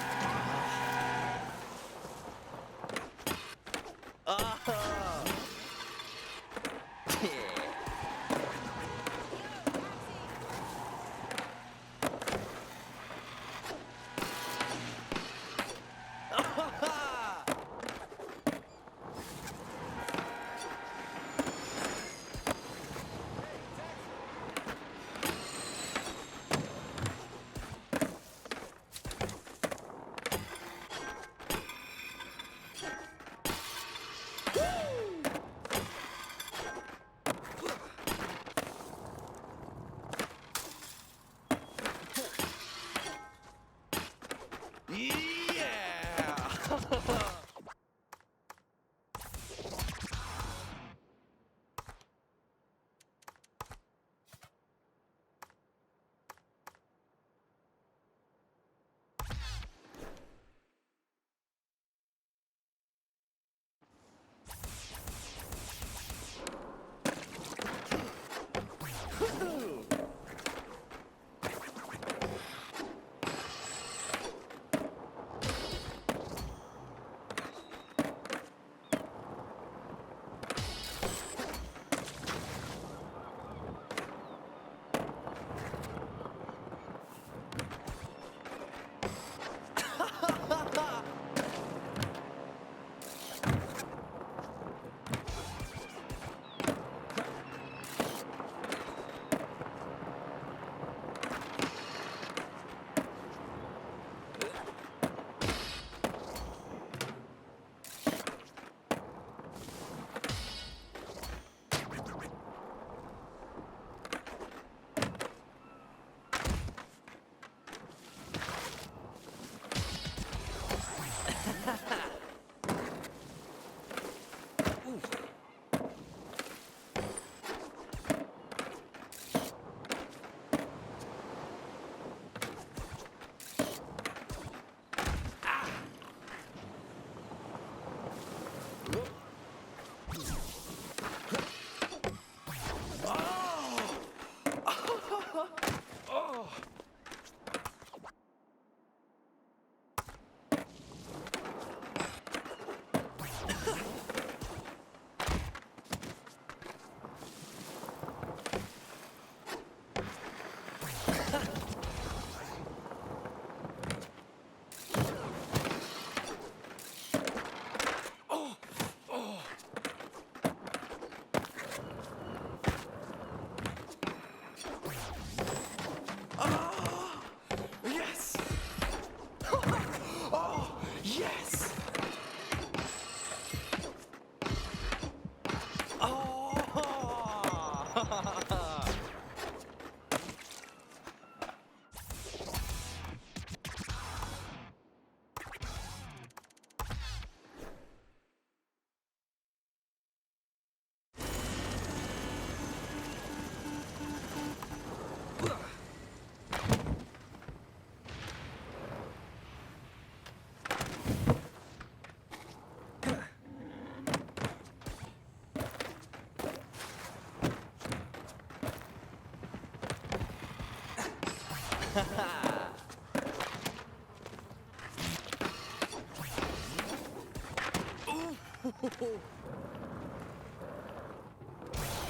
Yes! Oh, yes! Oh!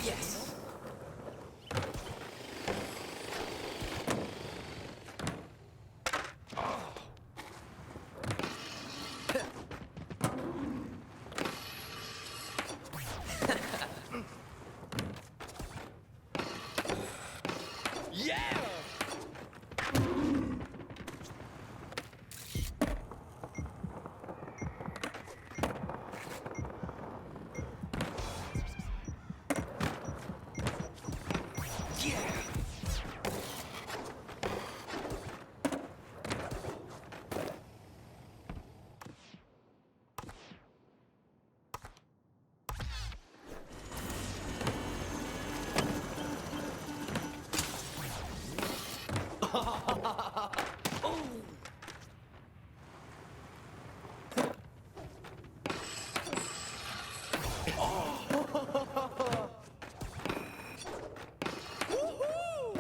Yes! Yeah! Yeah! Woohoo!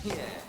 Yeah.